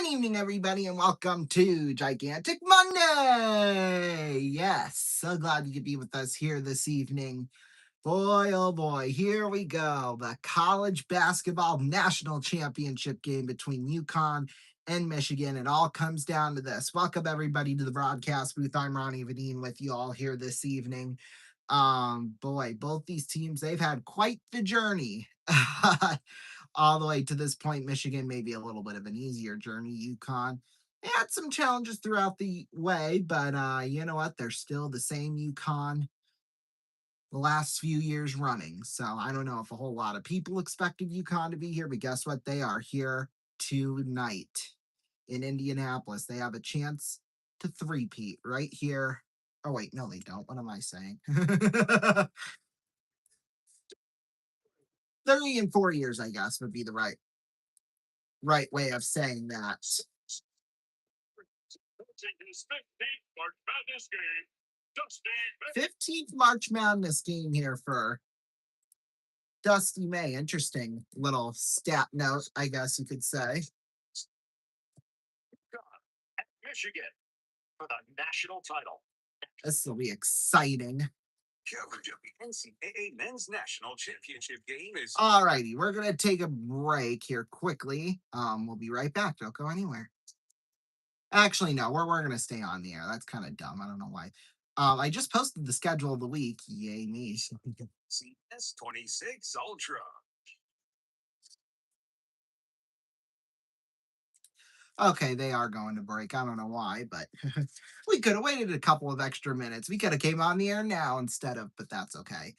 Good evening, everybody, and welcome to Gigantic Monday. Yes, so glad you could be with us here this evening. Boy, oh boy, here we go. The college basketball national championship game between UConn and Michigan. It all comes down to this. Welcome, everybody, to the broadcast booth. I'm Ronnie Vadine with you all here this evening. Boy, both these teams, they've had quite the journey. All the way to this point. Michigan maybe a little bit of an easier journey. UConn had some challenges throughout the way, but you know what? They're still the same UConn the last few years running. So I don't know if a whole lot of people expected UConn to be here, but guess what? They are here tonight in Indianapolis. They have a chance to three-peat right here. Oh, wait, no, they don't. What am I saying? 3 and 4 years, I guess, would be the right way of saying that. 15th March Madness game here for Dusty May. Interesting little stat note, I guess you could say. At Michigan for the national title. This will be exciting. NCAA Men's National Championship game is. Alrighty, we're gonna take a break here quickly. We'll be right back. Don't go anywhere. Actually, no, we're gonna stay on the air. That's kind of dumb. I don't know why. I just posted the schedule of the week. Yay me. CS26 Ultra. Okay, they are going to break. I don't know why, but we could have waited a couple of extra minutes. We could have came on the air now instead of, but that's okay.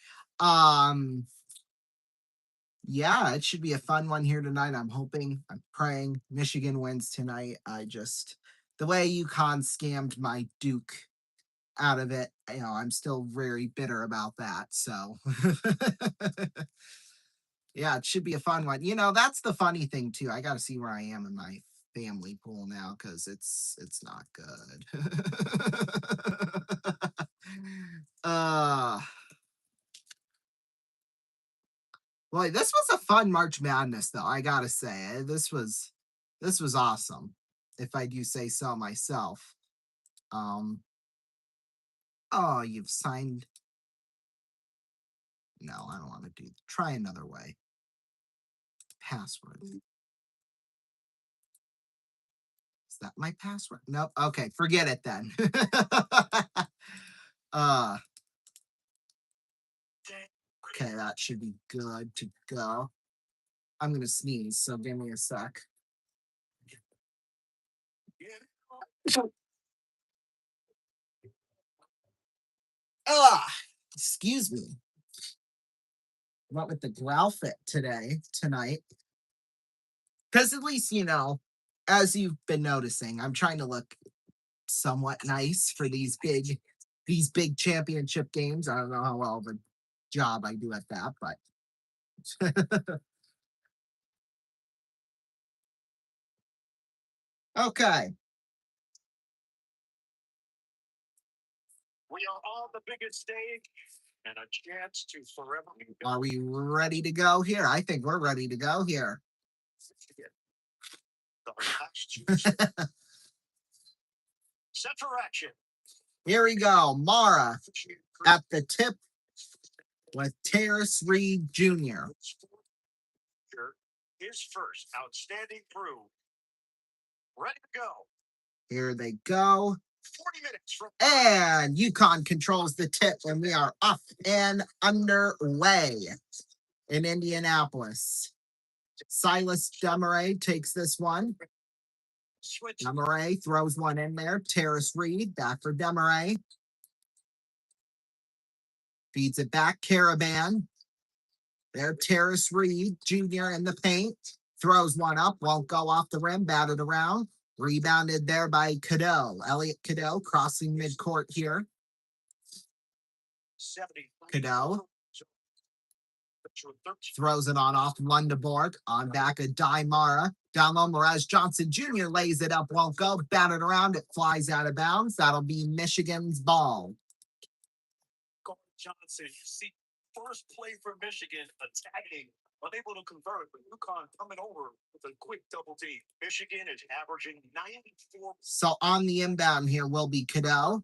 Yeah, it should be a fun one here tonight. I'm hoping, I'm praying Michigan wins tonight. The way UConn scammed my Duke out of it, I'm still very bitter about that. So yeah, it should be a fun one. That's the funny thing too. I got to see where I am in my family pool now because it's not good. Boy, this was a fun March Madness though. I gotta say, this was awesome, if I do say so myself. Oh, you've signed. No, I don't want to do. Try another way. Password. Is that my password? Nope. Okay, forget it then. Okay, that should be good to go. I'm gonna sneeze, so give me a sec. Excuse me. What with the growl fit tonight. Because at least, as you've been noticing, I'm trying to look somewhat nice for these big championship games. I don't know how well of a job I do at that, but okay. We are on the biggest stage and a chance to forever. Are we ready to go here? I think we're ready to go here. Set for action. Here we go. Mara at the tip with Terrace Reed Jr. His first outstanding prove. Ready to go. Here they go. 40 minutes from. And UConn controls the tip, and we are up and underway in Indianapolis. Silas Demaray takes this one. Demaray throws one in there. Terrace Reed back for Demaray. Feeds it back. Caravan. There, Terrace Reed Jr. in the paint. Throws one up. Won't go off the rim. Batted around. Rebounded there by Cadeau. Elliot Cadeau crossing midcourt here. Cadeau throws it off Lundeborg. On back of Mara. Down low, Mraz Johnson Jr. lays it up. Won't go. Batted around. It flies out of bounds. That'll be Michigan's ball. Johnson, you see first play for Michigan attacking unable to convert, but UConn coming over with a quick double team. Michigan is averaging 94. So on the inbound here will be Cadeau.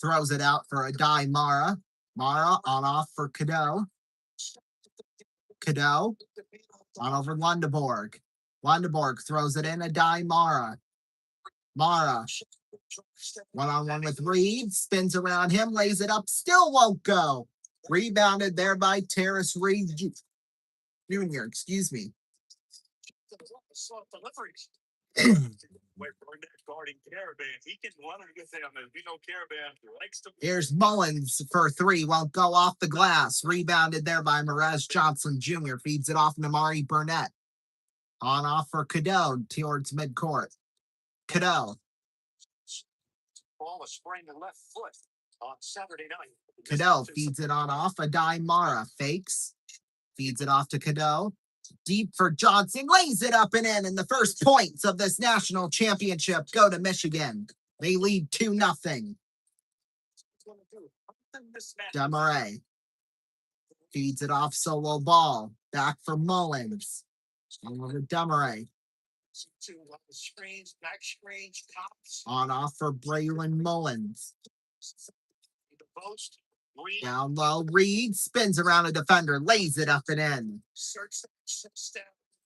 Throws it out for a die, Mara. Mara on off for Cadeau. Cadeau on over Lundeborg. Lundeborg throws it in, a die, Mara. Mara one-on-one with Reed. Spins around him, lays it up, still won't go. Rebounded there by Terrace Reed Jr., excuse me. Soft deliveries. Guarding Caravan. He can run it with him. You know, Caravan likes to. Here's Mullins for three. Won't go off the glass. Rebounded there by Merez Johnson Jr. Feeds it off Namari Burnett. On off for Cadeau towards midcourt. Cadeau. Ball a sprained left foot on Saturday night. Cadeau feeds it on off. A dime Mara fakes. Feeds it off to Cadeau. Deep for Johnson. Lays it up and in. And the first points of this national championship go to Michigan. They lead 2-0. Demarais feeds it off, solo ball. Back for Mullins. Over to Demarais. On off for Braylon Mullins. Down low, Reed spins around a defender, lays it up and in.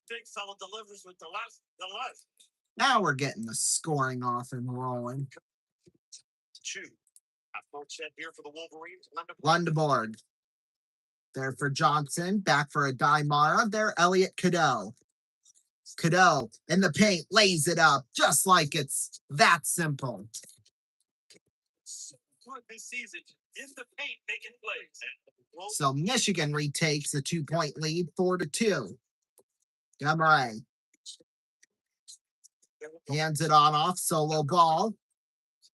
Big fellow delivers with the left. Now we're getting the scoring off and rolling. 2. Set here for the Wolverines. Lundeborg. There for Johnson. Back for a die Mara. There, Elliot Cadeau. Cadeau in the paint, lays it up just like it's that simple. Good this season in the paint making plays. So Michigan retakes a 2-point lead, 4-2. Demarais hands it on off, solo ball.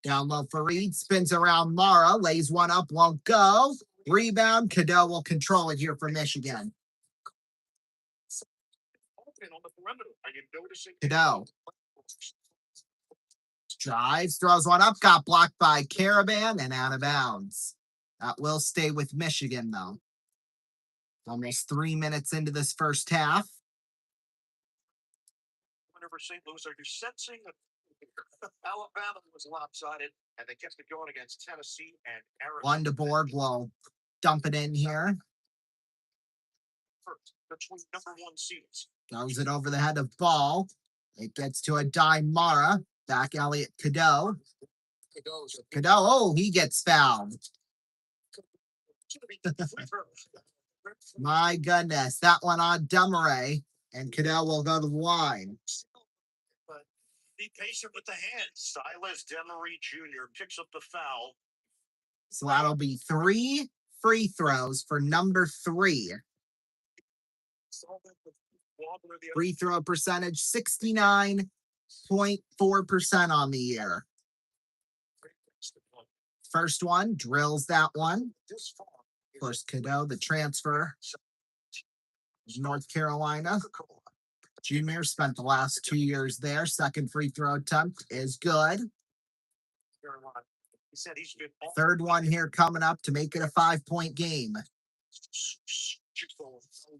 Down low for Reed, spins around Mara, lays one up, won't go. Rebound, Cadeau will control it here for Michigan. Cadeau drives, throws one up, got blocked by Caravan and out of bounds. That will stay with Michigan, though. Almost 3 minutes into this first half. Whenever St. Louis, are you sensing that Alabama was lopsided and they kept it going against Tennessee and Arizona? Lundeborg will dump it in here. First, between number 1 seeds. Throws it over the head of Ball. It gets to a die Mara. Back Elliot Cadeau. Cadeau, oh, he gets fouled. My goodness, that one on Demarais, and Cadeau will go to the line. But be patient with the hands. Silas Demarais Jr. picks up the foul. So that'll be 3 free throws for number 3. Free throw percentage 69.4% on the year. First one, drills that one. Of course, Cadeau, the transfer. North Carolina. Junior spent the last 2 years there. Second free throw attempt is good. Third one here coming up to make it a 5-point game.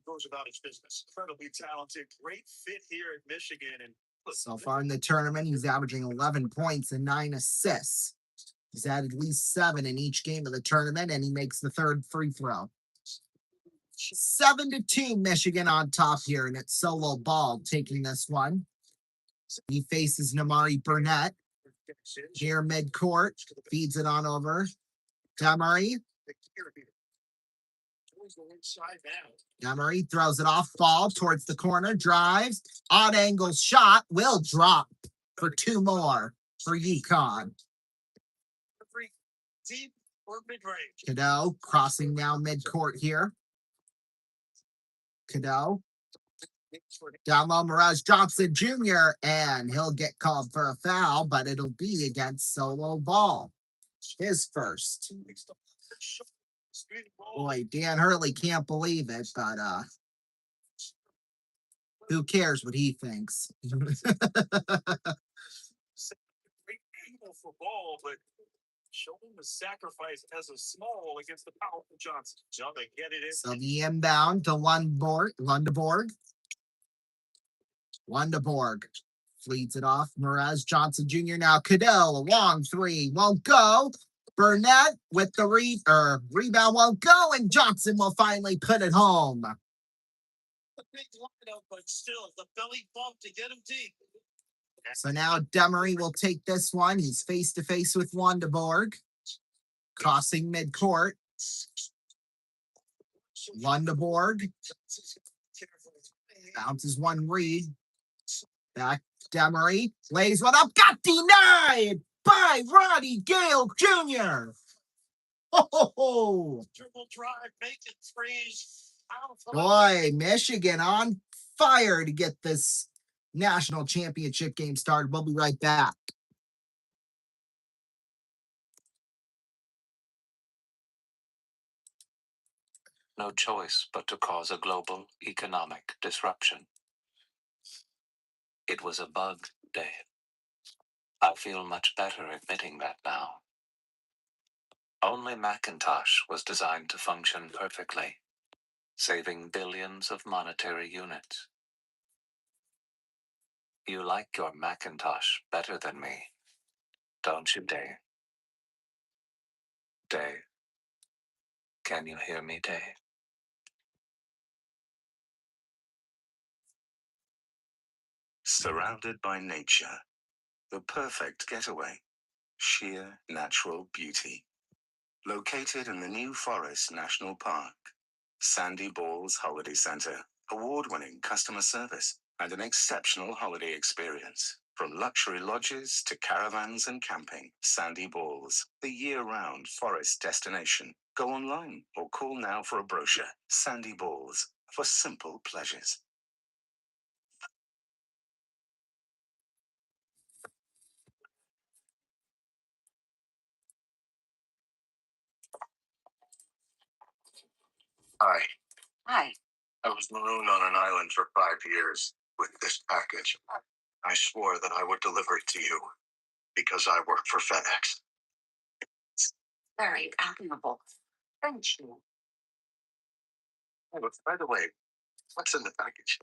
Goes about his business. Incredibly talented, great fit here at Michigan. And so far in the tournament, he's averaging 11 points and 9 assists. He's had at least 7 in each game of the tournament, and he makes the third free throw. 7-2, Michigan on top here, and it's solo ball taking this one. He faces Namari Burnett here midcourt, feeds it on over. Demarais. Demarais throws it off ball towards the corner, drives, odd angle shot, will drop for 2 more for UConn. Cadeau crossing down midcourt here. Cadeau. Down low, Merez Johnson Jr., and he'll get called for a foul, but it'll be against solo ball. His first. Boy, Dan Hurley can't believe it, but who cares what he thinks? For ball, but Showing the sacrifice as a small against the powerful Johnson. Jump and get it in. So the inbound to Lundeborg. Lundeborg fleets it off. Mraz Johnson Jr. Now Cadeau, a long three, won't go. Burnett with the rebound won't go, and Johnson will finally put it home. A big lineup, but still the belly bump to get him deep. So now Demery will take this one. He's face to face with Lundeborg, crossing midcourt. Lundeborg bounces one read. Back Demery lays one up. Got denied by Roddy Gale Jr. Oh, Triple drive, making threes. boy, Michigan on fire to get this national championship game started. We'll be right back. No choice but to cause a global economic disruption. It was a bug day. I feel much better admitting that now. Only Macintosh was designed to function perfectly, saving billions of monetary units. You like your Macintosh better than me, don't you, Dave? Dave? Can you hear me, Dave? Surrounded by nature, the perfect getaway, sheer natural beauty. Located in the New Forest National Park, Sandy Balls Holiday Center, award-winning customer service, and an exceptional holiday experience. From luxury lodges to caravans and camping, Sandy Balls, the year-round forest destination. Go online or call now for a brochure. Sandy Balls, for simple pleasures. Hi. Hi. I was marooned on an island for 5 years with this package. I swore that I would deliver it to you because I work for FedEx. Very admirable. Thank you. Oh, but by the way, what's in the package?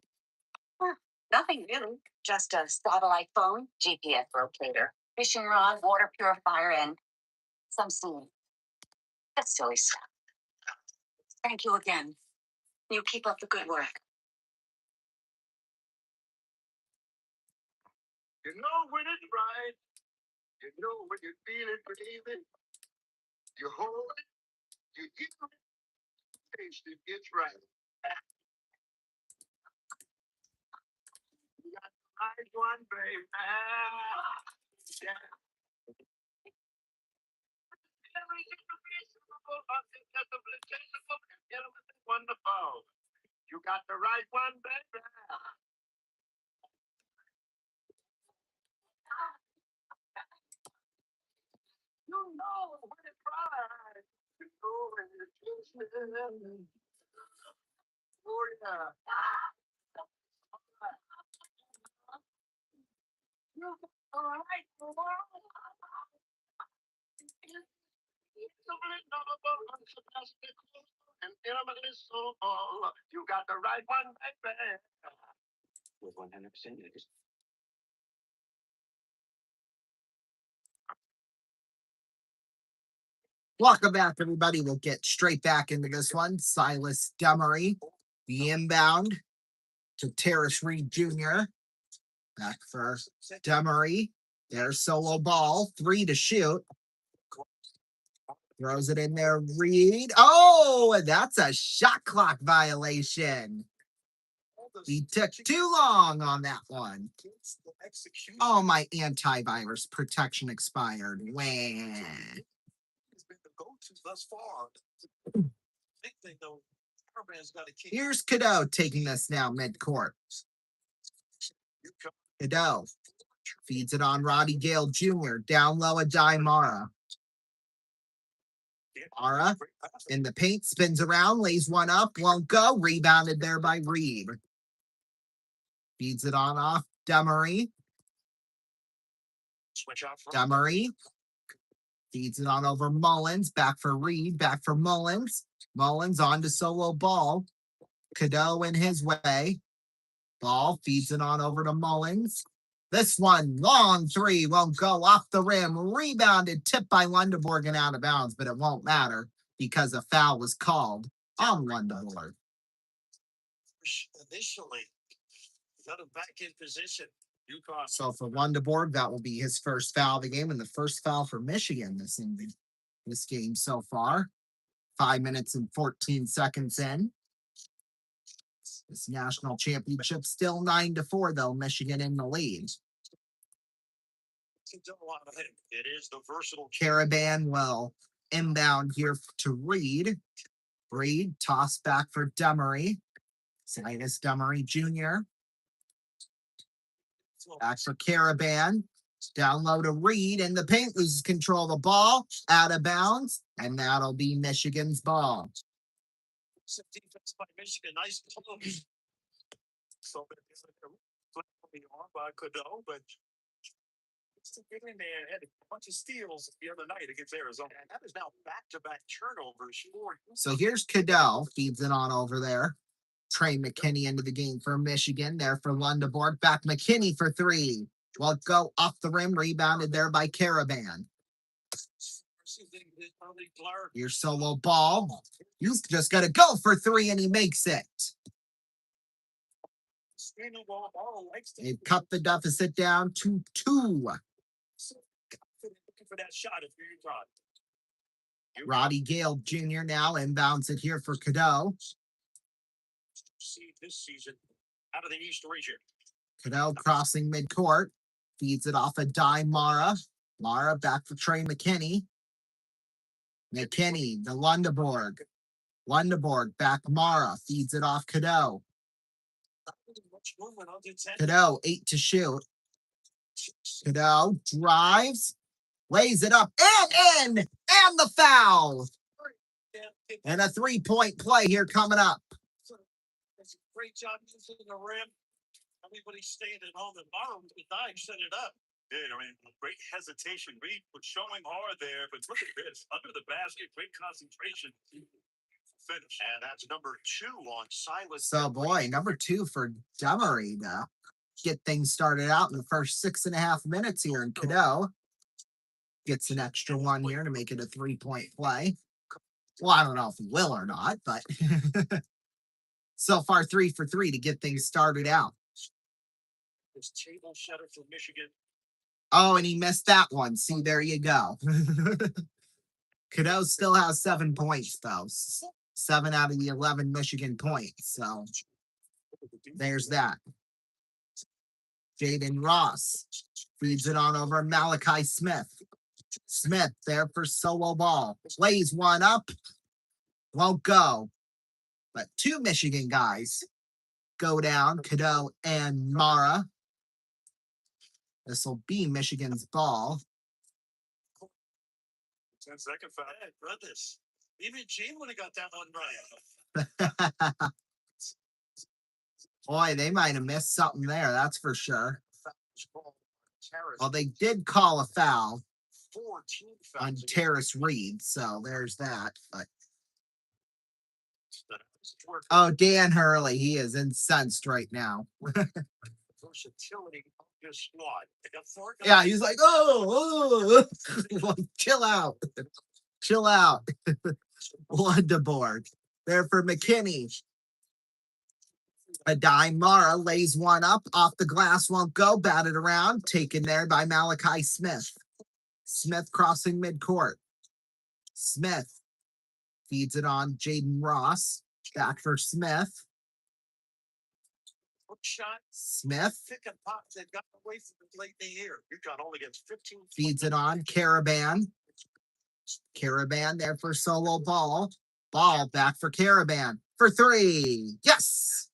Nothing really. Just a satellite phone, GPS locator, fishing rod, water purifier, and some seed. That's silly stuff. Thank you again. You keep up the good work. You know when it's right. You know when you feel it, believe it. You hold it, you eat it, taste it, it's right. You got the right one, baby. Yeah. Wonderful. You got the right one, baby. You know when it's right. You know when it's right. Oh, yeah. You got the right one. And intimately so. You got the right one, baby. With 100% Welcome back, everybody. We'll get straight back into this one. Silas Demery, the inbound to Terrace Reed Jr. Back for Demery. There's solo ball, 3 to shoot. Throws it in there, Reed. Oh, and that's a shot clock violation. He took too long on that one. Oh, my antivirus protection expired. Wah. Here's Cadeau taking this now midcourt. Cadeau feeds it on Roddy Gale Jr. Down low at Mara. Mara in the paint, spins around, lays one up, won't go. Rebounded there by Reed. Feeds it on off Demery. Demery Feeds it on over Mullins. Back for Reed. Back for Mullins. Mullins on to solo ball. Cadeau in his way. Ball feeds it on over to Mullins. This one, long three, won't go off the rim. Rebounded, tipped by Lundeborg and out of bounds, but it won't matter because a foul was called on Lundeborg. Initially, got him back in position. UConn. So for Lundeborg, that will be his first foul of the game and the first foul for Michigan this game so far. 5 minutes and 14 seconds in. This national championship still 9-4, though. Michigan in the lead. It is the versatile. Caravan will inbound here to Reed. Reed toss back for Demery. Silas Demery Jr. Back for Caravan. Down low to Reed in the paint. Loses control of the ball. Out of bounds. And that'll be Michigan's ball. Defense by Michigan. Nice close. So the arm by Cadeau, but get in there and had a bunch of steals the other night against Arizona. And that is now back-to-back turnovers. So here's Cadeau. Feeds it on over there. Trey McKinney into the game for Michigan. There for Lundeborg. Back McKinney for three. Won't go off the rim. Rebounded there by Caravan. Your solo ball. You just got to go for three, and he makes it. It cut the deficit down to 2. For that shot if you're Roddy Gale Jr. now inbounds it here for Cadeau. See this season out of the East region. Cadeau crossing midcourt. Feeds it off a dime Mara. Mara back for Trey McKinney. McKinney, the Lundeborg. Lundeborg back Mara. Feeds it off Cadeau. Cadeau, 8 to shoot. Cadeau drives. Lays it up and in. And the foul. And a 3-point play here coming up. Great job using the rim. Everybody staying at home. And Mara with the dive set it up. Yeah, I mean, great hesitation. Reed was showing hard there, but look at this. Under the basket, great concentration. Finish. And that's number 2 on Silas. So, boy, number 2 for Demery to get things started out in the first 6.5 minutes here. And Cadeau gets an extra one here to make it a 3-point play. Well, I don't know if he will or not, but so far 3 for 3 to get things started out. This table setter for Michigan. Oh, and he missed that one. See, there you go. Cadeau still has 7 points, though. 7 out of the 11 Michigan points. So there's that. Jaden Ross feeds it on over Malachi Smith. Smith there for solo ball. Lays one up. Won't go. But 2 Michigan guys go down. Cadeau and Mara. This will be Michigan's ball. 10-second foul. Hey, goodness. Even Gene would have got that one right. Boy, they might have missed something there, that's for sure. Well, they did call a foul on Terrace Reed, so there's that. But oh, Dan Hurley, he is incensed right now. Versatility of this squad. Yeah, he's like, oh. Like, chill out. Chill out. Lundeborg. There for McKinney. A dime Mara lays one up. Off the glass, won't go. Batted around. Taken there by Malachi Smith. Smith crossing midcourt. Smith feeds it on Jaden Ross. Back for Smith. Shot. Smith Pick and pop that got away from it late in the year. UConn only gets 15. feeds it on Caravan. Caravan there for solo ball. Ball back for Caravan for 3. Yes.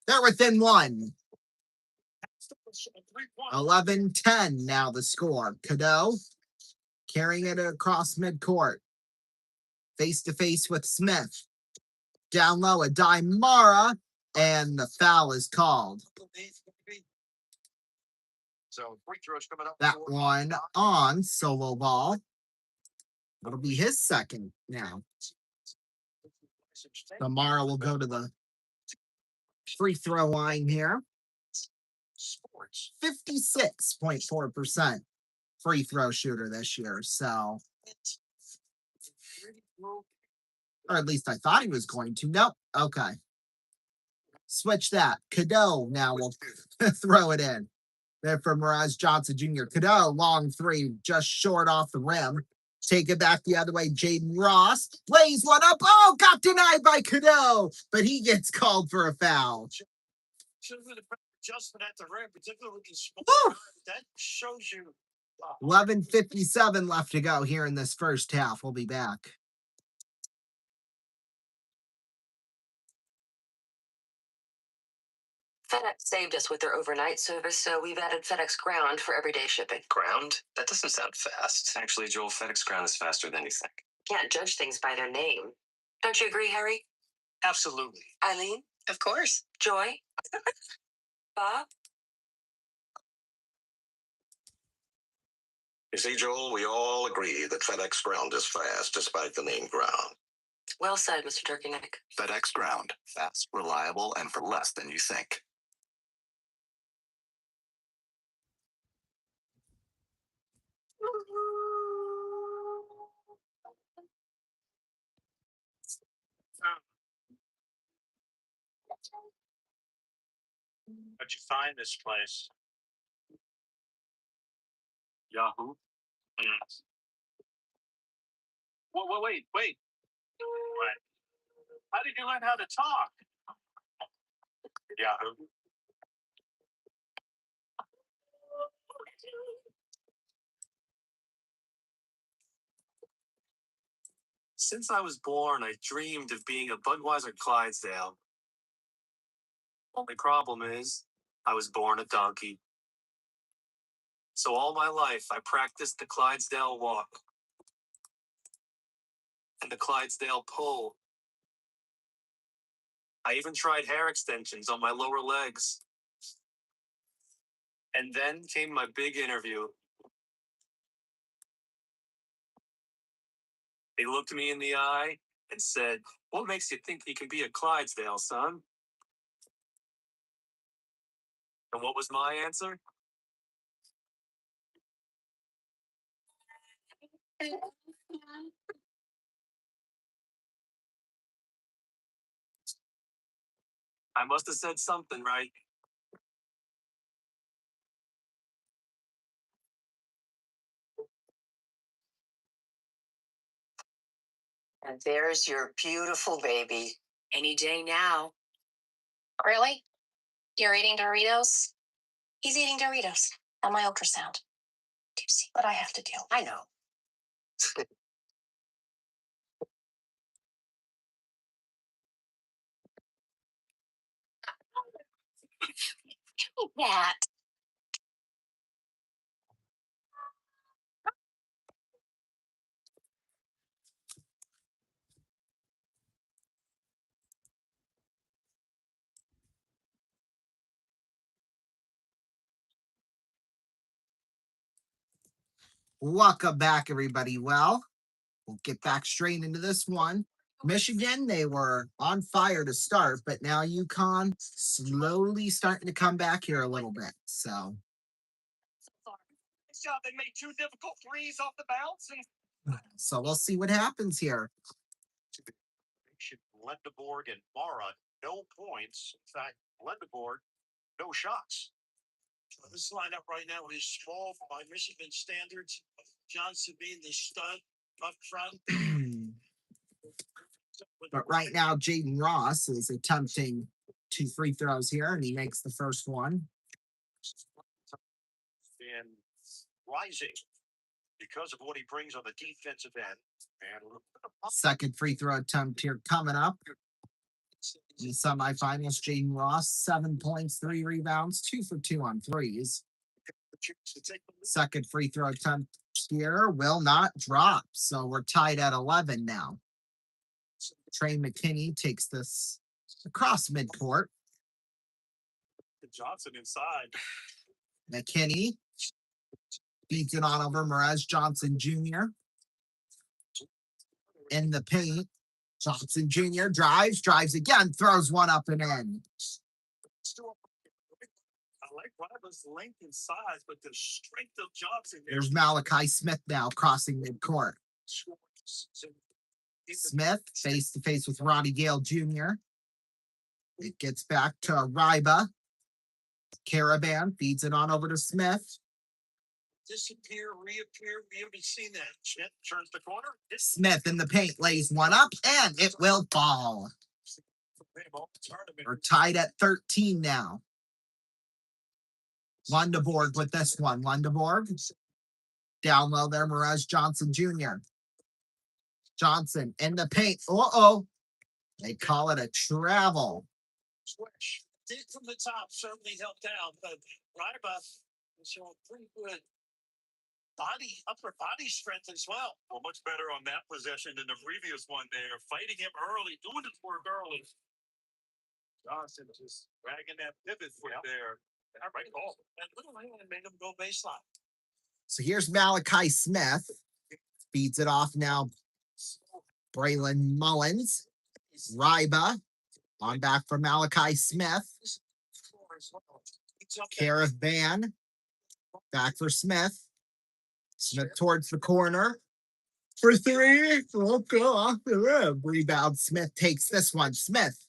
They're within 1. 11-10 now the score. Cadeau carrying it across midcourt. Face to face with Smith. Down low, a dime Mara. And the foul is called. So free throws coming up. That one on solo ball. It'll be his second now. Tomorrow will go to the free throw line here. 56.4% free throw shooter this year. So, or at least I thought he was going to. Nope. Okay. Switch that. Cadeau now will throw it in. There for Miraz Johnson Jr. Cadeau, long three, just short off the rim. Take it back the other way. Jaden Ross lays one up. Oh, got denied by Cadeau, but he gets called for a foul. Should have been adjustment at the rim, particularly with the small. That shows you. 11:57 left to go here in this first half. We'll be back. FedEx saved us with their overnight service, so we've added FedEx Ground for everyday shipping. Ground? That doesn't sound fast. Actually, Joel, FedEx Ground is faster than you think. Can't judge things by their name. Don't you agree, Harry? Absolutely. Eileen? Of course. Joy? Bob? You see, Joel, we all agree that FedEx Ground is fast, despite the name Ground. Well said, Mr. Turkeyneck. FedEx Ground. Fast, reliable, and for less than you think. How'd you find this place? Yahoo? Wait. What? How did you learn how to talk? Yahoo. Since I was born, I dreamed of being a Budweiser Clydesdale. Only problem is, I was born a donkey. So all my life, I practiced the Clydesdale walk and the Clydesdale pull. I even tried hair extensions on my lower legs. And then came my big interview. They looked me in the eye and said, "What makes you think you can be a Clydesdale, son?" And what was my answer? I must have said something right. And there's your beautiful baby. Any day now. Really? You're eating Doritos? He's eating Doritos on my ultrasound. Do you see what I have to do? I know. Give me that. Welcome back, everybody. Well, we'll get back straight into this one. Michigan, they were on fire to start, but now UConn slowly starting to come back here a little bit. So, Nice job. They made two difficult threes off the bounce. we'll see what happens here. Lendeborg and Mara, no points. In fact, Lendeborg, no shots. This lineup right now is small by Michigan standards. Johnson being the stud up front. But right now, Jaden Ross is attempting 2 free throws here, and he makes the first one. And rising because of what he brings on the defensive end. And Second free throw attempt here coming up. In the semifinals, Jaden Ross, 7 points, 3 rebounds, 2 for 2 on threes. Second free throw attempt here will not drop. So we're tied at 11 now. Trey McKinney takes this across midcourt. Johnson inside. McKinney beats it on over Miraz Johnson Jr. In the paint, Johnson Jr. drives again, throws one up and in. I like Riba's length and size, but the strength of Johnson. There's Malachi Smith now crossing midcourt. Smith face to face with Ronnie Gale Jr. It gets back to Riba. Caravan feeds it on over to Smith. Disappear, reappear. We haven't seen that. Smith turns the corner. Smith in the paint lays one up, and it will fall. We're tied at 13 now. Lundeborg with this one. Lundeborg. Down low there, Mirage Johnson Jr. Johnson in the paint. Uh-oh. They call it a travel. Switch. Dig from the top certainly helped out, but Riba is showing pretty good upper body strength as well. Well, much better on that possession than the previous one there. Fighting him early, doing his work early. Johnson just dragging that pivot foot there. All right, call. And little hand made him go baseline. So here's Malachi Smith. Feeds it off now. Braylon Mullins. Riba. On back for Malachi Smith. Caravan. Back for Smith. Smith towards the corner. For three. Will go off the rim. Rebound. Smith takes this one. Smith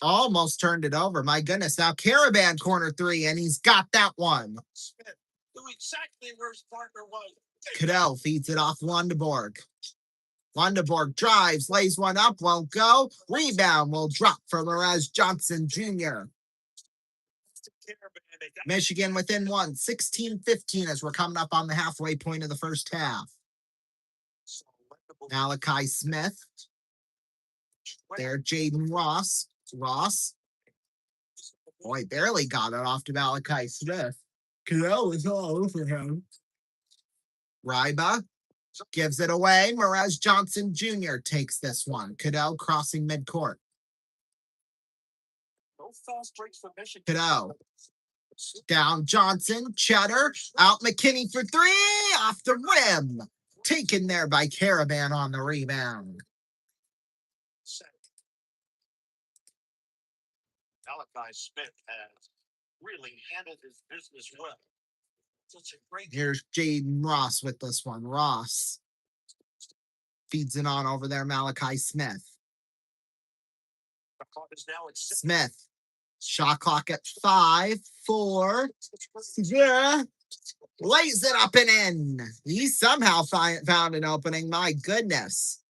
almost turned it over. My goodness. Now Caravan corner three, and he's got that one. Smith knew exactly where his partner was. Cadell feeds it off Lundeborg. Lundeborg drives, lays one up, won't go. Rebound will drop for Mirage Johnson Jr. Michigan within one, 16-15 as we're coming up on the halfway point of the first half. Malachi Smith. There, Jaden Ross. Boy, barely got it off to Malachi Smith. Cadell was all over him. Riba gives it away. Mirage Johnson Jr. takes this one. Cadell crossing midcourt. Cadell. Down Johnson. Cheddar. Out McKinney for three. Off the rim. Taken there by Caravan on the rebound. Malachi Smith has really handled his business well. Such a great. Here's Jaden Ross with this one. Ross feeds it on over there. Malachi Smith. Smith. Shot clock at 5, 4. Yeah. Lays it up and in. He somehow found an opening. My goodness.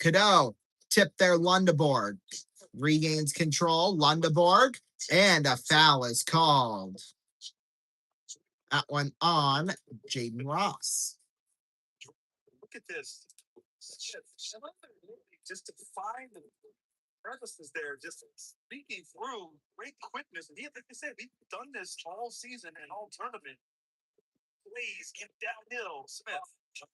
Cadeau tipped their Lundeborg. Regains control. Lundeborg. And a foul is called. That one on Jaden Ross. Look at this. Just to find the crevices there, just speaking through great quickness. And like I said, we've done this all season and all tournament. Please get downhill, Smith.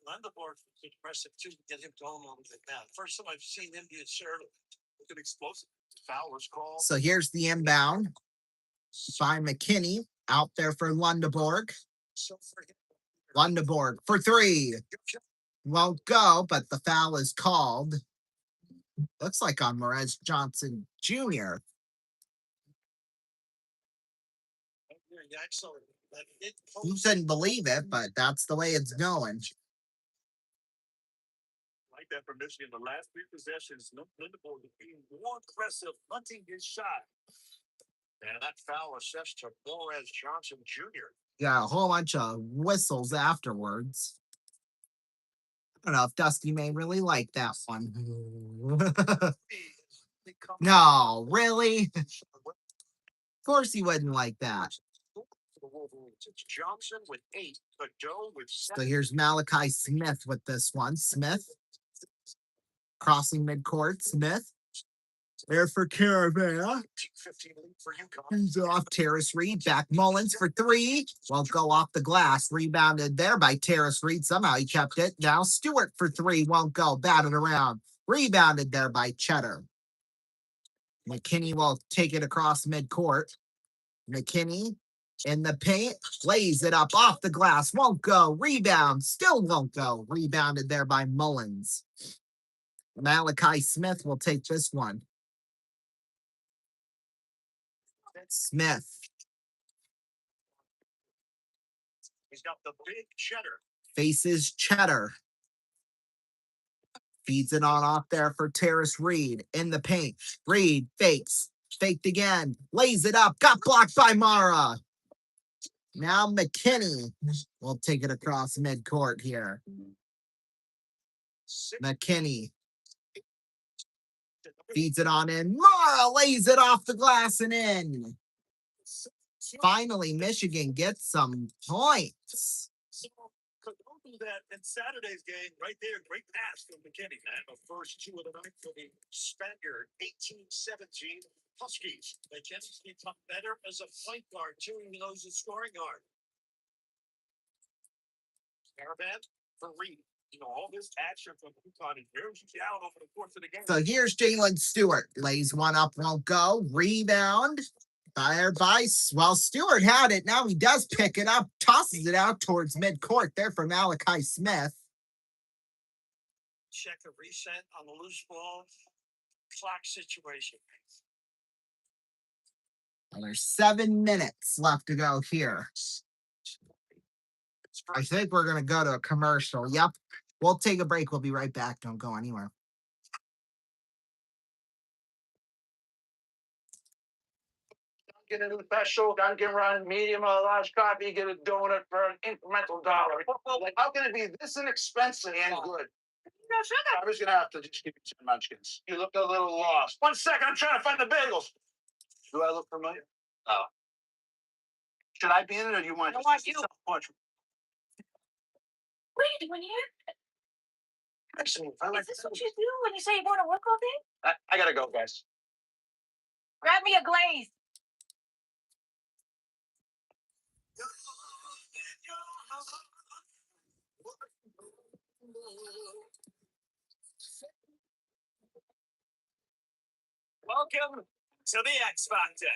Lundeborg was impressive too to get him going on like that. First time I've seen him be a shirt. Look at explosive. Foul was called. So here's the inbound by McKinney. Out there for Lundeborg. Lundeborg for three. Won't go, but the foul is called. Looks like on Mirage Johnson Jr. He shouldn't believe it, but that's the way it's going. Like that for Michigan, the last three possessions, Lundeborg is being more aggressive, hunting his shot. And that foul assessed to Mirage Johnson Jr. Yeah, a whole bunch of whistles afterwards. I don't know if Dusty may really like that one. No, really? Of course he wouldn't like that. Johnson with 8, Cadeau with 7. So here's Malachi Smith with this one. Smith crossing midcourt. Smith. There for Caravan. He's off. Terrace Reed. Back Mullins for three. Won't go off the glass. Rebounded there by Terrace Reed. Somehow he kept it. Now Stewart for three. Won't go. Batted around. Rebounded there by Cheddar. McKinney will take it across midcourt. McKinney In the paint, lays it up off the glass, won't go. Rebound, still won't go. Rebounded there by Mullins. Malachi Smith will take this one. Smith. He's got the big cheddar. Faces Cheddar. Feeds it on off there for Terrace Reed. In the paint. Reed fakes. Faked again. Lays it up. Got blocked by Mara. Now McKinney will take it across midcourt here. McKinney feeds it on in. Mara lays it off the glass and in. Finally, Michigan gets some points. Don't do that in Saturday's game right there. Great pass from McKinney. And the first two of the night for the Spaniard, 18-17 Huskies. McKinney's become better as a point guard, too, even though he's a scoring guard. Caravan for Reed. You know, all this action from UConn and here's down over the course of the game. So here's Jalen Stewart. Lays one up, won't go. Rebound. Fired by, well, Stewart had it. Now he does pick it up. Tosses it out towards midcourt there for Malachi Smith. Check a reset on the loose ball. Clock situation. Well, there's 7 minutes left to go here. I think we're going to go to a commercial. Yep. We'll take a break. We'll be right back. Don't go anywhere. Get a special Dunkin' Run, medium or large coffee, get a donut for an incremental $1. Like, how can it be this inexpensive and good? No sugar. I was gonna have to just give you some munchkins. You look a little lost. 1 second, I'm trying to find the bagels. Do I look familiar? Oh. Should I be in it or do you want to? I want you. What are you doing here? Actually, Is this what you do when you say you want to work all day? I gotta go, guys. Grab me a glaze. Welcome to the X Factor.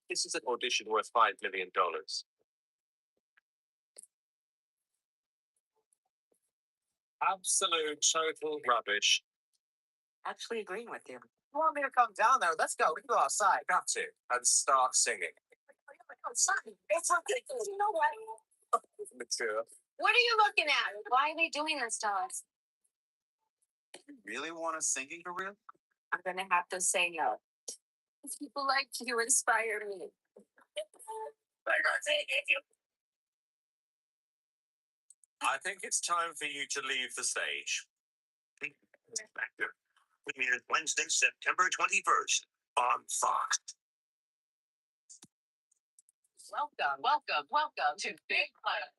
This is an audition worth $5 million. Absolute total rubbish. Actually agreeing with you. You want me to come down there? Let's go. We can go outside. Got to and start singing. It's ridiculous. You know what? Mature. What are you looking at? Why are they doing this to us? You really want a singing career? I'm gonna have to say no. People like you inspire me. I think it's time for you to leave the stage. Premieres Wednesday, September 21st on Fox. Welcome to Big Club.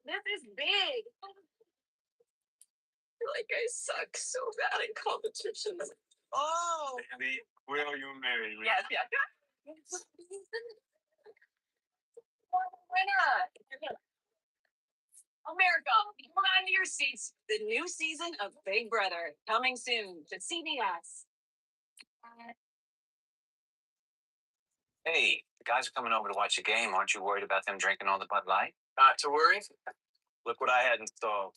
This is big. I feel like I suck so bad in competitions. Oh. Baby, will you marry me? Yes. Winner. America, hold on to your seats. The new season of Big Brother coming soon to CBS. Hey, the guys are coming over to watch the game. Aren't you worried about them drinking all the Bud Light? Not to worry. Look what I had installed.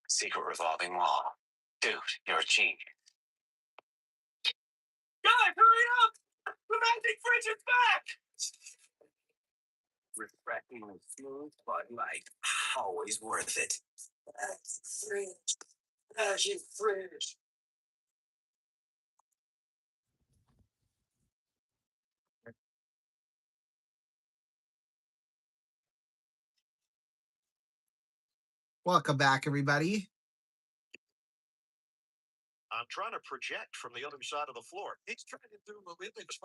Secret revolving wall. Dude, you're a genius. Guys, hurry up! The magic fridge is back! Refreshing and smooth Bud Light. Always worth it. Magic fridge. Welcome back, everybody. I'm trying to project from the other side of the floor. He's trying to do a image.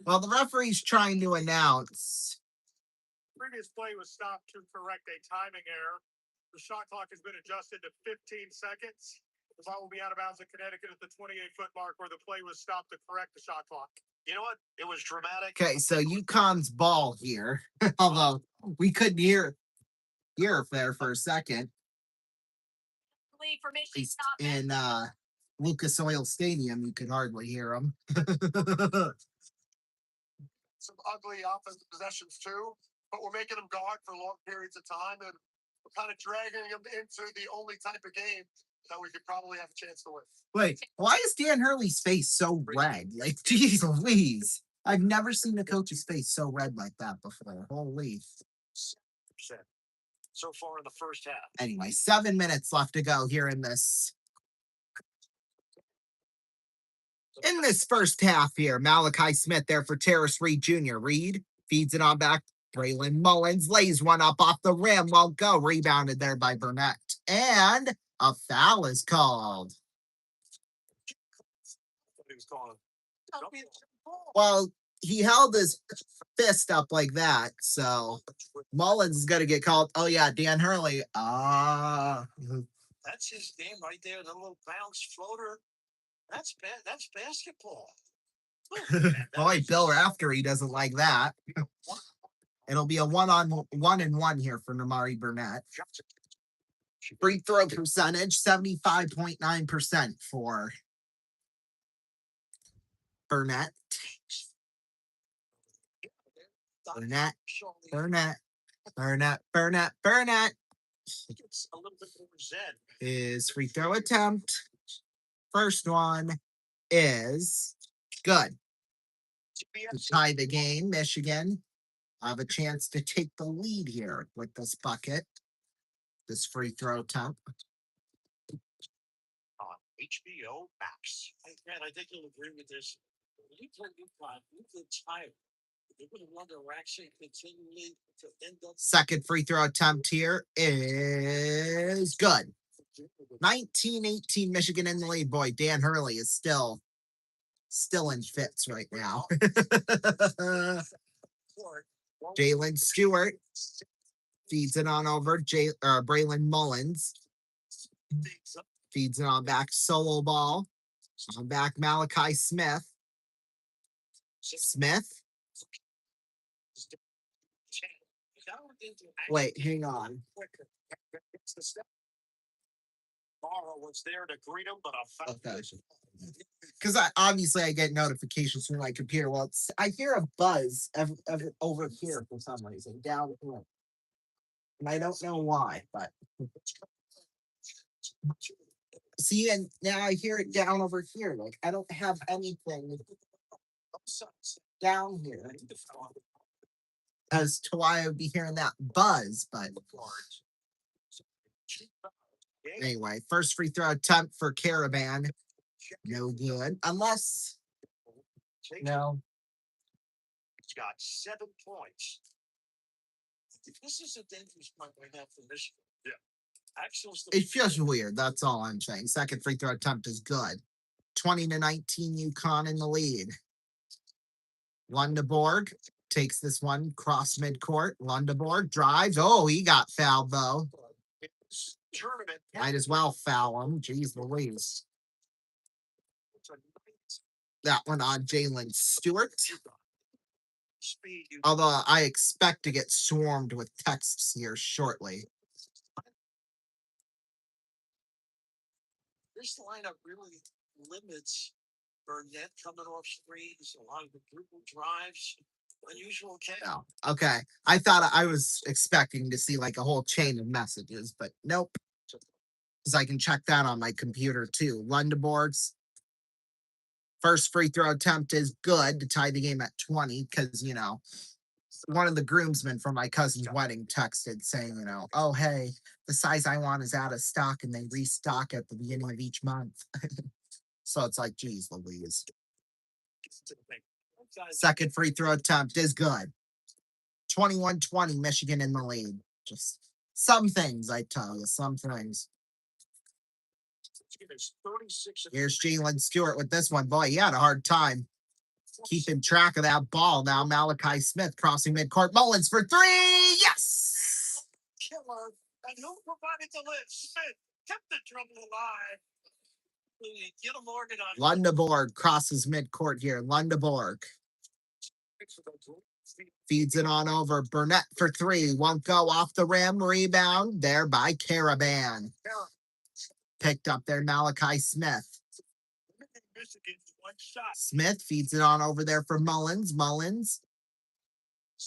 Well, the referee's trying to announce. Previous play was stopped to correct a timing error. The shot clock has been adjusted to 15 seconds. The ball will be out of bounds at Connecticut at the 28-foot mark where the play was stopped to correct the shot clock. You know what? It was dramatic. Okay, so UConn's ball here, although we couldn't hear it there for a second. He's in Lucas Oil Stadium, you could hardly hear him. Some ugly offensive possessions too, but we're making them guard for long periods of time, and we're kind of dragging them into the only type of game that we could probably have a chance to win. Wait, why is Dan Hurley's face so red? Like, geez Louise. I've never seen a coach's face so red like that before. Holy. So far in the first half. Anyway, 7 minutes left to go here in this first half here. Malachi Smith there for Terrace Reed Jr. Reed feeds it on back. Braylon Mullins lays one up off the rim. Won't go. Rebounded there by Burnett. And a foul is called. Well, he held his fist up like that, so Mullins is going to get called. Oh, yeah, Dan Hurley. That's his game right there, the little bounce floater. That's basketball. Boy, Bill Rafter, he doesn't like that. It'll be a 1-on-1 here for Namari Burnett. Free throw percentage, 75.9% for Burnett. Burnett. His free throw attempt. First one is good. To tie the game, Michigan have a chance to take the lead here with this bucket. This free throw attempt. On HBO Max. I think you'll agree with this. When you play UConn, you get tired. You're going to wonder we're actually continuing to end up. Second free throw attempt here is good. 19-18 Michigan in the lead. Boy, Dan Hurley is still in fits right now. Jalen Stewart feeds it on over. Braylon Mullins feeds it on back. Solo ball. On back Malachi Smith. Wait, hang on. Was there to greet him, but okay. Because I get notifications from my computer. Well, I hear a buzz over here for some reason down here, and I don't know why. But see, and now I hear it down over here. Like I don't have anything down here as to why I would be hearing that buzz. But anyway, first free throw attempt for Caravan. No good. Unless no. He's got 7 points. This is a dangerous point right now for Michigan. Yeah. It feels weird. That's all I'm saying. Second free throw attempt is good. 20-19 UConn in the lead. Lundeborg takes this one cross midcourt. Lundeborg drives. Oh, he got fouled though. Might as well foul him. Jeez Louise. That one on Jalen Stewart. Although I expect to get swarmed with texts here shortly. This lineup really limits Burnett coming off screens, a lot of the dribble drives, unusual. No. Okay. I thought I was expecting to see like a whole chain of messages, but nope. Because I can check that on my computer too. Lundeborg's first free throw attempt is good to tie the game at 20 because, one of the groomsmen from my cousin's wedding texted saying, oh, hey, the size I want is out of stock and they restock at the beginning of each month. So it's like, geez, Louise. Second free throw attempt is good. 21-20, Michigan in the lead. Just some things, I tell you, some things. Here's Jalen Stewart with this one. Boy, he had a hard time keeping track of that ball. Now Malachi Smith crossing midcourt. Mullins for three. Yes! Killer. And who provided the lift? Smith kept the trouble alive. Get him organized. Lundeborg crosses midcourt here. Lundeborg feeds it on over. Burnett for three. Won't go off the rim. Rebound there by Caravan. picked up there, Malachi Smith. Michigan's one shot. Smith feeds it on over there for Mullins. Mullins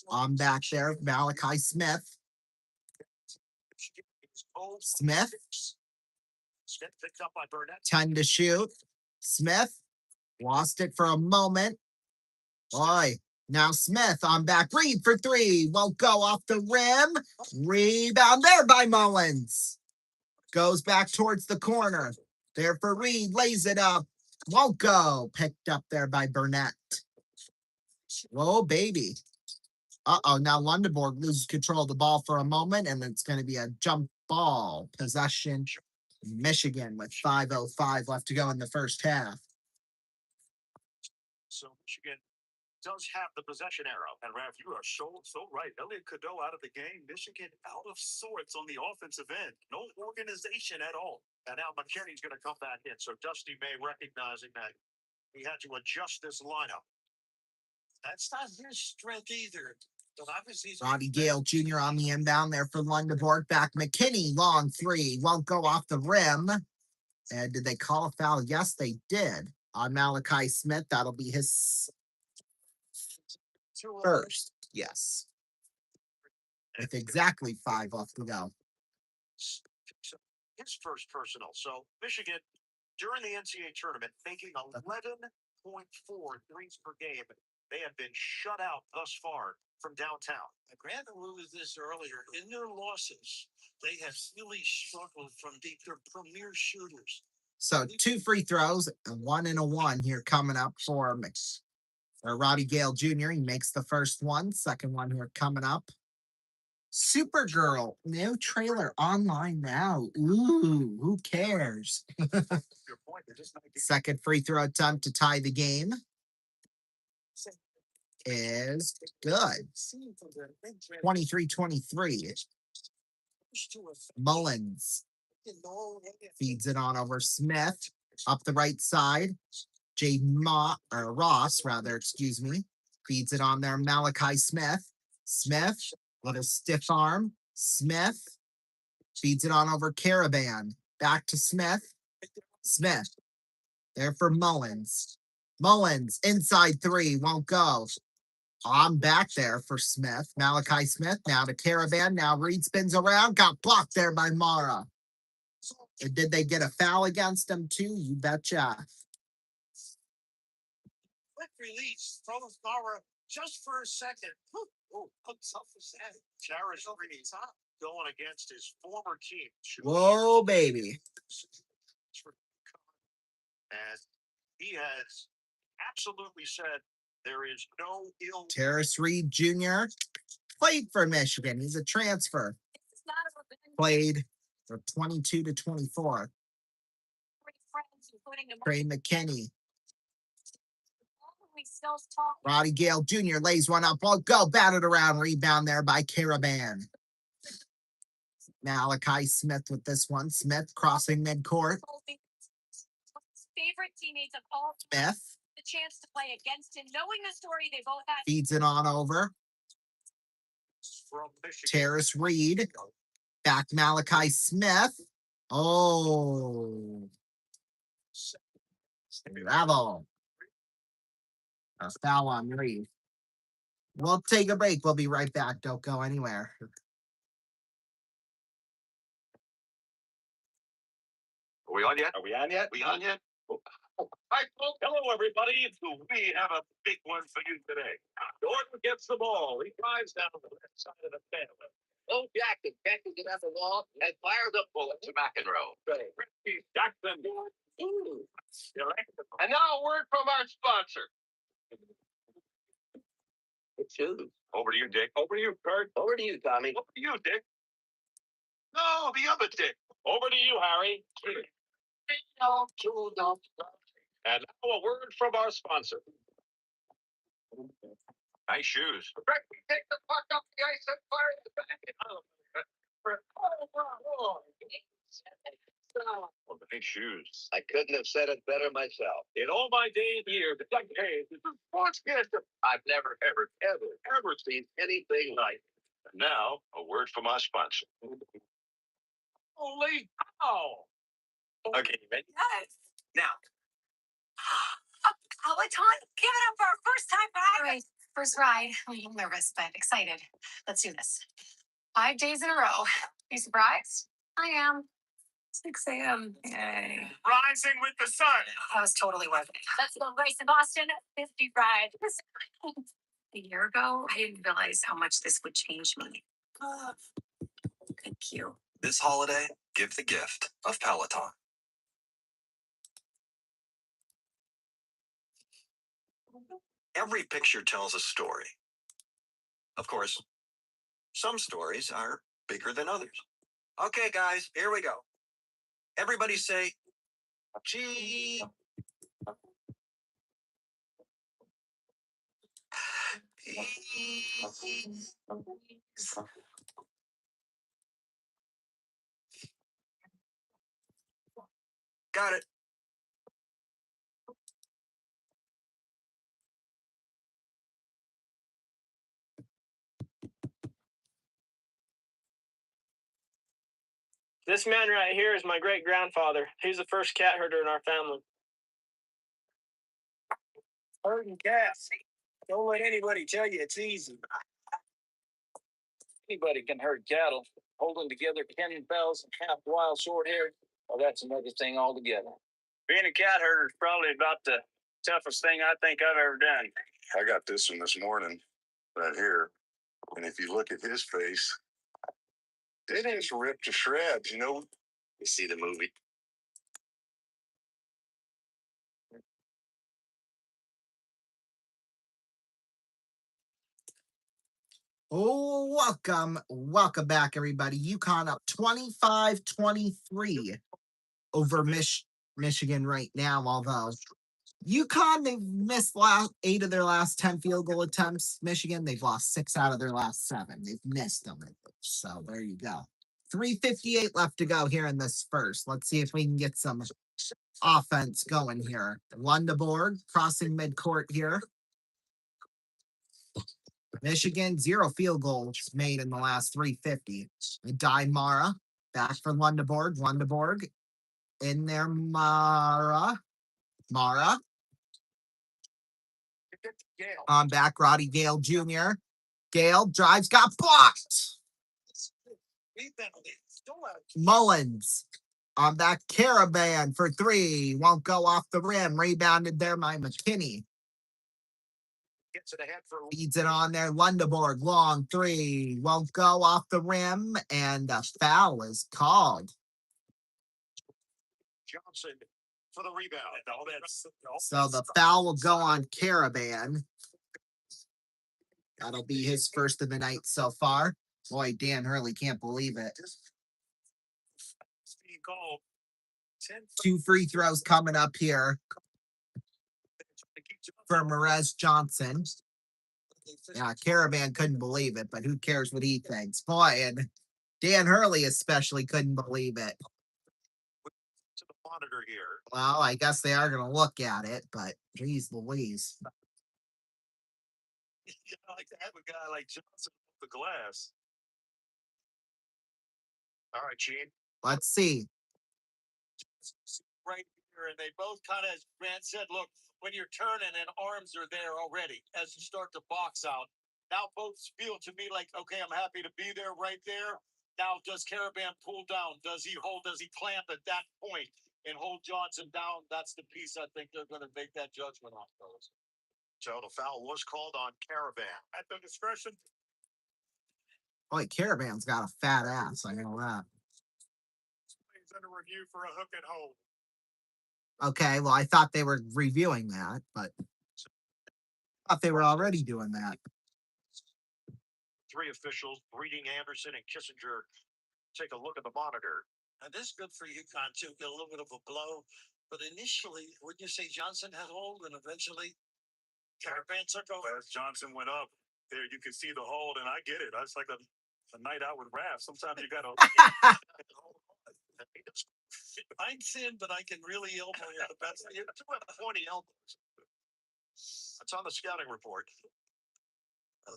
on back there, Malachi Smith. Smith. Smith picked up by Burnett. 10 to shoot. Smith lost it for a moment. Boy, now Smith on back. Reed for three. Won't go off the rim. Rebound there by Mullins. Goes back towards the corner. There for Reed. Lays it up. Won't go. Picked up there by Burnett. Whoa, baby. Uh-oh, now Lundeborg loses control of the ball for a moment, and it's going to be a jump ball possession. Michigan with 5:05 left to go in the first half. So Michigan does have the possession arrow. And Raph, you are so right. Elliot Cadeau out of the game. Michigan out of sorts on the offensive end. No organization at all. And now McKinney's going to come back in. So Dusty May recognizing that he had to adjust this lineup. That's not his strength either. But obviously Roddy Gale Jr. on the inbound there for Lundeborg. Back McKinney, long three. Won't go off the rim. And did they call a foul? Yes, they did. On Malachi Smith, that'll be his first. Yes. With exactly 5 left to go. His first personal. So Michigan, during the NCAA tournament, making 11.4 threes per game. They have been shut out thus far from downtown. Grant alluded to this earlier. In their losses, they have really struggled from deep. They're premier shooters. So 2 free throws, a 1 and a 1 here coming up for Roddy Gale Jr. He makes the first one. Second one here coming up. Supergirl, new trailer online now. Ooh, who cares? Second free throw attempt to tie the game is good. 23-23. Mullins feeds it on over Smith. Up the right side. Ross, excuse me. Feeds it on there. Malachi Smith. Smith with a stiff arm. Smith feeds it on over Caravan. Back to Smith. Smith. There for Mullins. Mullins, inside three, won't go. I'm back there for Smith. Malachi Smith, now to Caravan. Now Reed spins around. Got blocked there by Mara. And did they get a foul against him too? You betcha. Quick release. Throws Mara just for a second. Oh, tough as that. Cherish Reed going against his former team. Whoa, baby. And he has absolutely said there is no ill. Terrace Reed Jr. played for Michigan. He's a transfer. Played for 22-24. Trey McKinney. Roddy Gale Jr. lays one up. Won't go. Batted around. Rebound there by Caravan. Malachi Smith with this one. Smith crossing midcourt. Favorite teammates of all Smith. The chance to play against him, knowing the story they both had. Feeds it on over. Terrace Reed. Back Malachi Smith. Oh. Bravo. A foul on Reed. We'll take a break. We'll be right back. Don't go anywhere. Are we on yet? Are we on yet? Hi, folks. Hello, everybody. We have a big one for you today. Jordan gets the ball. He drives down the left side of the fairway. Phil Jackson catches it at the wall and fires a bullet to McEnroe. Ricky Jackson. And now a word from our sponsor. It's you. Over to you, Dick. Over to you, Kurt. Over to you, Tommy. Over to you, Dick. No, the other Dick. Over to you, Harry. And now a word from our sponsor. Nice shoes. Take the puck up the ice and fire it back. Oh, nice shoes. I couldn't have said it better myself. In all my days here, the decades as a sportscaster, I've never, ever seen anything like it. And now, a word from our sponsor. Holy cow! Okay, you ready? Yes. Now, Peloton, give it up for our first time ride. All right, first ride. I'm a little nervous, but excited. Let's do this. 5 days in a row. You surprised? I am. 6 a.m. Yay. rising with the sun. That was totally worth it. Let's go race in Boston. 50 ride. A year ago, I didn't realize how much this would change me. Thank you. This holiday, give the gift of Peloton. Every picture tells a story. Of course, some stories are bigger than others. Okay, guys, here we go. Everybody say, cheese. Got it. This man right here is my great grandfather. He's the first cat herder in our family. Herding cats. Don't let anybody tell you it's easy. Anybody can herd cattle. Holding together 10,000 half wild short hair, well, that's another thing altogether. Being a cat herder is probably about the toughest thing I think I've ever done. I got this one this morning, right here. And if you look at his face, it is ripped to shreds, you know. You see the movie. Oh, welcome back, everybody. UConn up 25-23 over Michigan right now, although UConn, they've missed 8 of their last 10 field goal attempts. Michigan, they've lost 6 out of their last 7. They've missed them. So there you go. 3:58 left to go here in this first. Let's see if we can get some offense going here. Lundeborg crossing midcourt here. Michigan, 0 field goals made in the last 350. Die Mara, back for Lundeborg. Lundeborg in there, Mara. On back, Roddy Gale Jr. Gale drives, got blocked. Mullins on back, Caravan for 3. Won't go off the rim. Rebounded there by McKinney. Gets it ahead for Feeds it on there. Lundeborg, long 3. Won't go off the rim. And a foul is called. Johnson for the rebound. So the foul will go on Caravan. That'll be his first of the night so far. Boy, Dan Hurley can't believe it. 2 free throws coming up here for Merez Johnson. Yeah, Caravan couldn't believe it, but who cares what he thinks? Boy, and Dan Hurley especially couldn't believe it. To the monitor here. Well, I guess they are going to look at it, but geez Louise. I like to have a guy like Johnson off the glass. All right, Gene. Let's see. Right here, and they both kind of, as Grant said, look, when you're turning and arms are there already as you start to box out. Now both feel to me like, okay, I'm happy to be there right there. Now, does Caravan pull down? Does he hold? Does he clamp at that point and hold Johnson down? That's the piece I think they're going to make that judgment on, fellas. So the foul was called on Caravan at the discretion. Boy, Caravan's got a fat ass. I know that. He's under review for a hook and hold. Okay, well, I thought they were reviewing that, but I thought they were already doing that. 3 officials, Breeding, Anderson, and Kissinger, take a look at the monitor. And this is good for UConn, too. Get a little bit of a blow. But initially, wouldn't you say Johnson had hold and eventually Caravan took over? As Johnson went up, there you can see the hold, and I get it. That's like a night out with Raph. Sometimes you got to. I'm thin, but I can really elbow you the best. You have 20 elbows. That's on the scouting report.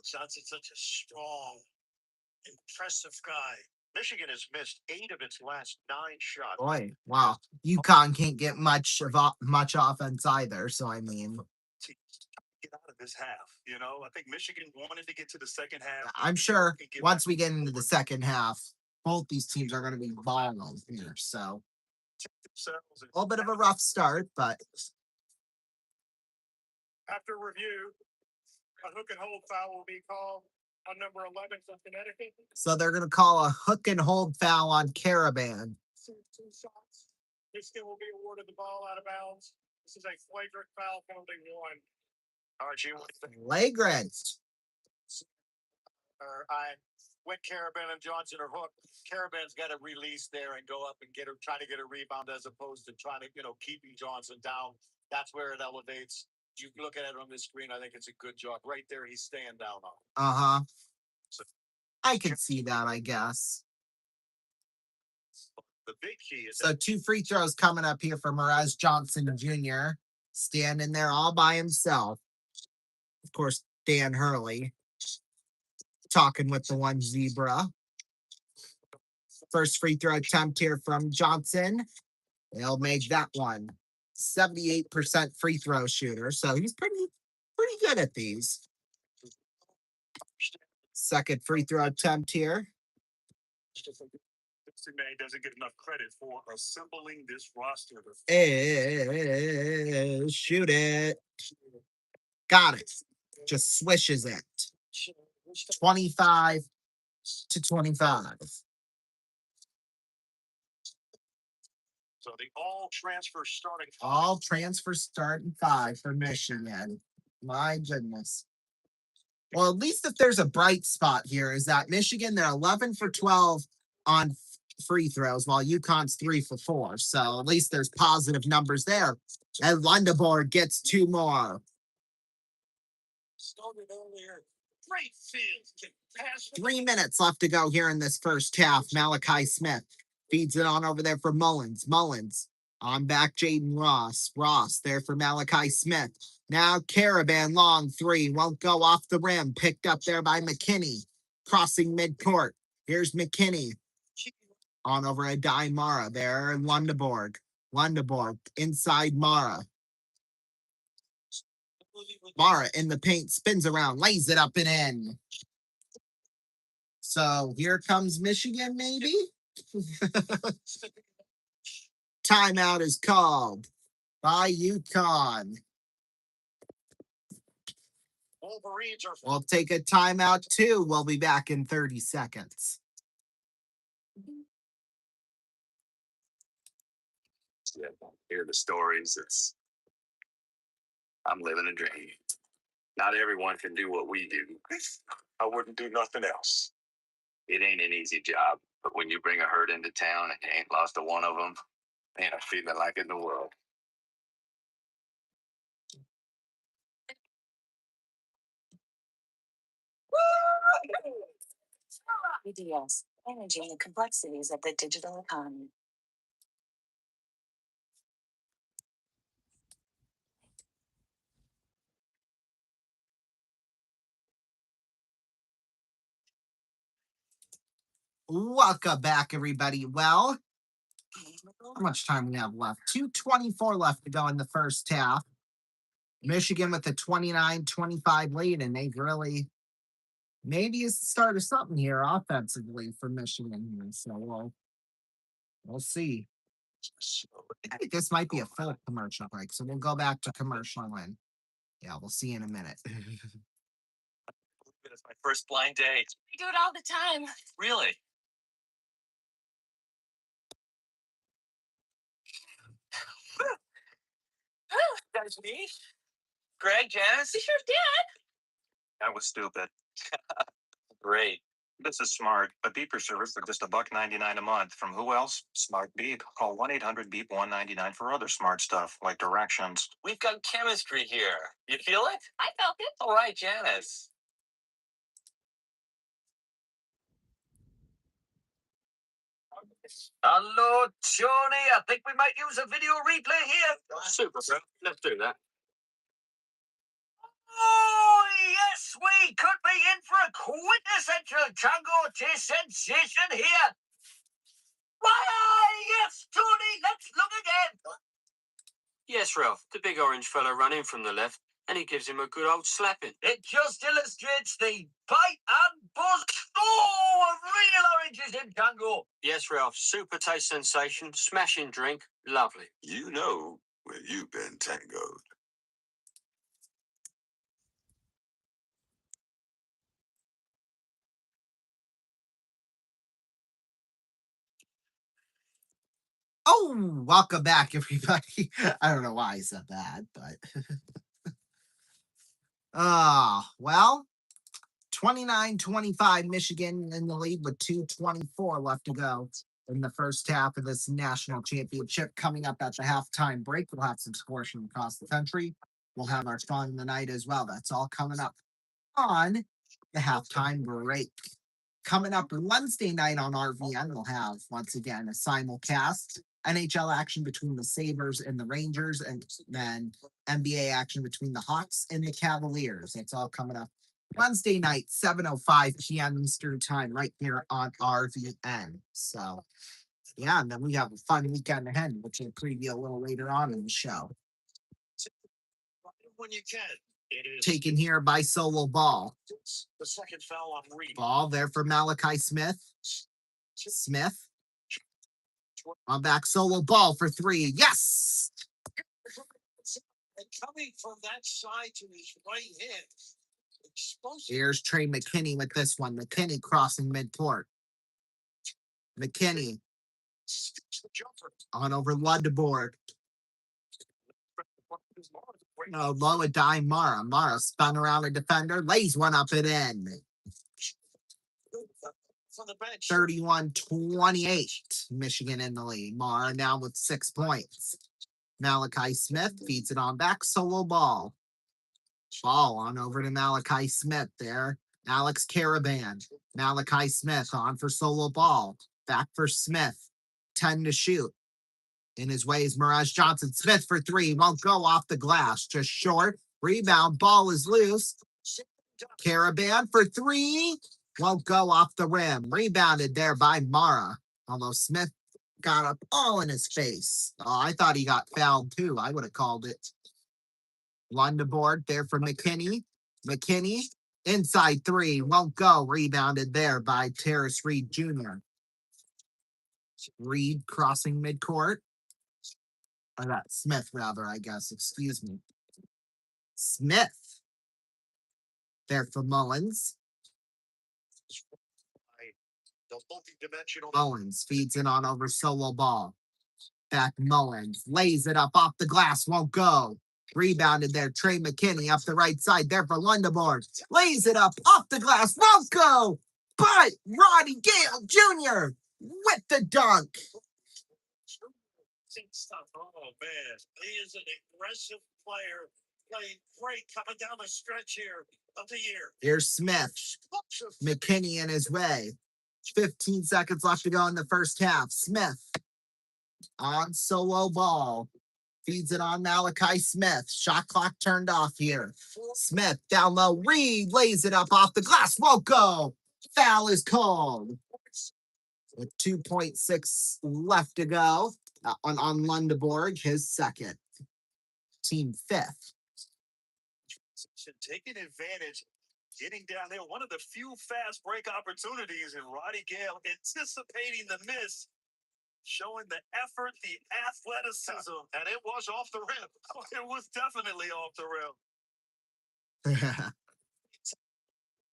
Johnson's such a strong, impressive guy. Michigan has missed 8 of its last 9 shots. Boy, wow. UConn can't get much offense either. So I mean, get out of this half. You know, I think Michigan wanted to get to the second half. I'm sure once we get into the second half, both these teams are going to be balling here. So a little bit of a rough start, but after review, a hook and hold foul will be called on number 11 from Connecticut. So they're going to call a hook and hold foul on Caravan. 2 shots. Michigan will be awarded the ball out of bounds. This is a flagrant foul penalty 1. Archie, what do you think? Flagrant. I when Caravan and Johnson are hooked, Caravan's got to release there and go up and try to get a rebound as opposed to trying to, keeping Johnson down. That's where it elevates. You look at it on this screen, I think it's a good job. Right there, he's staying down on. Uh-huh. So, I can see that, I guess. the big key is So 2 free throws coming up here for Mraz Johnson Jr. Standing there all by himself. Of course, Dan Hurley talking with the one zebra. First free throw attempt here from Johnson. They'll make that one. 78% free throw shooter. So he's pretty good at these. Second free throw attempt here. May doesn't get enough credit for assembling this roster. Shoot it. Got it. Just swishes it. 25-25. So the all transfer starting five for Michigan. My goodness. Well, at least if there's a bright spot here, is that Michigan, they're 11 for 12 on free throws, while UConn's 3 for 4. So at least there's positive numbers there. And Lundeborg gets 2 more. Started earlier. Great field. 3 minutes left to go here in this first half. Malachi Smith feeds it on over there for Mullins. On back Jaden Ross. Ross there for Malachi Smith. Now Caravan, long 3. Won't go off the rim. Picked up there by McKinney. Crossing midcourt. Here's McKinney. On over a Adai Mara there. Lundeborg inside Mara. Mara in the paint. Spins around. Lays it up and in. So here comes Michigan, maybe? Timeout is called by UConn. We'll take a timeout too. We'll be back in 30 seconds. Yeah, hear the stories. I'm living a dream. Not everyone can do what we do. I wouldn't do nothing else. It ain't an easy job, but when you bring a herd into town and you ain't lost a one of them, ain't a feeling like it in the world. EDS, managing the complexities of the digital economy. Welcome back, everybody. Well, how much time we have left? 2:24 left to go in the first half. Michigan with a 29-25 lead, and they've really maybe it's the start of something here offensively for Michigan here. So we'll see. I think this might be a full commercial break, so we'll go back to commercial and we'll see you in a minute. It's my first blind date. We do it all the time. Really? Guys, me? Greg, Janice? We sure did. That was stupid. Great. This is smart. A beeper service for just $1.99 a month. From who else? Smart Beep. Call 1-800-BEEP-199 for other smart stuff like directions. We've got chemistry here. You feel it? I felt it. All right, Janice. Hello, Tony. I think we might use a video replay here. Super, bro. Let's do that. Oh, yes, we could be in for a quintessential Tango Tea sensation here. Yes, Ralph. The big orange fella ran in from the left, and he gives him a good old slapping. It just illustrates the bite and buzz. Oh, a real orange is in Congo. Yes, Ralph. Super taste sensation, smashing drink, lovely. You know where you've been tangoed. Oh, welcome back, everybody. I don't know why I said that, but well, 29-25 Michigan in the lead with 2:24 left to go in the first half of this national championship. Coming up at the halftime break, we'll have some scores from across the country. We'll have our song of the night as well. That's all coming up on the halftime break. Coming up Wednesday night on RVN, we'll have, once again, a simulcast NHL action between the Sabres and the Rangers, and then NBA action between the Hawks and the Cavaliers. That's all coming up Wednesday night, 7:05 p.m. Eastern Time, right here on RVN. So, yeah, and then we have a fun weekend ahead, which we'll preview a little later on in the show. When you can. It is Taken here by Solo Ball. the second foul on Reed. Ball there for Malachi Smith. Smith. On back Solo Ball for three. Yes! And coming from that side to his right hand. Explosive. Here's Trey McKinney with this one. McKinney crossing midcourt. McKinney on over Lundeborg. No, low a dime Mara. Mara spun around a defender, lays one up and in. From the bench. 31-28. Michigan in the lead. Mara now with 6 points. Malachi Smith feeds it on back. Solo Ball. Ball on over to Malachi Smith there. Alex Caravan. Malachi Smith on for Solo Ball. Back for Smith. 10 to shoot. In his way is Mirage Johnson. Smith for three. Won't go off the glass. Just short. Rebound. Ball is loose. Caravan for three. Won't go off the rim. Rebounded there by Mara. Although Smith got up all in his face. Oh, I thought he got fouled too. I would have called it. Lundeborg there for McKinney. McKinney inside three. Won't go. Rebounded there by Terrace Reed Jr. Reed crossing midcourt. Or that Smith, rather, I guess. Excuse me. Smith. There for Mullins. The multi-dimensional. Mullins feeds it on over Solo Ball. Back Mullins. Lays it up off the glass. Won't go. Rebounded there. Trey McKinney up the right side. There for Lundeborg. Lays it up off the glass. Won't go. But Roddy Gale Jr. with the dunk. Stuff. Oh man, he is an aggressive player. Playing great coming down the stretch here of the year. Here's Smith. McKinney in his way. 15 seconds left to go in the first half. Smith on Solo Ball. Feeds it on Malachi Smith. Shot clock turned off here. Smith down low. Reed lays it up off the glass. Won't go. Foul is called. With 2.6 left to go on Lundeborg, his second. Team fifth. Taking advantage, getting down there. One of the few fast break opportunities, and Roddy Gale anticipating the miss, showing the effort, the athleticism, and it was off the rim. It was definitely off the rim.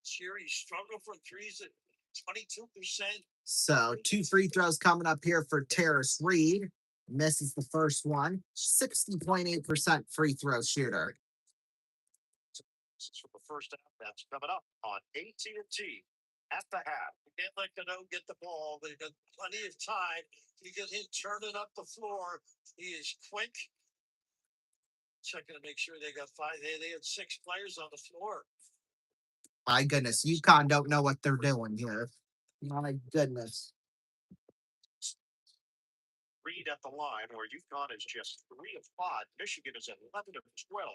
Sherry struggled for threes at 22%. So 2 free throws coming up here for Terrace Reed. Misses the first one. 60.8% free throw shooter. This is from the first half. That's coming up on AT&T at the half. You can't let Cano get the ball. They've got plenty of time to get him turning up the floor. He is quick. Checking to make sure they got five. They had 6 players on the floor. My goodness, UConn don't know what they're doing here. My goodness. Reed at the line, where UConn is just 3 of 5. Michigan is at 11 of 12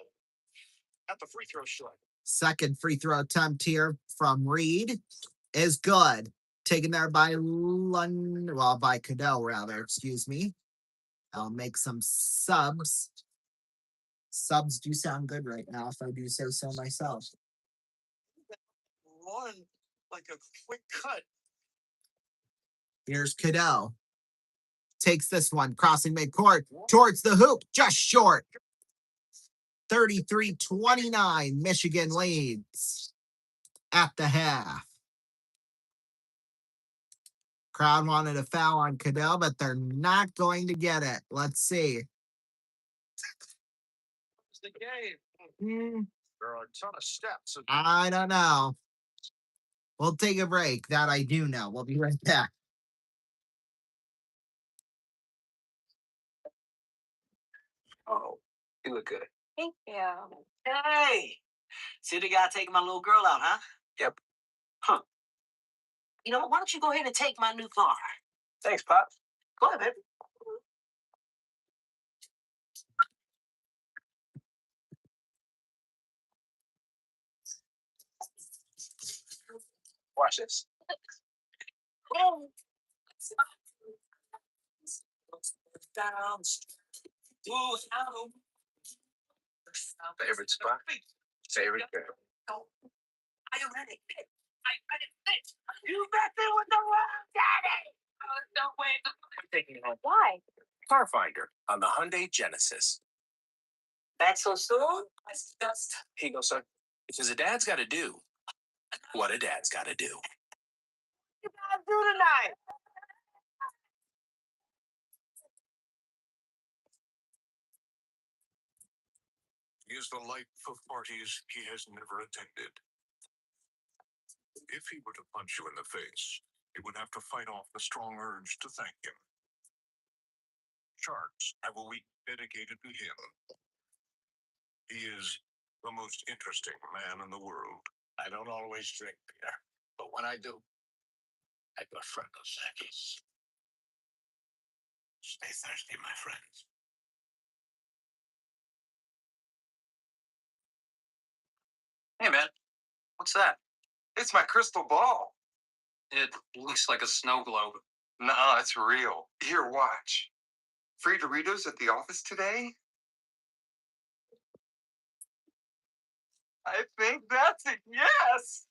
at the free throw stripe. Second free throw attempt here from Reed is good. Taken there by by Cadeau, rather, excuse me. I'll make some subs. Subs do sound good right now, if I do say so myself. Run like a quick cut. Here's Cadell. Takes this one, crossing midcourt towards the hoop, just short. 33-29, Michigan leads at the half. Crowd wanted a foul on Cadell, but they're not going to get it. Let's see. It's the game. There are a ton of steps. I don't know. We'll take a break. That I do know. We'll be right back. Oh, you look good. Thank you. Hey, see the guy taking my little girl out, huh? Yep. Huh. You know what? Why don't you go ahead and take my new car? Thanks, Pop. Go ahead, baby. Watch this. Favorite spot? Favorite girl? Are you ready? You messing with the wrong daddy! Don't wait. I'm taking you home. Why? Car Finder on the Hyundai Genesis. Back so soon? Here you go, son. Because a dad's got to do what a dad's got to do. You guys do tonight? Is the life of parties he has never attended. If he were to punch you in the face, he would have to fight off the strong urge to thank him. Sharks have a week dedicated to him. He is the most interesting man in the world. I don't always drink beer, but when I do, I prefer Dos Equis. Stay thirsty, my friends. Hey, man. What's that? It's my crystal ball. It looks like a snow globe. Nuh-uh, it's real. Here, watch. Free Doritos at the office today? I think that's it, yes!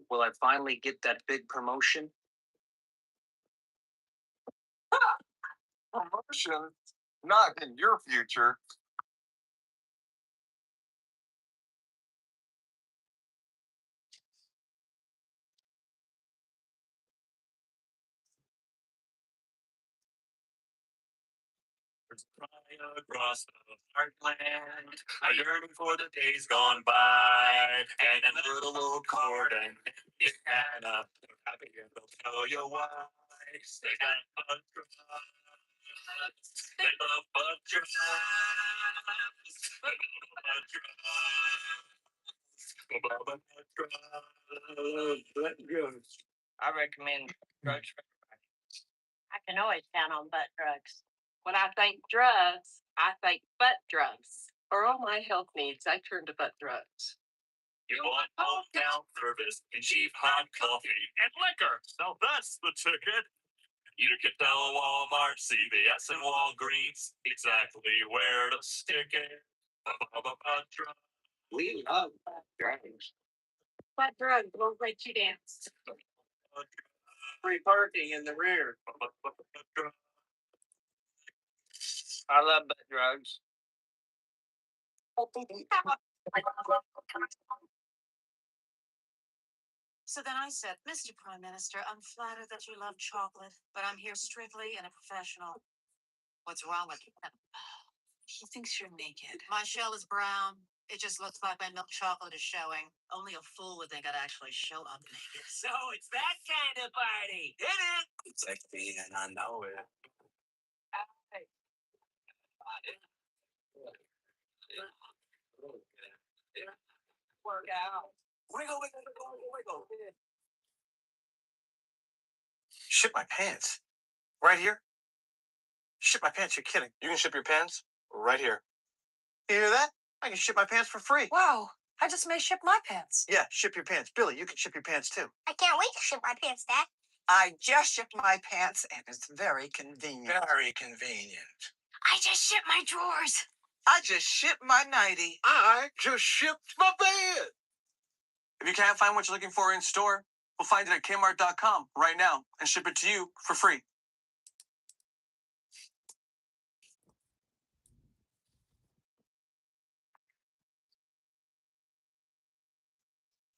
Will I finally get that big promotion? Promotion? Not in your future. Across the heartland, I yearn for the days gone by, and a little old cord and Indiana, happy and they'll tell you why. They got fun drugs, they love fun drugs, they love fun drugs. I recommend drugs. I can always count on butt drugs. When I think drugs, I think butt drugs. For all my health needs, I turn to butt drugs. You want hometown service and cheap hot coffee and liquor. Now that's the ticket. You can tell Walmart, CVS, and Walgreens exactly where to stick it. We love drugs. Butt drugs won't let you dance. Free parking in the rear. I love butt drugs. So then I said, Mr. Prime Minister, I'm flattered that you love chocolate, but I'm here strictly in a professional. What's wrong with you? He thinks you're naked. My shell is brown. It just looks like my milk chocolate is showing. Only a fool would think I'd actually show up naked. So it's that kind of party. Hit it. It's sexy and I know it. Work out. Wiggle, wiggle, wiggle, wiggle. Ship my pants. Right here? Ship my pants, you're kidding. You can ship your pants right here. You hear that? I can ship my pants for free. Wow, I just may ship my pants. Yeah, ship your pants. Billy, you can ship your pants too. I can't wait to ship my pants, Dad. I just shipped my pants, and it's very convenient. Very convenient. I just shipped my drawers. I just shipped my nightie. I just shipped my bed. If you can't find what you're looking for in store, we'll find it at Kmart.com right now and ship it to you for free.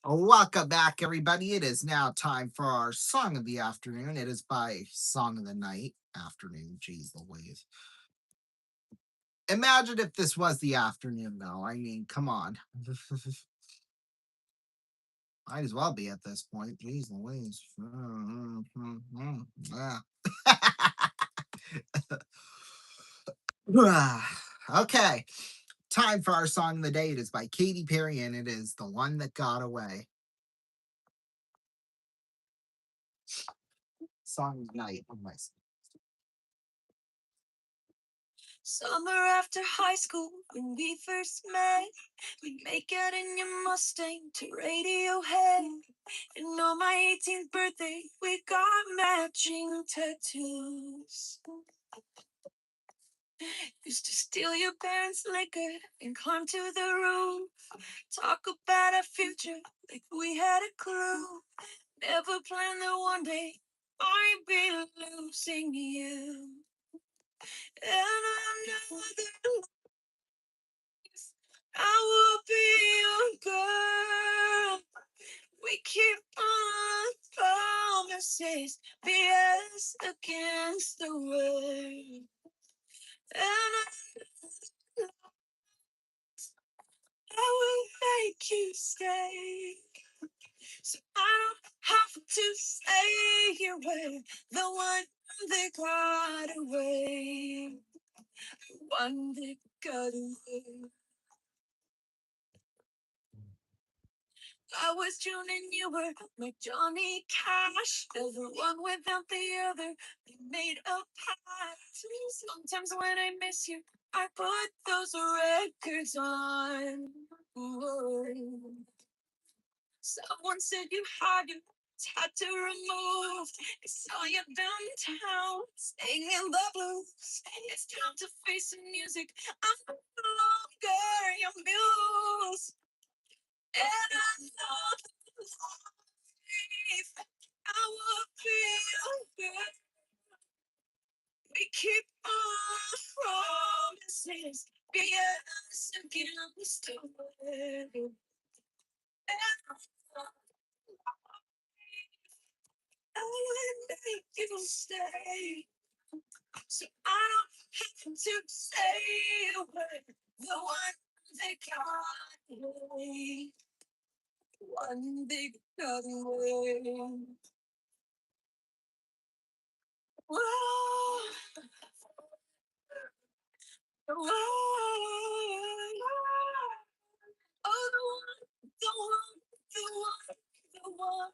Welcome back, everybody. It is now time for our song of the afternoon. It is by Song of the Night. Afternoon, geez Louise. Imagine if this was the afternoon, though. I mean, come on. Might as well be at this point. Jeez Louise. Okay. Time for our song of the day. It is by Katy Perry, and it is The One That Got Away. Song of the night of my Summer after high school, when we first met, we'd make out in your Mustang to Radiohead. And on my 18th birthday, we got matching tattoos. Used to steal your parents' liquor and climb to the roof. Talk about our future like we had a clue. Never planned that one day I'd be losing you. And I know that I will be your girl. We keep on promises, be us against the world. And I will make you stay. So I don't have to stay away. The one that got away. One that got away. I was June and you were my Johnny Cash. Never one without the other. We made a pact. Sometimes when I miss you, I put those records on. Whoa. Someone said you had your tattoo removed. I saw you downtown, singing the blues. It's time to face the music. I'm no longer your muse. And I know if I will be your girl. We keep on promises, be us against the world. I will make you stay. So I don't have to stay away. The one that got away. One big got away. Whoa. Whoa. Oh, the one, the one, the one, the one.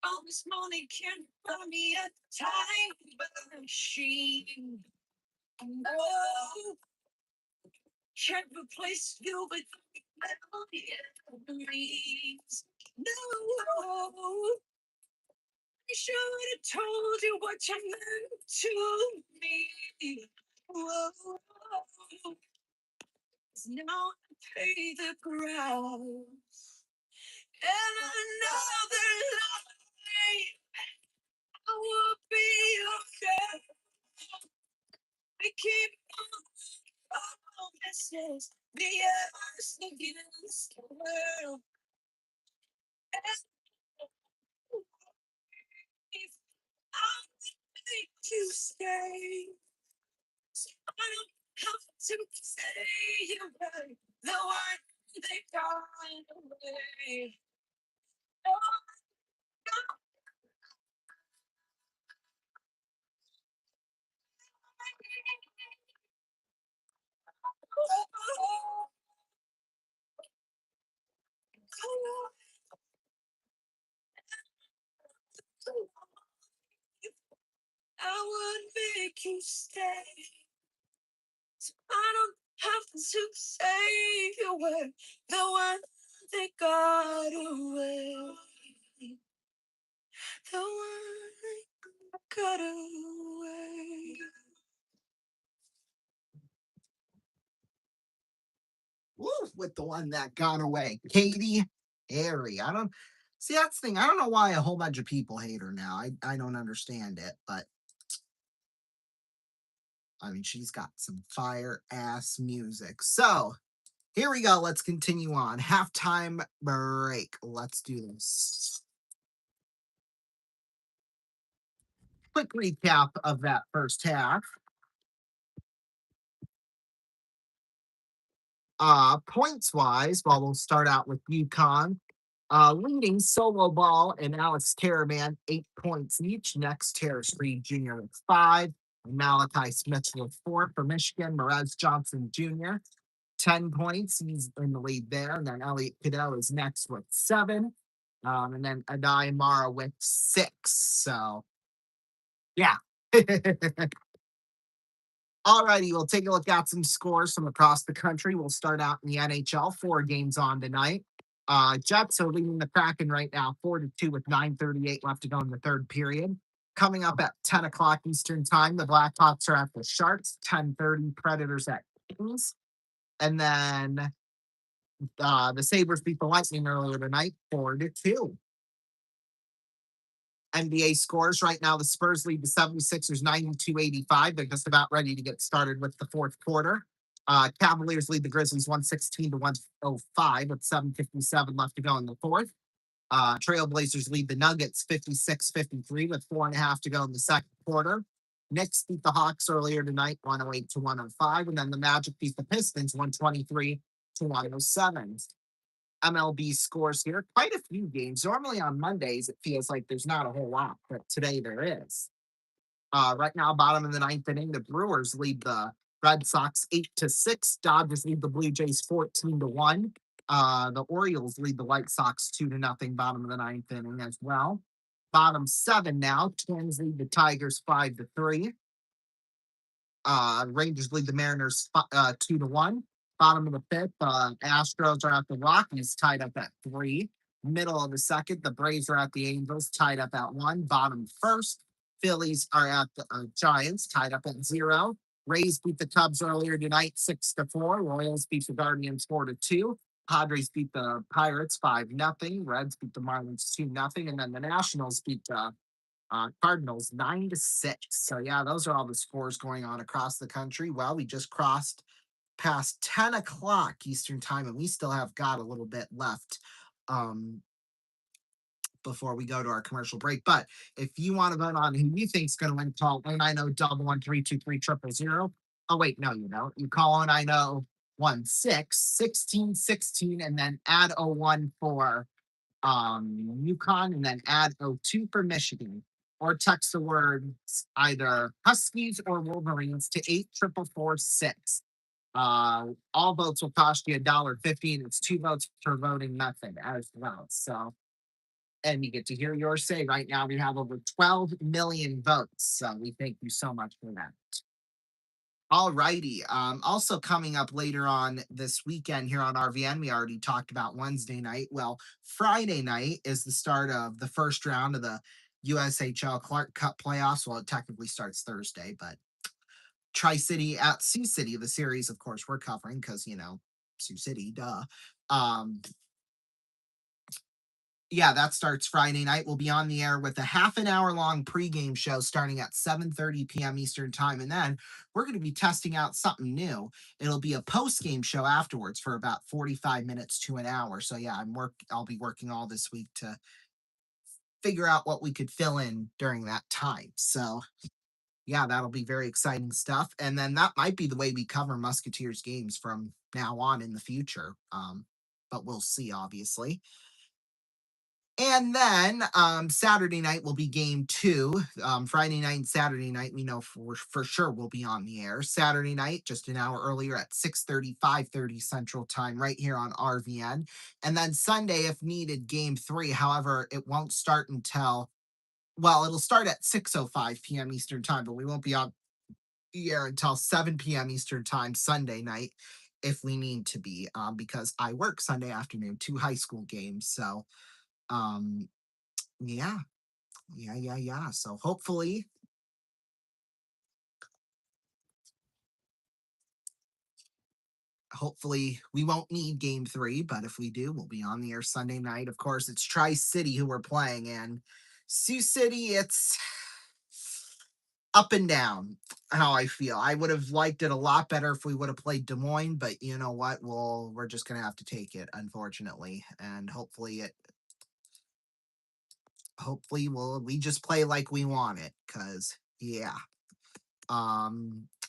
All this money can't buy me a time machine. No, can't replace you with memories. No, I should have told you what you meant to me. Whoa, 'cause now I pay the price. And another life, I will be okay. We keep on promises, be us against the world. If I make you stay, so I don't have to stay away. The one that got away. I would make you stay. So I don't have to say a word. The one that got away. The one that got away. with the one that got away. Katie Harry. I don't see that's the thing. I don't know why a whole bunch of people hate her now. I don't understand it, but I mean she's got some fire ass music. So here we go. Let's continue on. Halftime break. Let's do this. Quick recap of that first half. Points wise, well, we'll start out with UConn. Leading solo ball and Alex Caravan, 8 points each. Next, Terrace Reed Jr. with 5. Malachi Smith with 4 for Michigan. Merez Johnson Jr., 10 points. He's in the lead there. And then Elliot Cadeau is next with 7. And then Adai Mara with 6. So, yeah. Alrighty, we'll take a look at some scores from across the country. We'll start out in the NHL. 4 games on tonight. Jets are leading the Kraken right now, 4-2 with 9:38 left to go in the third period. Coming up at 10 o'clock Eastern time, the Blackhawks are at the Sharks. 10:30 Predators at Kings. And then the Sabres beat the Lightning earlier tonight, 4-2. NBA scores right now. The Spurs lead the 76ers 92-85. They're just about ready to get started with the fourth quarter. Cavaliers lead the Grizzlies 116-105 with 7:57 left to go in the fourth. Trailblazers lead the Nuggets 56-53 with 4.5 to go in the second quarter. Knicks beat the Hawks earlier tonight 108-105. And then the Magic beat the Pistons 123-107. MLB scores here. Quite a few games. Normally on Mondays, it feels like there's not a whole lot, but today there is. Right now, bottom of the ninth inning, the Brewers lead the Red Sox 8-6. Dodgers lead the Blue Jays 14-1. The Orioles lead the White Sox 2-0, bottom of the ninth inning as well. Bottom 7 now. Twins lead the Tigers 5-3. Rangers lead the Mariners 2-1. Bottom of the fifth, Astros are at the Rockies, tied up at 3. Middle of the second, the Braves are at the Angels, tied up at 1. Bottom first, Phillies are at the Giants, tied up at 0. Rays beat the Cubs earlier tonight, 6-4. Royals beat the Guardians 4-2. Padres beat the Pirates 5-0. Reds beat the Marlins 2-0. And then the Nationals beat the Cardinals 9-6. So yeah, those are all the scores going on across the country. Well, we just crossed past 10 o'clock Eastern time, and we still have got a little bit left before we go to our commercial break. But if you want to vote on who you think is going to win, call 090-113-223-00. Oh, wait, no, you don't. You call 090-16-16-16, and then add 01 for UConn, and then add 02 for Michigan. Or text the words either Huskies or Wolverines to 84446. All votes will cost you $1.50, and it's 2 votes per voting method as well. So, and you get to hear your say. Right now, we have over 12 million votes. So we thank you so much for that. All righty. Also coming up later on this weekend here on RVN, we already talked about Wednesday night. Well, Friday night is the start of the first round of the USHL Clark Cup playoffs. Well, it technically starts Thursday, but Tri-City at Sioux City, the series, of course, we're covering because, Sioux City, duh. Yeah, that starts Friday night. We'll be on the air with a half an hour long pregame show starting at 7:30 p.m. Eastern time. And then we're going to be testing out something new. It'll be a post-game show afterwards for about 45 minutes to an hour. So yeah, I'll be working all this week to figure out what we could fill in during that time. So yeah, that'll be very exciting stuff. And then that might be the way we cover Musketeers games from now on in the future. But we'll see, obviously. And then Saturday night will be game 2. Friday night and Saturday night, we know for sure we'll be on the air. Saturday night, just an hour earlier at 6:30, 5:30 Central Time, right here on RVN. And then Sunday, if needed, game 3. However, it won't start until, well, it'll start at 6:05 p.m. Eastern Time, but we won't be on the air until 7 p.m. Eastern Time Sunday night if we need to be, because I work Sunday afternoon, 2 high school games. So, yeah. So hopefully hopefully we won't need game 3, but if we do, we'll be on the air Sunday night. Of course, it's Tri-City who we're playing, and Sioux City, it's up and down how I feel. I would have liked it a lot better if we would have played Des Moines, but you know what? We're just gonna have to take it, unfortunately, and hopefully we just play like we want it, because yeah.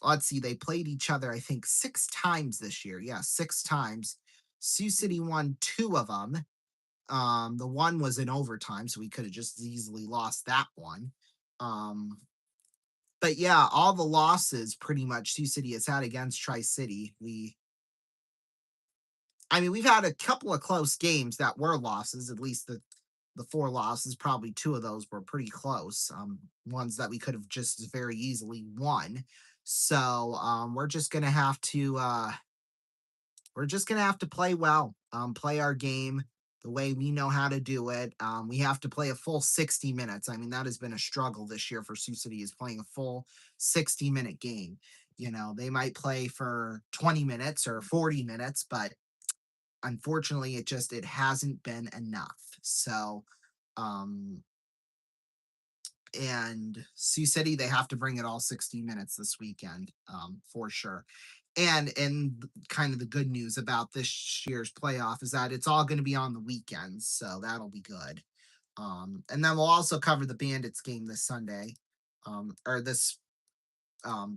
Let's see, they played each other, I think, 6 times this year. Yeah, 6 times. Sioux City won 2 of them. The one was in overtime, so we could have just easily lost that one. But yeah, all the losses pretty much Sioux City has had against Tri-City. We've had a couple of close games that were losses, at least the 4 losses, probably 2 of those were pretty close. Ones that we could have just very easily won. So we're just gonna have to play well, play our game the way we know how to do it. We have to play a full 60 minutes. I mean, that has been a struggle this year for Sioux City, is playing a full 60-minute game. You know, they might play for 20 minutes or 40 minutes, but unfortunately it hasn't been enough. So and Sioux City, they have to bring it all 60 minutes this weekend, for sure. And kind of the good news about this year's playoff is that it's all going to be on the weekends, so that'll be good. And then we'll also cover the Bandits game this Sunday, or this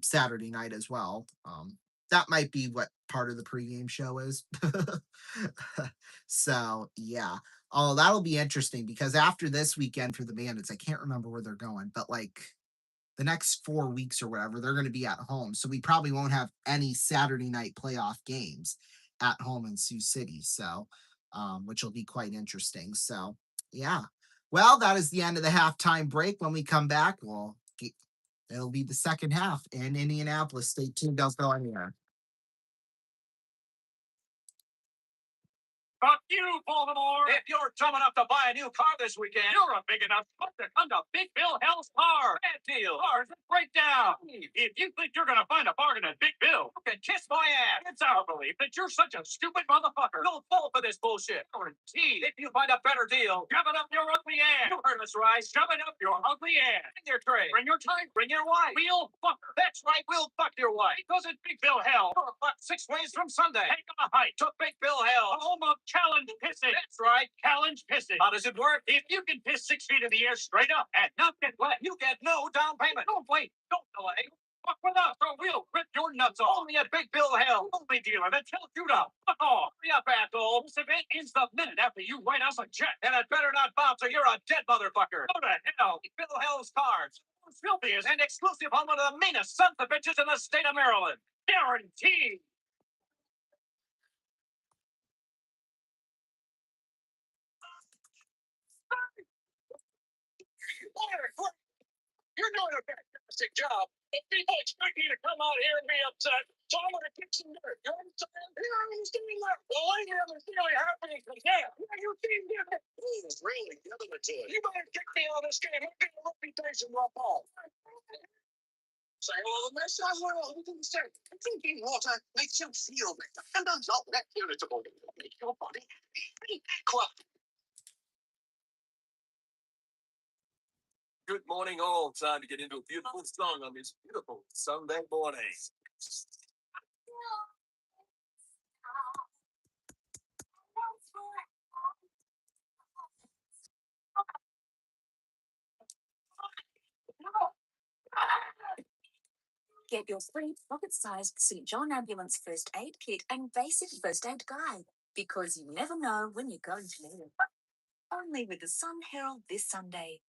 Saturday night as well. That might be what part of the pregame show is. So yeah. Oh, that'll be interesting, because after this weekend for the Bandits, I can't remember where they're going, but like the next 4 weeks or whatever, they're going to be at home. So we probably won't have any Saturday night playoff games at home in Sioux City. So, which will be quite interesting. So, yeah. Well, that is the end of the halftime break. When we come back, it'll be the second half in Indianapolis. Stay tuned. Don't go anywhere. Fuck you, Baltimore! If you're dumb enough to buy a new car this weekend, you're a big enough fuck to come to Big Bill Hell's Car. Bad deal. Cars that break down. If you think you're gonna find a bargain at Big Bill, you can kiss my ass. It's our belief that you're such a stupid motherfucker. You'll fall for this bullshit. Guaranteed. If you find a better deal, shove it up your ugly ass. You heard us right. Shove it up your ugly ass. Bring your tray. Bring your time. Bring your wife. We'll fuck her. That's right. We'll fuck your wife. Because at Big Bill Hell, you're fucked 6 ways from Sunday. Take a hike to Big Bill Hell, home of challenge pissing. That's right, challenge pissing. How does it work? If you can piss 6 feet in the air straight up and not get wet, you get no down payment. Don't wait. Don't delay. Fuck with us, or we'll rip your nuts off. Only at Big Bill Hell, only dealer that tells you to fuck off. Hurry up, asshole. This event ends the minute after you write us a check, and it better not bounce or you're a dead motherfucker. Go to hell. Big Bill Hell's Cards. Filthiest and exclusive home of the meanest sons of bitches in the state of Maryland. Guaranteed. You're doing a fantastic job. But people expect me to come out here and be upset, so I'm going to kick some dirt. You understand? You understand that? Well, I am really happening because, yeah, you team did it. He's really giving it to you. You better kick me out of this game. I'm getting a reputation rub off. Say, well, the mess I will. You can say, drinking water makes you feel better and does not that irritable to make your body club. Good morning, all. Time to get into a beautiful song on this beautiful Sunday morning. Get your free pocket-sized St. John Ambulance First Aid Kit and basic first aid guide, because you never know when you're going to need it. Only with the Sun Herald this Sunday.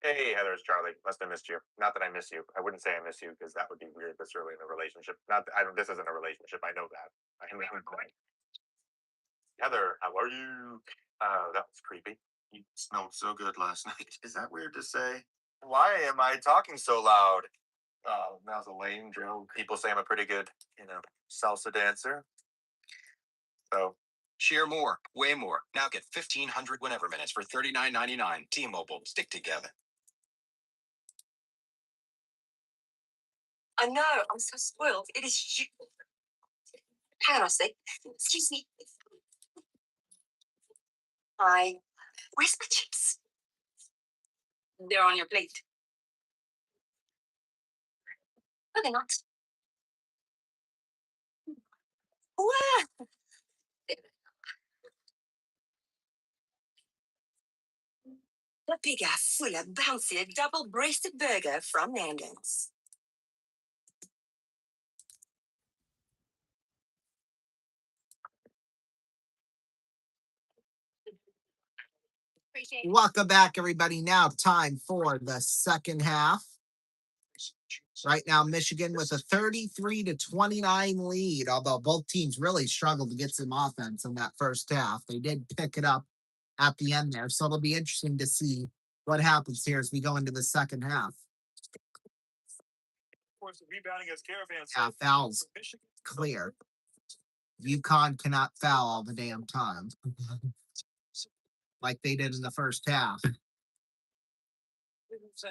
Hey, Heather, it's Charlie. Must have missed you. Not that I miss you. I wouldn't say I miss you because that would be weird this early in the relationship. Not that, this isn't a relationship. I know that. I know that. Heather, how are you? That was creepy. You smelled so good last night. Is that weird to say? Why am I talking so loud? Oh, that was a lame joke. People say I'm a pretty good, salsa dancer. So Share more, way more. Now get 1,500 whenever minutes for $39.99. T-Mobile, stick together. I know, I'm so spoiled. It is you. Hang on a sec. Excuse me. Hi. Where's my chips? They're on your plate. No, they're not. Wow. The bigger, fuller, bouncier, double-breasted burger from Nando's. Welcome back, everybody. Now, time for the second half. Right now, Michigan with a 33-29 lead, although both teams really struggled to get some offense in that first half. They did pick it up at the end there, so it'll be interesting to see what happens here as we go into the second half. Of course, the rebounding as Caravan. Yeah, fouls clear. UConn cannot foul all the damn time, like they did in the first half. Had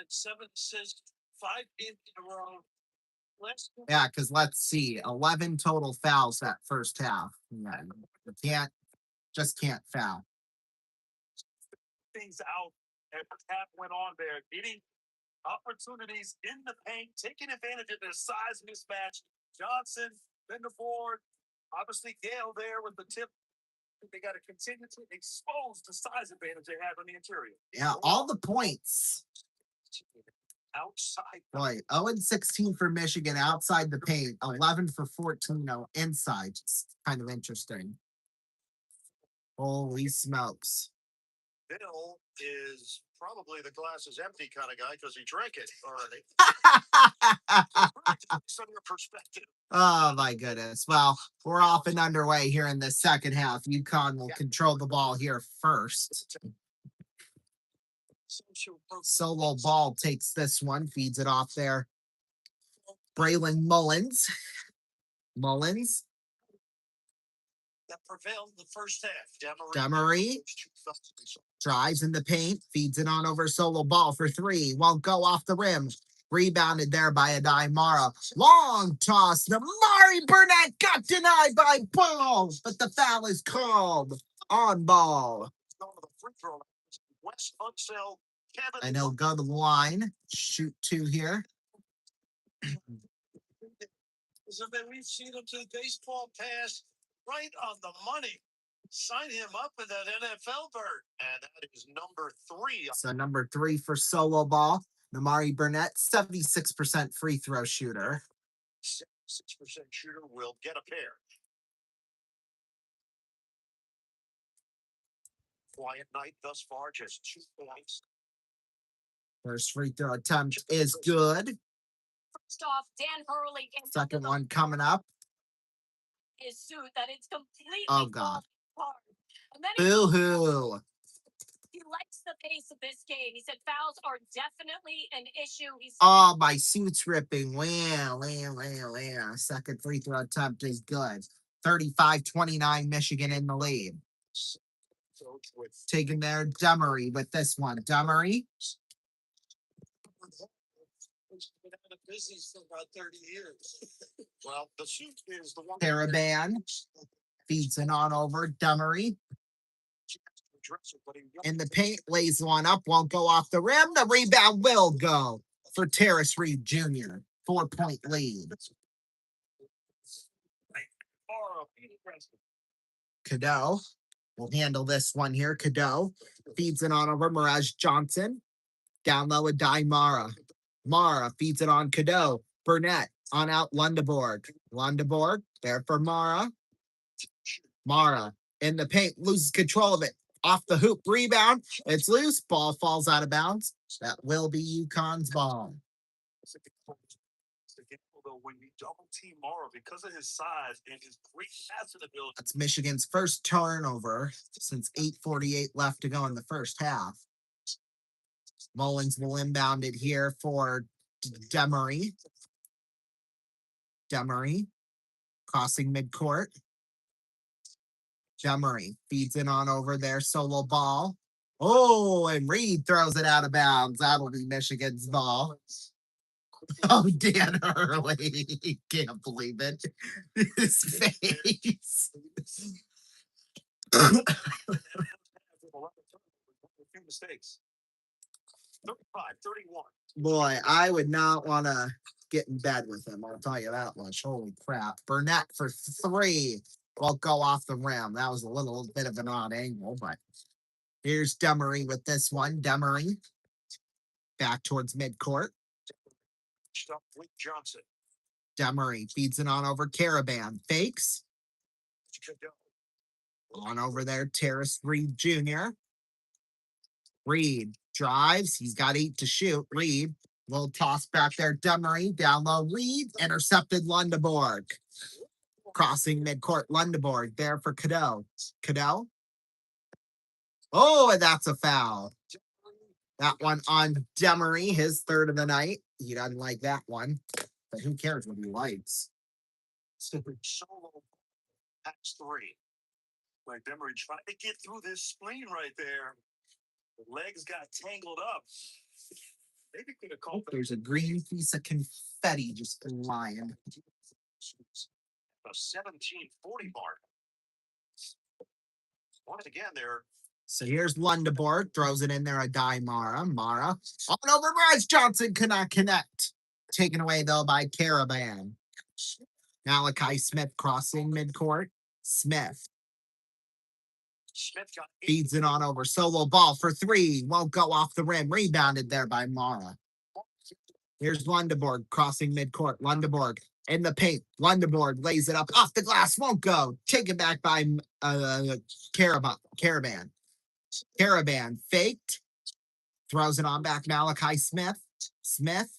7 assists, 5 in a row. Yeah, because let's see, 11 total fouls that first half. Yeah, you can't foul. Things out as the tap went on there, getting opportunities in the paint, taking advantage of their size mismatch. Johnson, then the board. Obviously, Gale there with the tip. They got to continue to expose the size advantage they have on the interior. Yeah, all the points. Outside. Boy, 0-16 for Michigan outside the paint, 11 for 14 inside. It's kind of interesting. Holy smokes. Bill is probably the glass is empty kind of guy because he drank it already. Some of your perspective. Oh, my goodness. Well, we're off and underway here in the second half. UConn will control the ball here first. Solo ball takes this one, feeds it off there. Braylon Mullins. That prevailed in the first half. Demery drives in the paint, feeds it on over Solo ball for 3. Won't go off the rim. Rebounded there by Adai-Mara. Long toss. Namari Burnett got denied by Ball, but the foul is called on Ball. And he'll go to the line. Shoot 2 here. So then we've seen him to the baseball pass right on the money. Sign him up in that NFL bird. And that is number 3. So number 3 for Solo ball. Namari Burnett, 76% free throw shooter. 6% shooter will get a pair. Quiet night thus far, just 2 points. First free throw attempt is good. First off, Dan Hurley. Second one coming up. His suit that it's completely. Oh, God. And then Boo-hoo. he likes the pace of this game. He said fouls are definitely an issue. Oh, my suit's ripping. Wow. Second free throw attempt is good. 35-29, Michigan in the lead. Taking there, Demery with this one. Demery. Been out of business for about 30 years. Well, the suit is the one. Caravan feeds it on over. Demery. In the paint, lays one up, won't go off the rim. The rebound will go for Terrace Reed Jr. 4-point lead. Cadeau will handle this one here. Cadeau feeds it on over Mirage Johnson. Down low with Adai-Mara. Mara feeds it on Cadeau. Burnett on out Lundeborg. Lundeborg there for Mara. Mara in the paint, loses control of it. Off the hoop rebound. It's loose. Ball falls out of bounds. That will be UConn's ball. When you double team Morrow because of his size and his great passing ability. That's Michigan's first turnover since 8:48 left to go in the first half. Mullins will inbound it here for Demery. Demery crossing midcourt. Demery feeds it on over there. Solo ball. Oh, and Reed throws it out of bounds. That'll be Michigan's ball. Oh, Dan Hurley. Can't believe it. His face. A few mistakes. 35-31. Boy, I would not want to get in bed with him. I'll tell you that much. Holy crap. Burnett for 3. Won't go off the rim. That was a little bit of an odd angle, but here's Demery with this one. Demery back towards midcourt. Stop with Johnson. Demery feeds it on over Caravan. Fakes. On over there, Terrace Reed Jr. Reed drives. He's got 8 to shoot. Reed, little toss back there. Demery down low. Reed intercepted Lundeborg. Crossing midcourt. Lundeborg there for Cadeau. Cadeau. Oh, and that's a foul. That one on Demery, his third of the night. He doesn't like that one, but who cares what he likes? Solo pass 3. Like Demery trying to get through this screen right there. The legs got tangled up. Maybe could have called. There's a green piece of confetti just flying. A 17:40 mark. Once again, there. So here's Lundeborg, throws it in there, a die Mara. Mara on over Bryce Johnson, cannot connect. Taken away though by Caravan. Malachi Smith crossing midcourt. Smith Smith got feeds it on over. Solo ball for 3. Won't go off the rim. Rebounded there by Mara. Here's Lundeborg crossing midcourt. Lundeborg in the paint. Lundeborg lays it up off the glass. Won't go. Taken back by Caravan. Caravan faked. Throws it on back. Malachi Smith. Smith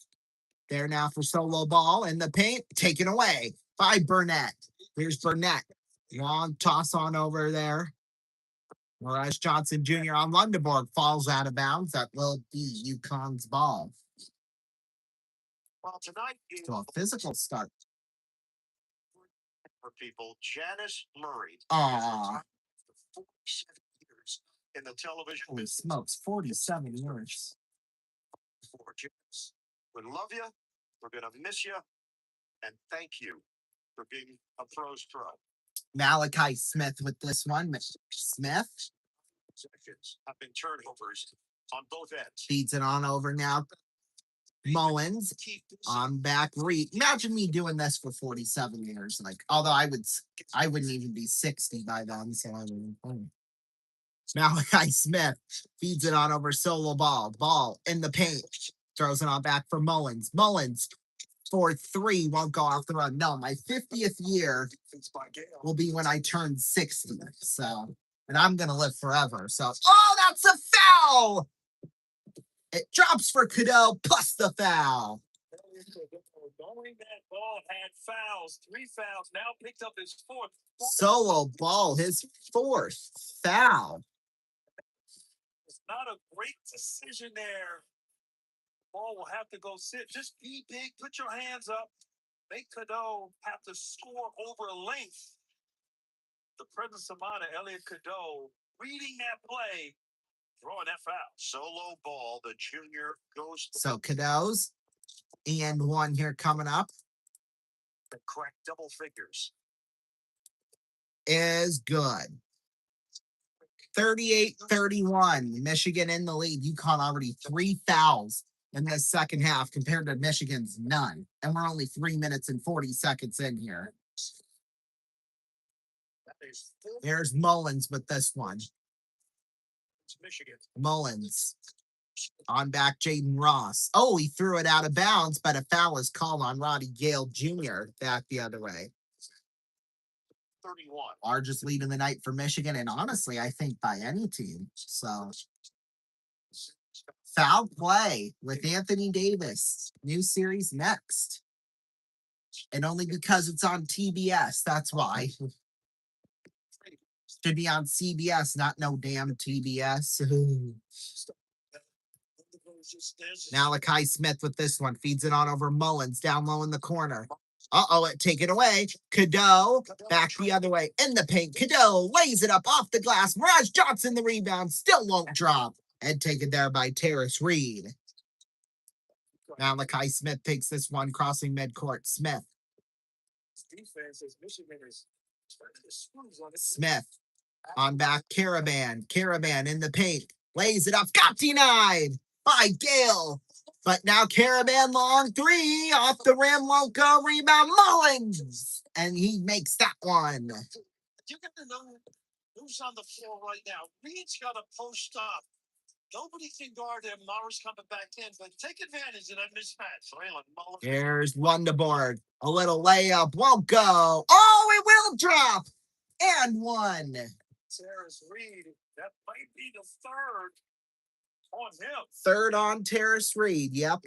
there now for solo ball in the paint. Taken away by Burnett. Here's Burnett. Long toss on over there. Whereas Johnson Jr. on Lundeborg falls out of bounds. That will be UConn's ball. Well, tonight So a physical start. For people, Janice Murray. Aw. 47 years in the television. Holy smokes, 47 years. For Janice, we love you. We're gonna miss you, and thank you for being a pros pro. Malachi Smith with this one. Smith Seconds have been turnovers on both ends. feeds it on over now. Mullins on back. Reed. Imagine me doing this for 47 years. Like, although I wouldn't even be 60 by then. So I mean, Malachi Smith feeds it on over solo ball. Ball in the paint. Throws it on back for Mullins. Mullins for 3. Won't go off the run. No, my 50th year will be when I turn 60. So, and I'm going to live forever. So, oh, that's a foul. It drops for Cadeau plus the foul. Knowing that ball had fouls, 3 fouls, now picked up his 4th. Solo ball, his 4th foul. It's not a great decision there. Ball will have to go sit. Just be big. Put your hands up. Make Cadeau have to score over length. The presence of mind of Elliot Cadeau reading that play, throwing that foul. Solo ball. The junior goes. So Cadeau's and 1 here coming up. The crack double figures. Is good. 38-31. Michigan in the lead. UConn already 3 fouls in this second half compared to Michigan's none. And we're only 3 minutes and 40 seconds in here. There's Mullins with this one. Michigan. Mullins on back. Jaden Ross. Oh, he threw it out of bounds, but a foul is called on Roddy Gale Jr. back the other way. 31. Largest lead in the night for Michigan, and honestly, I think by any team. So foul play with Anthony Davis. New series next. And only because it's on TBS, that's why. Should be on CBS, not no damn TBS. Malachi Smith with this one. Feeds it on over Mullins, down low in the corner. It take it away. Cadeau, back the other way. In the paint, Cadeau lays it up off the glass. Mirage Johnson, the rebound, still won't drop. And taken there by Terrace Reed. Malachi Smith takes this one, crossing midcourt. Smith. Smith on back, Caravan. Caravan in the paint. Lays it up. Got denied by Gale. But now Caravan long three. Off the rim, won't go. Rebound, Mullins. And he makes that one. You got to know who's on the floor right now. Reed's got a post up. Nobody can guard him. Mauer's coming back in, but take advantage of that mismatch. There's Wonderboard. A little layup. Won't go. Oh, it will drop. And one. Terrace Reed. That might be the third on him. Third on Terrace Reed. Yep.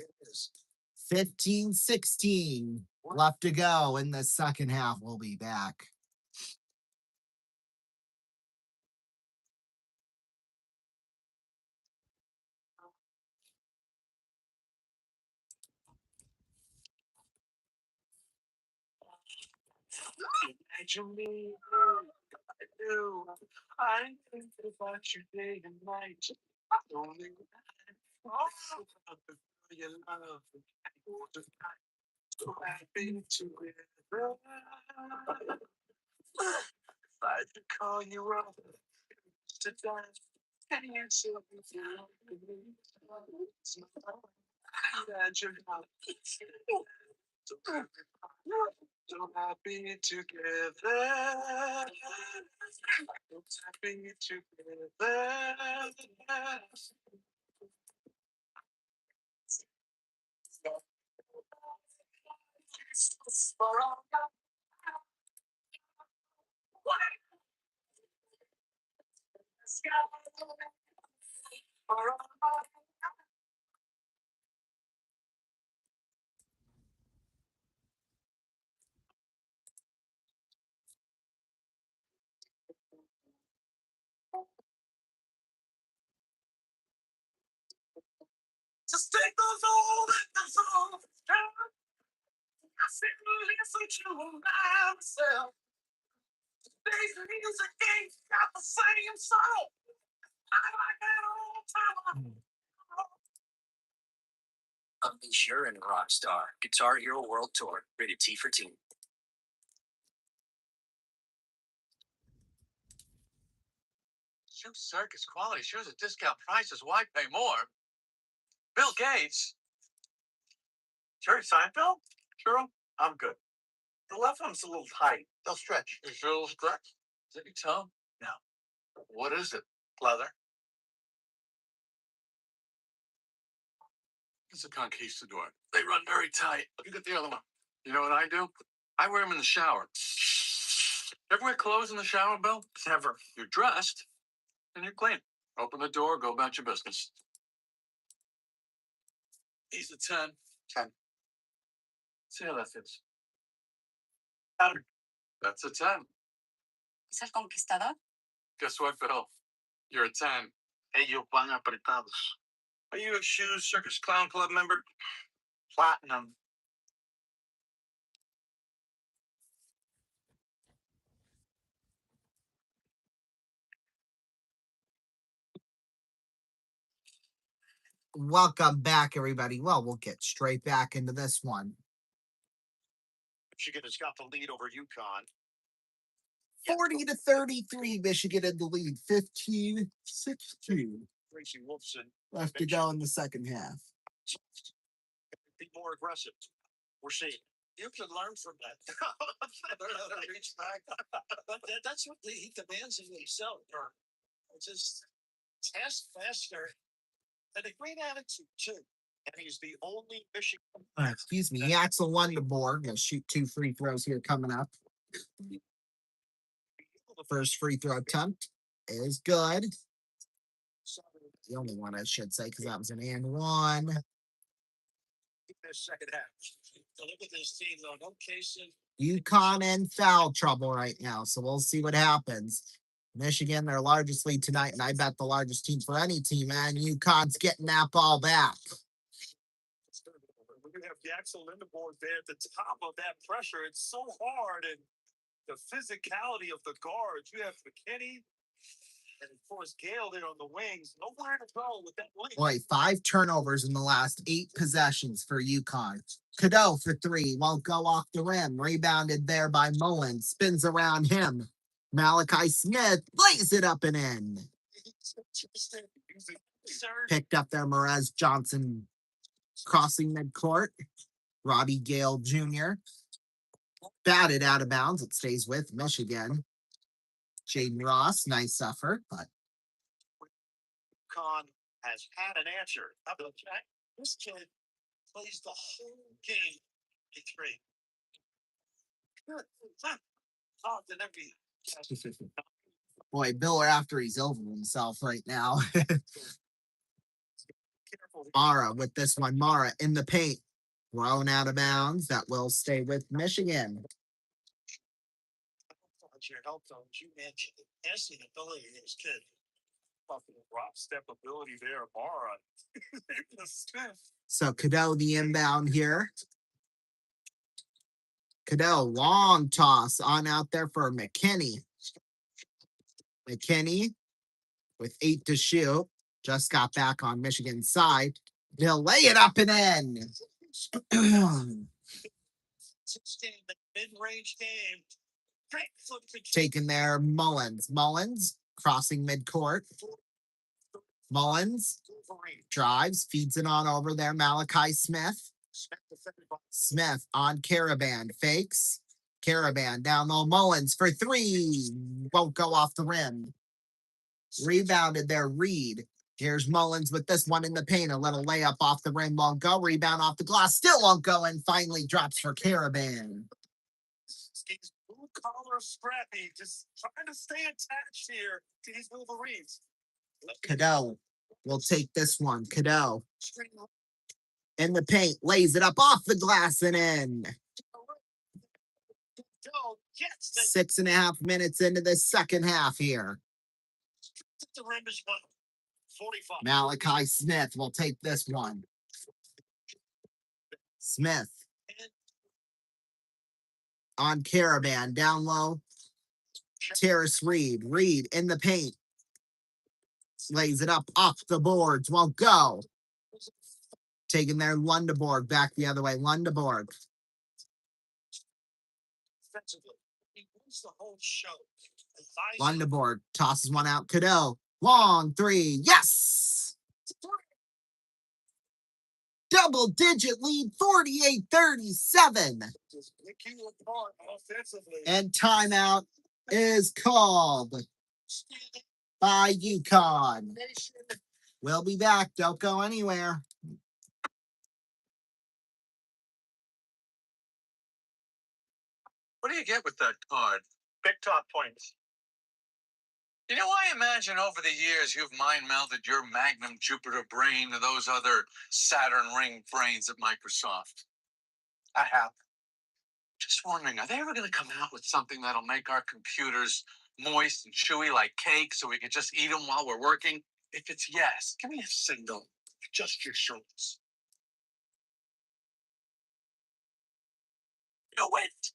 15-16 left to go in the second half. We'll be back. Imagine me, I do. I think about you day and night. Only your love. So happy together. I could call you up to dance. And you say imagine how so happy together. So happy together. Just take those old songs. I sit and listen to myself. Today's music ain't got the same soul. I like that old time. Unleash your inner rock star. Guitar Hero World Tour. Rated T for Teen. Shoe Circus quality shoes at discount prices. Why pay more? Bill Gates. Jerry Seinfeld? Sure, I'm good. The left one's a little tight. They'll stretch. You sure it'll stretch? Is it your toe? No. What is it? Leather. It's a conquistador. They run very tight. Look at the other one. You know what I do? I wear them in the shower. Ever wear clothes in the shower, Bill? Never. You're dressed and you're clean. Open the door, go about your business. He's a 10. 10. See how that fits. That's a 10. ¿Es el conquistador? Guess what, Bill? You're a 10. Ellos van apretados. Are you a Shoes Circus Clown Club member? Platinum. Welcome back, everybody. Well, we'll get straight back into this one. Michigan has got the lead over UConn. 40-33, Michigan in the lead. 15-16 Tracy Wolfson left to go in the second half. be more aggressive. We're seeing. You can learn from that. But that's what he demands of himself. Just test faster. And a great attitude, too. And he's the only Michigan. Excuse me. Axel Wonderboard. Gonna shoot 2 free throws here coming up. First free throw attempt is good. The only one I should say, because that was an and one. This second half. So look at this team, though. No case in. UConn in foul trouble right now, so we'll see what happens. Michigan, their largest lead tonight, and I bet the largest team for any team, and UConn's getting that ball back. When you have Yaxel Lindenborg there at the top of that pressure, it's so hard, and the physicality of the guards. You have McKinney and, of course, Gale there on the wings. Nowhere to go with that length. Boy, 5 turnovers in the last 8 possessions for UConn. Cadeau for 3, won't go off the rim. Rebounded there by Mullins. Spins around him. Malachi Smith lays it up and in. Picked up there, Merez Johnson crossing midcourt. Robbie Gale Jr. batted out of bounds. It stays with Michigan. Jaden Ross, nice effort, but UConn has had an answer. How about that? This kid plays the whole game in 3. Good. Than every. Boy, Bill after he's over himself right now. Mara with this one. Mara in the paint. Thrown out of bounds. That will stay with Michigan. Your health zones, you mentioned the passing ability of this kid. Drop step ability there, Mara. So Cadeau the inbound here. Cadeau, long toss on out there for McKinney. McKinney with 8 to shoot. Just got back on Michigan's side. They'll lay it up and in. Mid-range game. Taking there, Mullins. Mullins crossing midcourt. Mullins drives, feeds it on over there. Malachi Smith. Smith on Caravan. Fakes. Caravan down low. Mullins for 3. Won't go off the rim. Rebounded there, Reed. Here's Mullins with this one in the paint. A little layup off the rim. Won't go. Rebound off the glass. Still won't go. And finally drops for Caravan. He's blue collar scrappy, just trying to stay attached here to these Wolverines. Cadeau will take this one. Cadeau in the paint, lays it up off the glass and in. 6.5 minutes into the second half here. Malachi Smith will take this one. Smith on Caravan, down low. Terrace Reed. Reed in the paint. Lays it up off the boards. Won't go. Taking their Lundeborg back the other way. Lundeborg. Lundeborg tosses one out. Cadeau. Long 3. Yes! Double-digit lead, 48-37. And timeout is called by UConn. We'll be back. Don't go anywhere. What do you get with that card? Big top points. You know, I imagine over the years you've mind-melded your Magnum Jupiter brain to those other Saturn ring brains at Microsoft. I have. Just wondering, are they ever going to come out with something that'll make our computers moist and chewy like cake so we can just eat them while we're working? If it's yes, give me a signal. Just your shoulders. Do it!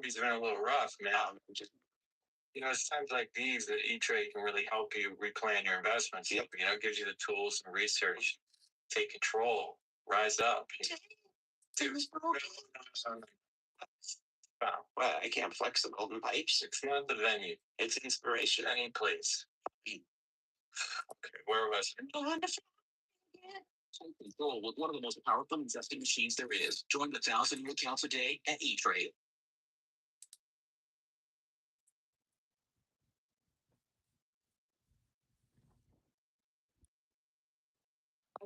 He's been a little rough, man. It's times like these that E-Trade can really help you replan your investments. Gives you the tools and research. Take control. Rise up. Well, I can't flex the golden pipes. It's not the venue. It's inspiration. Any place. Okay, where was it? Control with one of the most powerful investing machines there is. Join the 1,000 new accounts a day at E-Trade.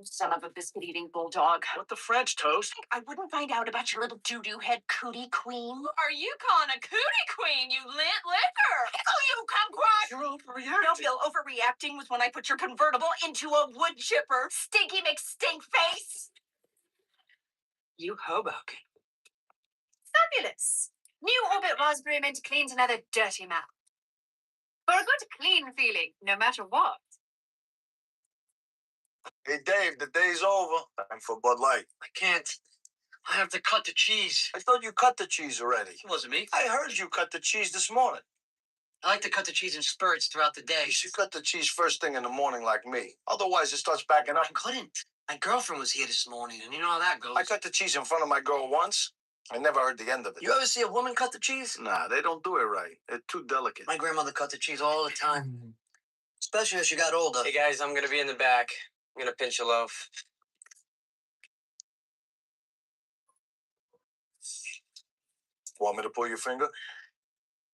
Son of a biscuit-eating bulldog. What the French toast? I wouldn't find out about your little doo-doo head cootie queen. Who are you calling a cootie queen, you lit liquor? Oh, you kumquat! You're overreacting. No, Bill, overreacting was when I put your convertible into a wood chipper. Stinky McStink face! You Hoboken. Fabulous. New Orbit Raspberry Mint cleans another dirty mouth. For a good clean feeling, no matter what. Hey, Dave, the day's over. Time for Bud Light. I can't. I have to cut the cheese. I thought you cut the cheese already. It wasn't me. I heard you cut the cheese this morning. I like to cut the cheese in spurts throughout the day. You should cut the cheese first thing in the morning like me. Otherwise, it starts backing up. I couldn't. My girlfriend was here this morning, and you know how that goes. I cut the cheese in front of my girl once. I never heard the end of it. You ever see a woman cut the cheese? Nah, they don't do it right. They're too delicate. My grandmother cut the cheese all the time. Especially as she got older. Hey guys, I'm gonna be in the back. I'm gonna pinch a loaf. Want me to pull your finger?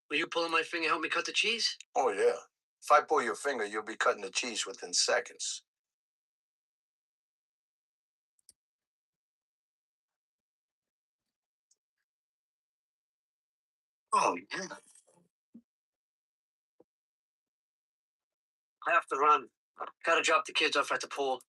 Will you pulling my finger help me cut the cheese? Oh, yeah. If I pull your finger, you'll be cutting the cheese within seconds. Oh, yeah. I have to run. Gotta drop the kids off at the pool.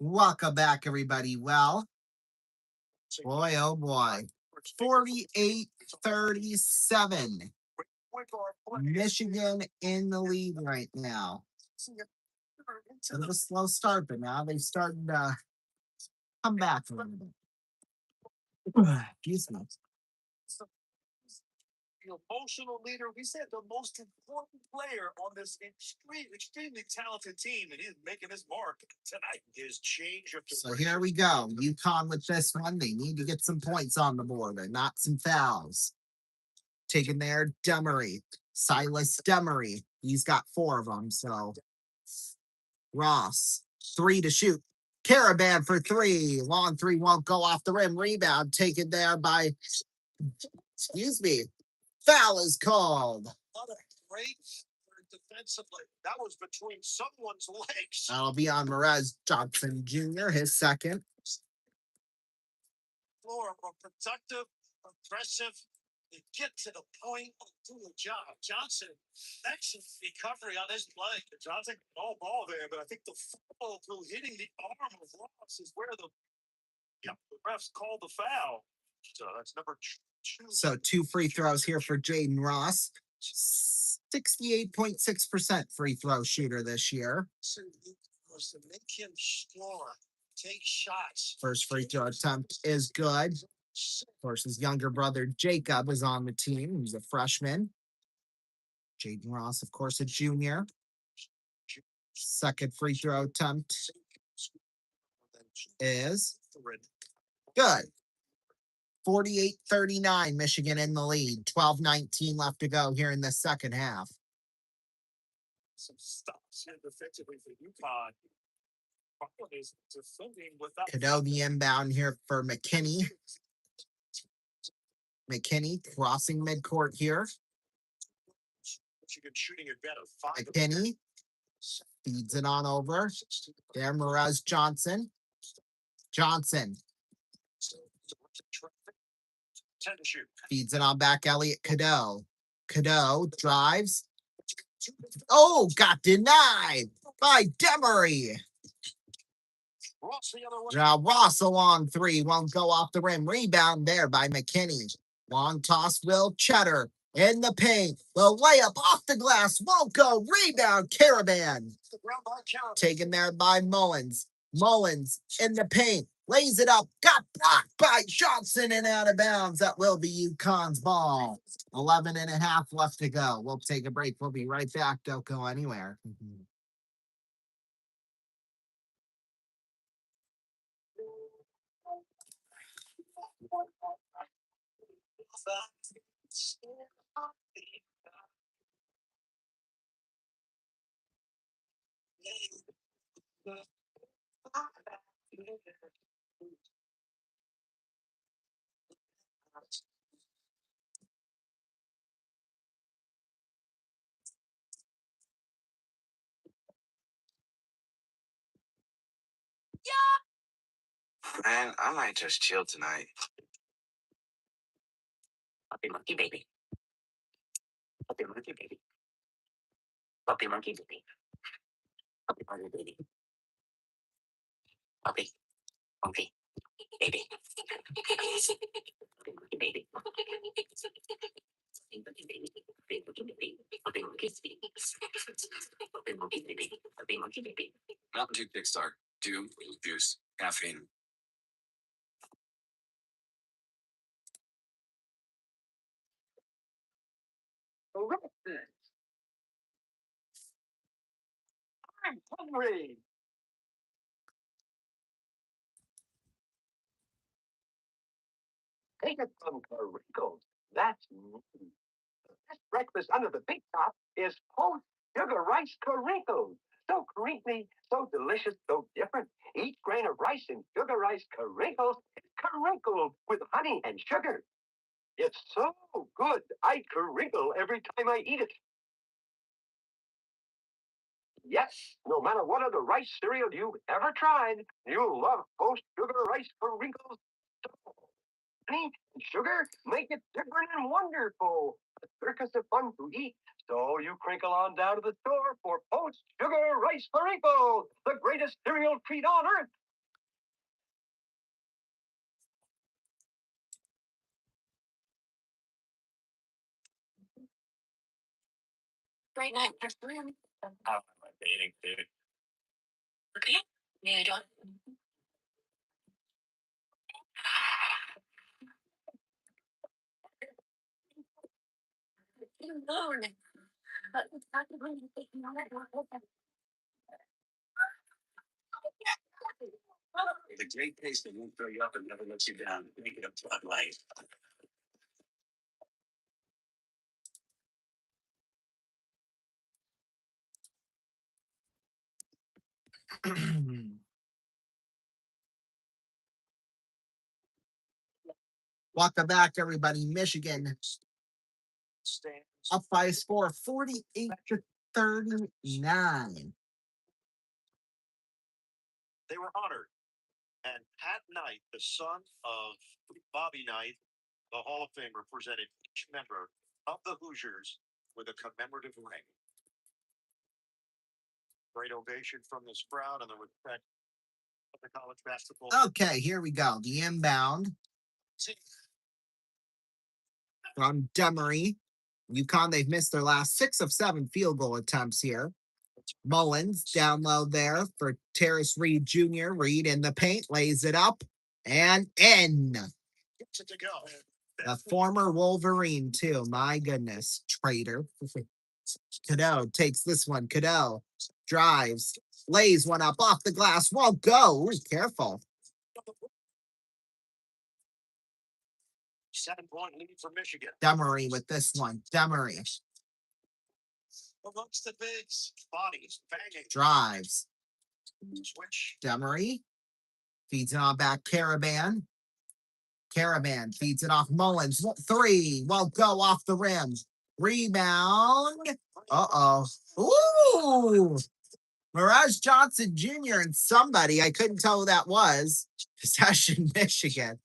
Welcome back, everybody. Well, boy, oh boy. 48-37. Michigan in the lead right now. It's a slow start, but now they've started to come back a little bit. Excuse me. The emotional leader, we said the most important player on this extremely talented team, and he's making his mark tonight. His change of So here we go. UConn with this one. They need to get some points on the board and not some fouls. Taking there, Demery. Silas Demery. He's got 4 of them, so Ross, 3 to shoot. Caravan for 3. Long 3 won't go off the rim. Rebound taken there by, excuse me, foul is called. great defensively. That was between someone's legs. That'll be on Merez Johnson Jr., his second. Floor, productive, aggressive. They get to the point, do the job. Johnson, excellent recovery on his play. Johnson, no ball there, but I think the football through hitting the arm of Ross is where the refs called the foul. So that's number 2. So 2 free throws here for Jaden Ross. 68.6% free throw shooter this year. Was to make him score, take shots. First free throw attempt is good. Of course, his younger brother Jacob is on the team. He's a freshman. Jaden Ross, of course, a junior. Second free throw attempt is good. 48-39, Michigan in the lead. 12-19 left to go here in the second half. Some stops here defensively for UConn. Problem is defending without Cadeau the inbound here for McKinney. McKinney crossing midcourt here. Michigan shooting it better. 5 McKinney feeds it on over. There, Merez Johnson. Johnson 10 to shoot. feeds it on back. Elliot Cadeau. Cadeau drives. Oh, got denied by Demery. Ross the other way. Now Ross a long 3 won't go off the rim. Rebound there by McKinney. Long toss, Will Cheddar in the paint. The layup off the glass won't go. Rebound, Caravan. Taken there by Mullins. Mullins in the paint. Lays it up. Got blocked by Johnson and out of bounds. That will be UConn's ball. 11.5 left to go. We'll take a break. We'll be right back. Don't go anywhere. Man, I might just chill tonight. Puppy monkey baby. Puppy monkey baby. Puppy monkey baby. Puppy monkey baby. Puppy monkey baby. Puppy monkey baby. Mountain Dew Kickstart. Dew, juice, caffeine. I'm hungry. Take it from Carico's. That's me. The best breakfast under the big top is post sugar rice Carico's. So creamy, so delicious, so different. Each grain of rice in sugar rice Carico's is crinkled with honey and sugar. It's so good, I crinkle every time I eat it. Yes, no matter what other rice cereal you've ever tried, you'll love Post Sugar Rice Crinkles. Honey and sugar make it different and wonderful. A circus of fun to eat. So you crinkle on down to the store for Post Sugar Rice Crinkles, the greatest cereal treat on earth. Great night, everyone. Oh, I'm dating, dude. Okay. Yeah, John. Alone. The great taste that won't throw you up and never lets you down. Make it a Bud Light. Welcome back, everybody. Michigan up by a score of 48-39. They were honored. And Pat Knight, the son of Bobby Knight, the Hall of Famer, presented each member of the Hoosiers with a commemorative ring. Great ovation from this crowd and the respect of the college basketball. Okay, here we go. The inbound from Demery. UConn, they've missed their last 6 of 7 field goal attempts here. Mullins down low there for Terrace Reed Jr. Reed in the paint, lays it up and in. Gets it to go. The former Wolverine, too. My goodness. Traitor. Cadeau takes this one. Cadeau drives, lays one up off the glass. Won't go. Ooh, careful. 7-point lead for Michigan. Demery with this one. Demery Amongst the bigs, bodies banging. drives. Switch. Demery feeds it on back. Caravan. Caravan feeds it off Mullins. 3 won't go off the rim. Rebound. Uh-oh. Ooh. Mirage Johnson Jr. and somebody, I couldn't tell who that was. Possession Michigan.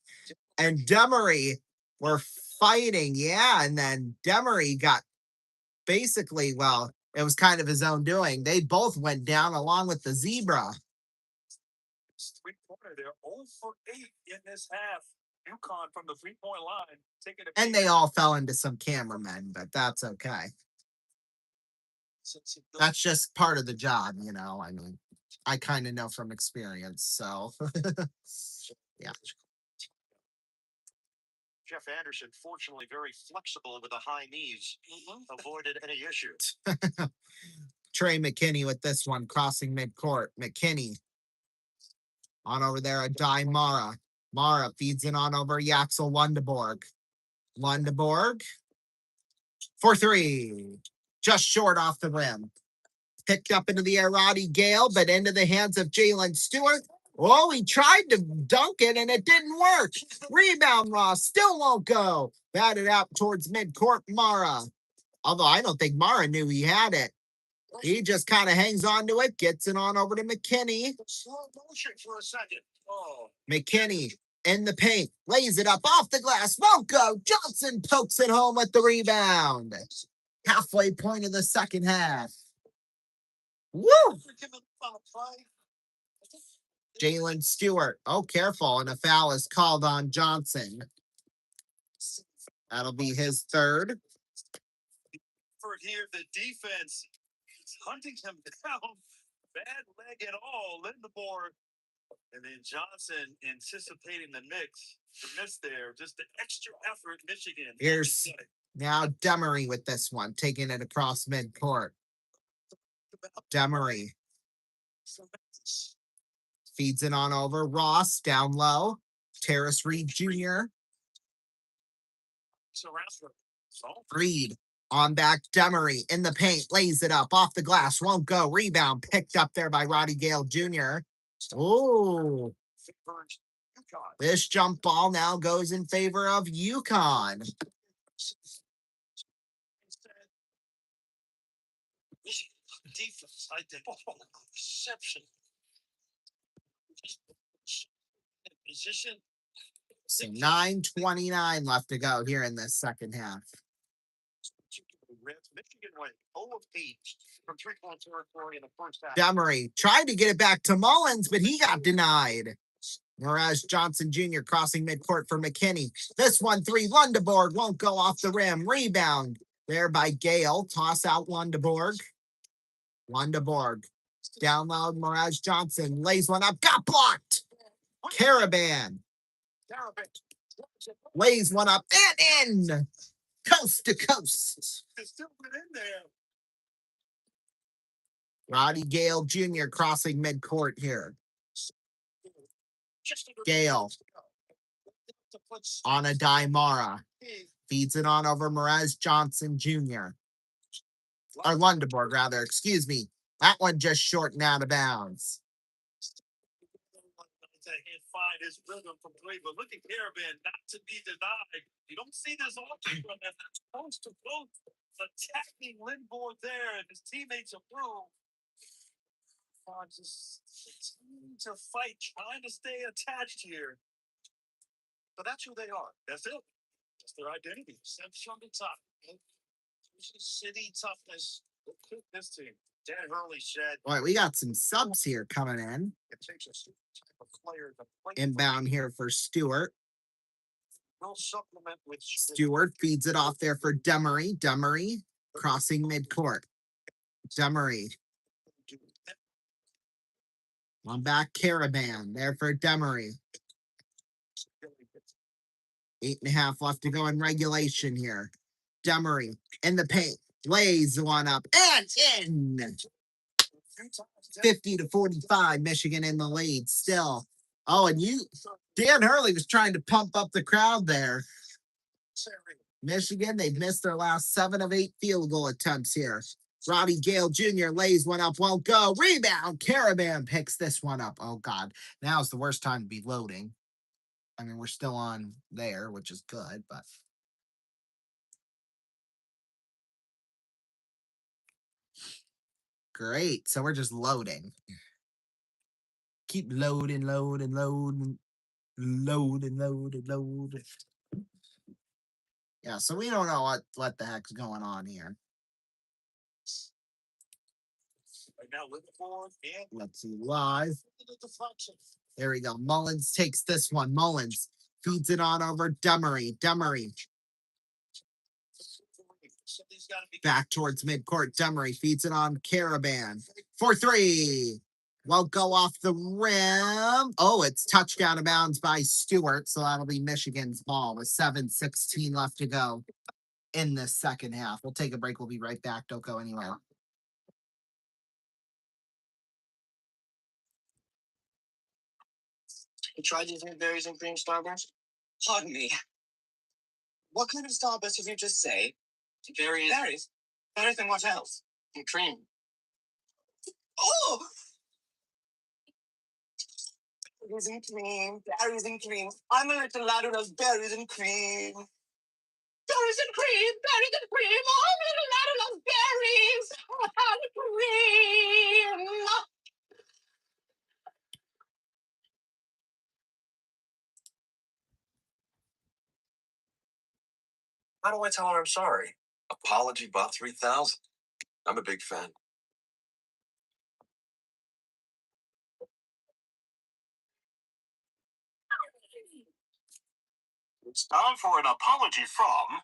And Demery were fighting. Yeah. And then Demery got basically, well, it was kind of his own doing. They both went down along with the Zebra. 3-pointer there, 0 for 8 in this half. UConn from the 3-point line taking it. And they all fell into some cameramen, but that's okay. That's just part of the job, you know. I mean, I kind of know from experience, so yeah. Jeff Anderson, fortunately, very flexible with the high knees, avoided any issues. Trey McKinney with this one, crossing midcourt. McKinney on over there at Di Mara. Mara feeds it on over Yaxel Lundeborg. Lundeborg for 3. Just short off the rim. Picked up into the air, Roddy Gale, but into the hands of Jalen Stewart. Oh, he tried to dunk it, and it didn't work. Rebound, Ross. Still won't go. Batted out towards midcourt, Mara. Although I don't think Mara knew he had it. He just kind of hangs on to it, gets it on over to McKinney. Slow motion for a second. Oh. McKinney in the paint, lays it up off the glass, won't go. Johnson pokes it home with the rebound. Halfway point of the second half. Woo! Jalen Stewart. Oh, careful. And a foul is called on Johnson. That'll be his third. For here, the defense is hunting him down. Bad leg at all. Lindeborg. And then Johnson anticipating the miss there. Just the extra effort, Michigan. Here's now Demery with this one, taking it across midcourt. Demery feeds it on over. Ross down low. Terrace Reed Jr. Reed on back. Demery in the paint, lays it up off the glass, won't go. Rebound picked up there by Roddy Gale Jr. Oh, this jump ball now goes in favor of UConn. Defense, I think. Reception. Position. So 9:29 left to go here in this second half. Michigan went 0 of 8 from three-point territory in the first half. Demery tried to get it back to Mullins, but he got denied. Whereas Johnson Jr. crossing midcourt for McKinney. This 1-3, Lundeborg won't go off the rim. Rebound there by Gale. Toss out Lundeborg. Lundeborg down low. Mirage Johnson lays one up. Got blocked. Caravan lays one up and in. Coast to coast. It's still been in there. Roddy Gale Jr. crossing midcourt here. Gale on a Daimara. Feeds it on over Mirage Johnson Jr. Or Lundeborg, rather. Excuse me. That one just short and out of bounds. Can't find his rhythm from three, but look at Caravan, not to be denied. You don't see this often from him. Close to both attacking Lindborg there, and his teammates approve. Just to fight, trying to stay attached here. But that's who they are. That's it. That's their identity. Steps from the top. City toughness. This team. Dan Hurley said. All right, we got some subs here coming in. It takes a type of player to play. Inbound here for Stewart. No supplement with Stewart feeds it off there for Demery. Demery crossing midcourt. Demery. On back Caravan there for Demery. 8.5 left to go in regulation here. Demery in the paint. Lays one up and in. 50-45, Michigan in the lead still. Oh, and Dan Hurley was trying to pump up the crowd there. Michigan, they've missed their last 7 of 8 field goal attempts here. Roddy Gale Jr. lays one up, won't go. Rebound. Caravan picks this one up. Oh, God. Now's the worst time to be loading. I mean, we're still on there, which is good, but. Great. So we're just loading. Keep loading. Yeah, so we don't know what the heck's going on here. Right now, let's see, live. There we go. Mullins takes this one. Mullins feeds it on over Demery. Demery. Back towards midcourt. Demery feeds it on Caravan. 4-3. Won't go off the rim. Oh, it's touched out of bounds by Stewart. So that'll be Michigan's ball with 7:16 left to go in the second half. We'll take a break. We'll be right back. Don't go anywhere. You tried using berries and cream Starburst? Pardon me. What kind of Starburst did you just say? Berries. Berries? Berries and what else? And cream. Oh! Berries and cream. I'm a little lad who loves berries and cream. berries and cream, oh, little ladle of berries and cream. How do I tell her I'm sorry? Apology bot 3000. I'm a big fan. It's time for an apology from.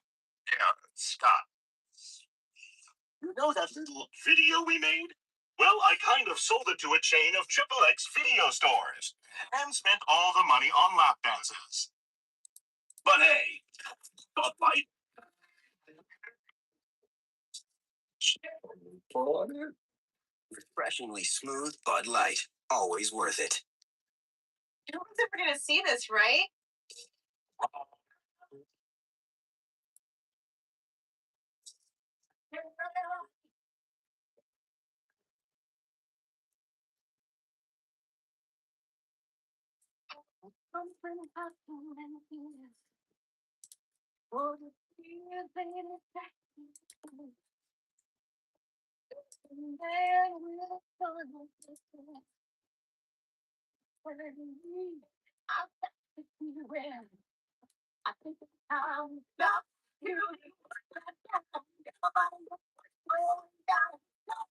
Yeah, stop. You know that little video we made? Well, I kind of sold it to a chain of XXX video stores and spent all the money on lap dances. But hey, Bud Light. Refreshingly smooth Bud Light. Always worth it. No one's ever gonna see this, right?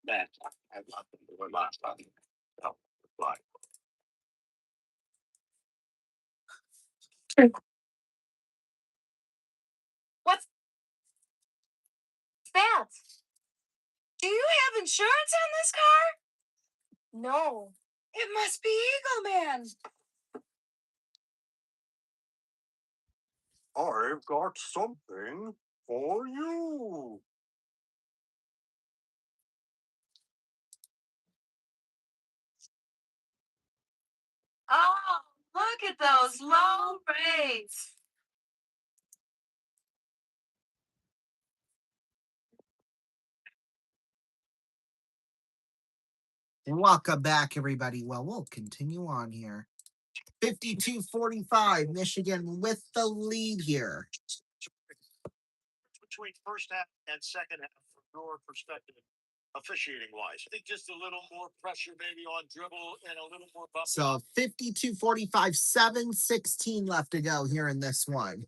Man, I love them. They were last time. Oh, bye. What's that? Do you have insurance on this car? No. It must be Eagle Man. I've got something for you. Oh, look at those low rates. Welcome back, everybody. Well, we'll continue on here. 52-45, Michigan with the lead here. Between first half and second half, from your perspective, officiating wise, I think just a little more pressure maybe on dribble and a little more bump. So 52-45, 7:16 left to go here in this one.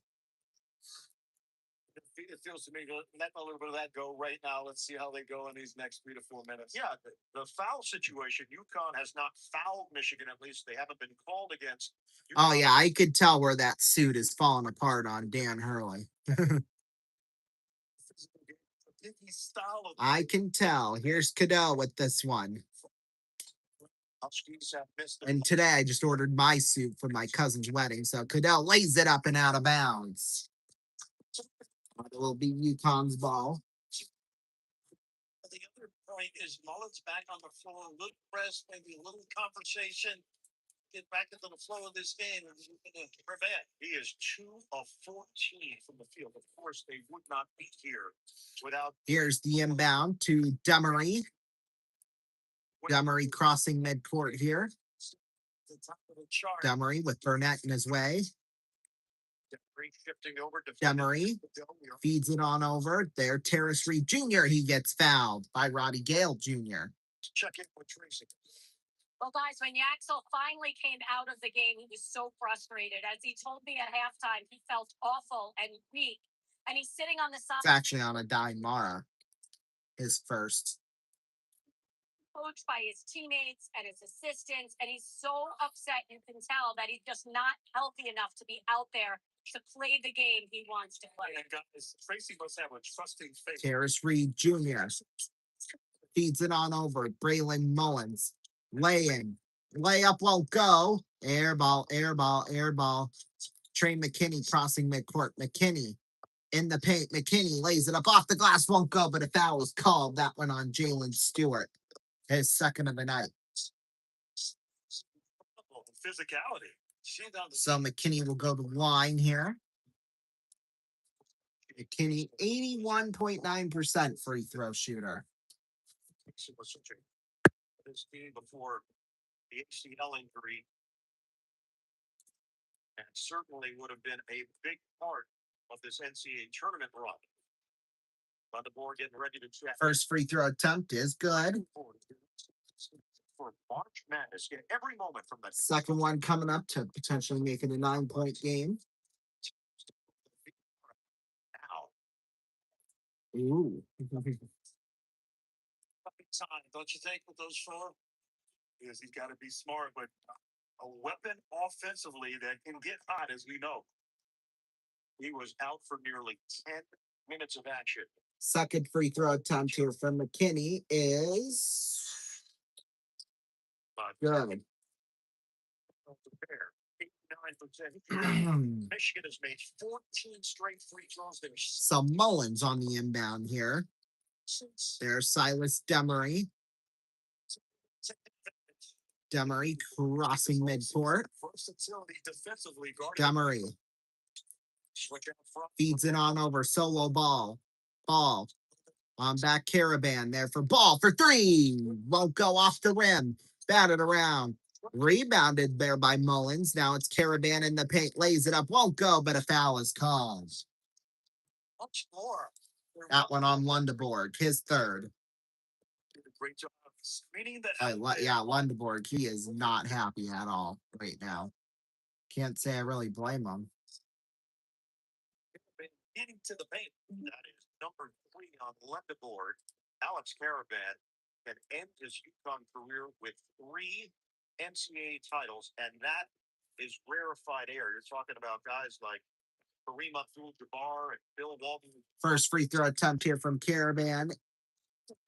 It feels to me let a little bit of that go right now. Let's see how they go in these next 3 to 4 minutes. Yeah, the foul situation, UConn has not fouled Michigan, at least they haven't been called against. Oh, yeah, I could tell where that suit is falling apart on Dan Hurley. I can tell. Here's Cadeau with this one. And today I just ordered my suit for my cousin's wedding, so Cadeau lays it up and out of bounds. It will be UConn's ball. The other point is Mullen's back on the floor, a little rest, maybe a little conversation. Get back into the flow of this game and prevent. He is 2 of 14 from the field. Of course, they would not be here without. Here's the inbound to Demery. Demery crossing midcourt here. Demery with Burnett in his way. Demery feeds it on over. There, Terrace Reed Jr. He gets fouled by Roddy Gale Jr. Check in with Tracy. Well, guys, when Yaxel finally came out of the game, he was so frustrated. As he told me at halftime, he felt awful and weak. And he's sitting on the side. It's actually on a dime Mara, his first. Coached by his teammates and his assistants, and he's so upset. You can tell that he's just not healthy enough to be out there to play the game he wants to play. And guys, Tracy must have a trusting faith. Terrace Reed Jr. feeds it on over. Braylon Mullins laying. Layup won't go. Air ball, air ball, air ball. Trey McKinney crossing midcourt. McKinney in the paint. McKinney lays it up off the glass, won't go, but a foul was called. That one on Jalen Stewart. His second of the night. Physicality. So McKinney will go to line here. McKinney, 81.9% free throw shooter. This team before the ACL injury, and certainly would have been a big part of this NCAA tournament run. On the board, getting ready to check. First free throw attempt is good. For March Madness, get every moment from that. Second one coming up to potentially make it a 9-point game. Now. Ooh. Time, don't you think, with those four? Because he's got to be smart, but a weapon offensively that can get hot, as we know. He was out for nearly 10 minutes of action. Second free throw attempt here from McKinney is good. Michigan has made 14 straight free throws. So Mullins on the inbound here. There's Silas Demery. Demery crossing midcourt. Demery feeds it on over. Solo ball. Ball. On back Caravan there for ball for three. Won't go off the rim. Batted around. Rebounded there by Mullins. Now it's Caravan in the paint. Lays it up. Won't go, but a foul is called. That one on Lundeborg. His third. Great job screening that. Lundeborg. He is not happy at all right now. Can't say I really blame him. Getting to the paint. That is number 3 on Lundeborg. Alex Caravan can end his UConn career with 3 NCAA titles, and that is rarefied air. You're talking about guys like Kareem Abdul-Jabbar and Bill Walton. First free throw attempt here from Caravan.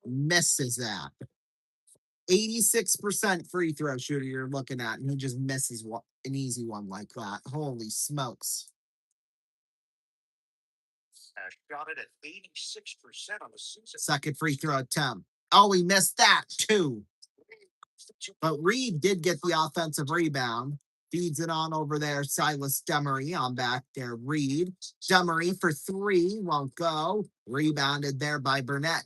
Misses that. 86% free throw shooter you're looking at, and he just misses an easy one like that. Holy smokes. Got it at 86% on the season. Second free throw attempt. Oh, he missed that too. But Reed did get the offensive rebound. Feeds it on over there. Silas Demery on back there. Reed. Demery for 3. Won't go. Rebounded there by Burnett.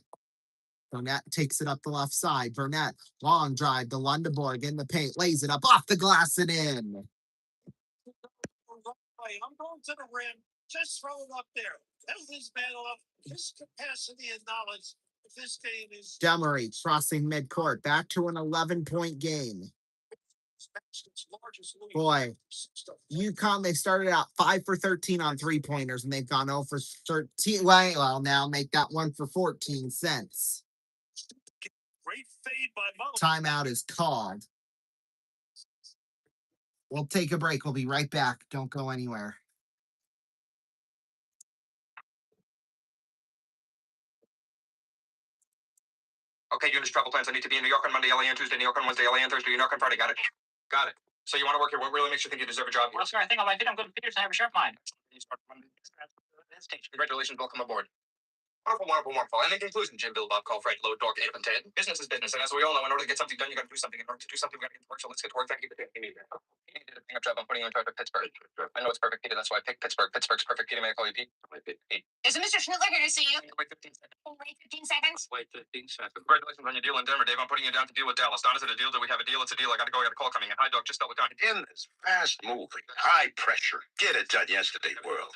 Burnett takes it up the left side. Burnett, long drive to Lundeborg in the paint. Lays it up off the glass and in. I'm going to the rim. Just throw it up there. Tell this man off his capacity and knowledge. If this game is Demery crossing midcourt. Back to an 11-point game. Boy, UConn, they started out 5 for 13 on 3-pointers, and they've gone 0 for 13. Well, now make that 1 for 14 cents. Great fade by Timeout is called. We'll take a break. We'll be right back. Don't go anywhere. Okay, units, travel plans. I need to be in New York on Monday, LA on Tuesday, New York on Wednesday, LA on Thursday, New York on Friday. Got it? Got it. So you want to work here? What really makes you think you deserve a job here? Well, sir, I think I like it. I'm good at figures. I have a sharp mind. You start Monday. Congratulations, welcome aboard. Wonderful. And in conclusion, Jim, Bill, Bob, call Fred, Load, Dork, Abe, and Ted. Business is business, and as we all know, in order to get something done, you got to do something. In order to do something, we got to get to work. So let's get to work. Thank you for taking me. You did a bring up job. I'm putting you in charge of Pittsburgh. I know it's perfect, Peter. That's why I picked Pittsburgh. Pittsburgh's perfect, Peter. May I call you Pete? Pete. Is it Mr. Schnittler here to see you? Wait 15 seconds. Wait 15 seconds. Wait 15 seconds. Congratulations on your deal in Denver, Dave. I'm putting you down to deal with Dallas. Don, is it a deal? Do we have a deal? It's a deal. I got to go. I got a call coming in. Hi, Doc. Just dealt with Don. In this fast-moving, high-pressure, get-it-done-yesterday world,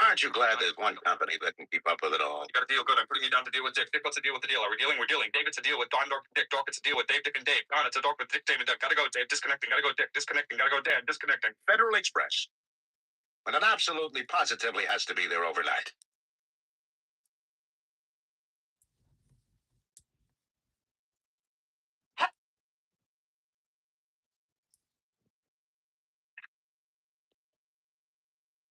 aren't you glad there's one company that can keep up with it all? You got a deal. Good. I'm putting you down to deal with Dick. Dick, what's the deal with the deal? Are we dealing? We're dealing. David's a deal with Don, Dork, Dick. Dork, it's a deal with Dave, Dick, and Dave. Don, it's a Dork with Dick, Dave, and Dick. Gotta go, Dave. Disconnecting. Gotta go, Dick. Disconnecting. Gotta go, Dad. Disconnecting. Federal Express. When it absolutely, positively has to be there overnight.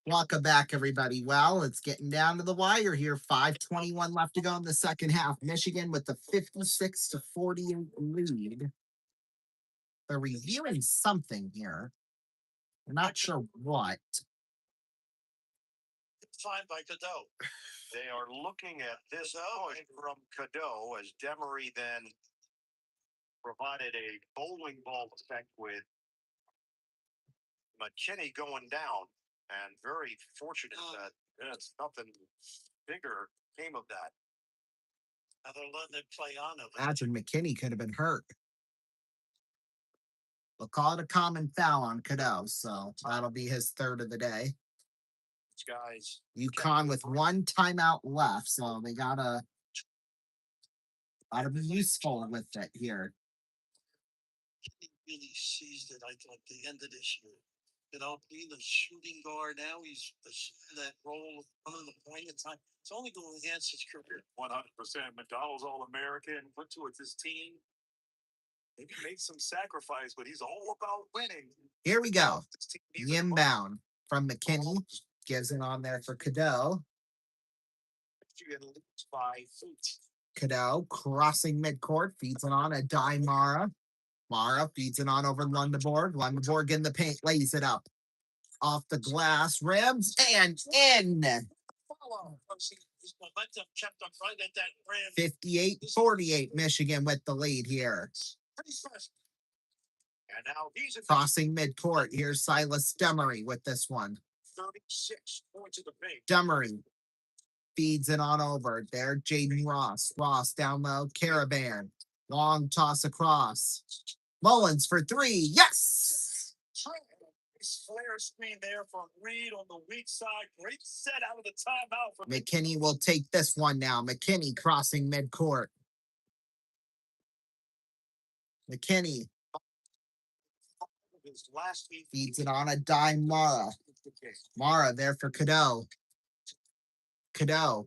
Welcome back, everybody. Well, it's getting down to the wire here. 5:21 left to go in the second half. Michigan with the 56-40 lead. They're reviewing something here. We're not sure what. Signed by Cadeau. They are looking at this push from Cadeau as Demery then provided a bowling ball effect with McKinney going down. And very fortunate that nothing bigger came of that. Now they're letting it play on them. Imagine McKinney could have been hurt. We'll call it a common foul on Cadeau, so that'll be his third of the day. guys. UConn with one timeout left, so they gotta be useful with it here. He really sees that at the end of this year. Being a shooting guard now, he's assuming that role of running the point in time. It's only going to enhance his career. 100%. McDonald's All-American, went to his team. Maybe made some sacrifice, but he's all about winning. Here we go. The inbound from McKinney. Gives it on there for Cadeau. You're going to lose by 8. Cadeau crossing midcourt. Feeds it on a dime Mara. Mara feeds it on over Lundeborg. Lundeborg in the paint. Lays it up. Off the glass. Ribs and in. 58-48. Michigan with the lead here. And now he's crossing midcourt. Here's Silas Demery with this one. 36 points of the paint. Demery feeds it on over. There, Jaden Ross. Ross down low. Caravan. Long toss across. Mullins for 3. Yes! Flare screen there from Reed on the weak side. Great set out of the timeout. From McKinney will take this one now. McKinney crossing midcourt. McKinney feeds it on a dime Mara. Mara there for Cadeau. Cadeau.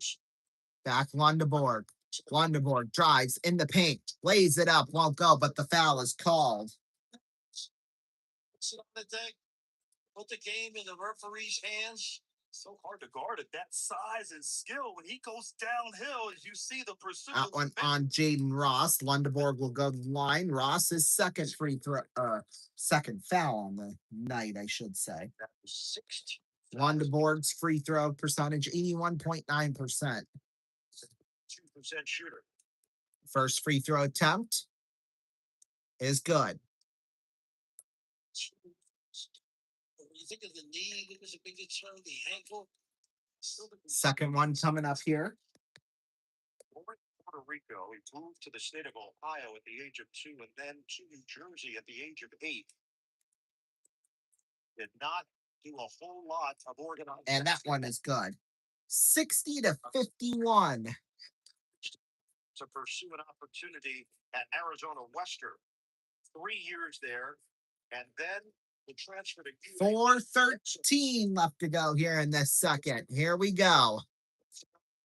Back Lundeborg. Lundeborg drives in the paint. Lays it up. Won't go, but the foul is called. Sit on the deck. Put the game in the referee's hands. So hard to guard at that size and skill. When he goes downhill, as you see the pursuit. That one on Jaden Ross. Lundeborg will go to the line. Ross's second foul on the night, I should say. That was 16. Lundeborg's free throw percentage, 81.9%. 2% shooter. First free throw attempt is good. When you think of the knee, it was a big concern, the ankle. Second one coming up here. Born in Puerto Rico, he moved to the state of Ohio at the age of 2 and then to New Jersey at the age of 8. Did not do a whole lot of organized. And that one is good. 60-51. To pursue an opportunity at Arizona Western. 3 years there. And then the transfer to 4:13 left to go here in this second. Here we go.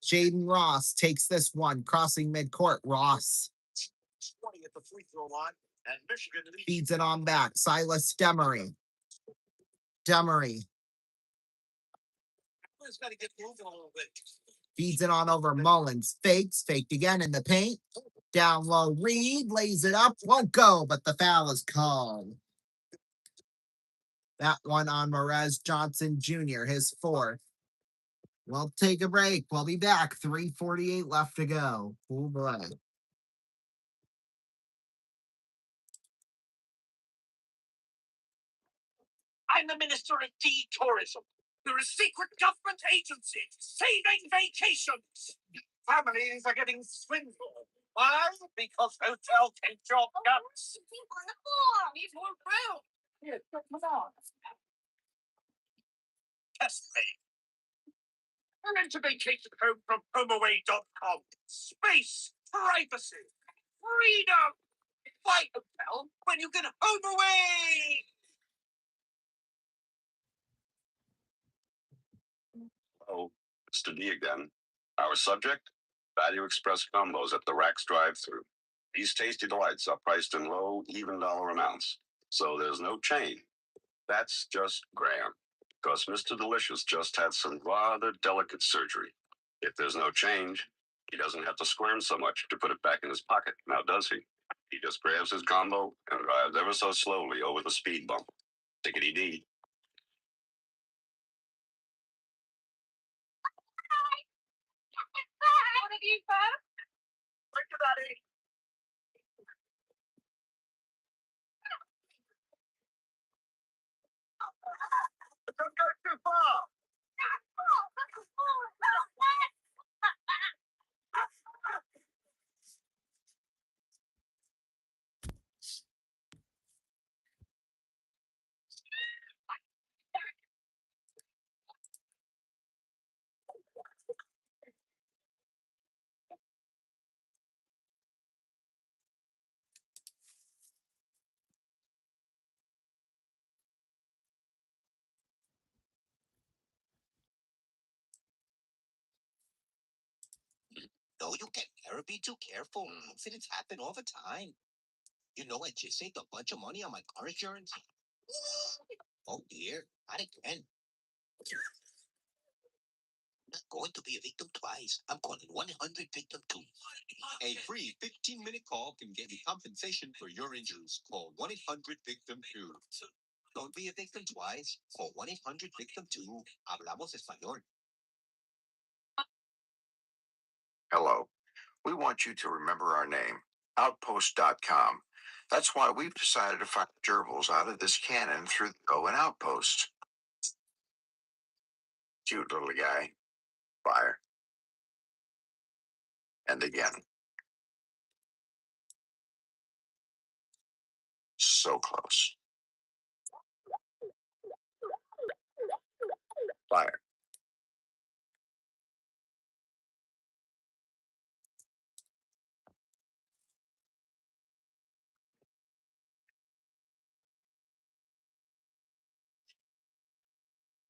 Jaden Ross takes this one, crossing midcourt. Ross 20 at the free throw line, and Michigan feeds it on back. Silas Demery. Demery got to get moving a little bit. feeds it on over Mullins. Faked again in the paint. Down low, Reed lays it up. Won't go, but the foul is called. That one on Morez Johnson Jr., his 4th. We'll take a break. We'll be back. 3:48 left to go. Oh, boy. I'm the Minister of Tourism. We're a secret government agency saving vacations. Families are getting swindled. Why? Because hotels can drop guts. On the floor. He's more proud. Here, come on. Test me. Rent a vacation home from HomeAway.com. Space, privacy, freedom. Why hotel when you can HomeAway? Oh, Mr. D again. Our subject? Value Express combos at the Racks drive-thru. These tasty delights are priced in low, even dollar amounts, so there's no chain. That's just Graham, because Mr. Delicious just had some rather delicate surgery. If there's no change, he doesn't have to squirm so much to put it back in his pocket, now does he? He just grabs his combo and drives ever so slowly over the speed bump. Tickety-dee. What have you found? Look at that. Don't go too far. No, you can never be too careful. Accidents happen all the time. You know, I just saved a bunch of money on my car insurance. Oh dear, not again. I'm not going to be a victim twice. I'm calling 100 Victim 2. A free 15-minute call can get you compensation for your injuries. Call 100 Victim 2. Don't be a victim twice. Call 100 Victim 2. Hablamos español. Hello. We want you to remember our name, Outpost.com. That's why we've decided to fire gerbils out of this cannon through the Owen Outpost. Cute little guy. Fire. And again. So close. Fire.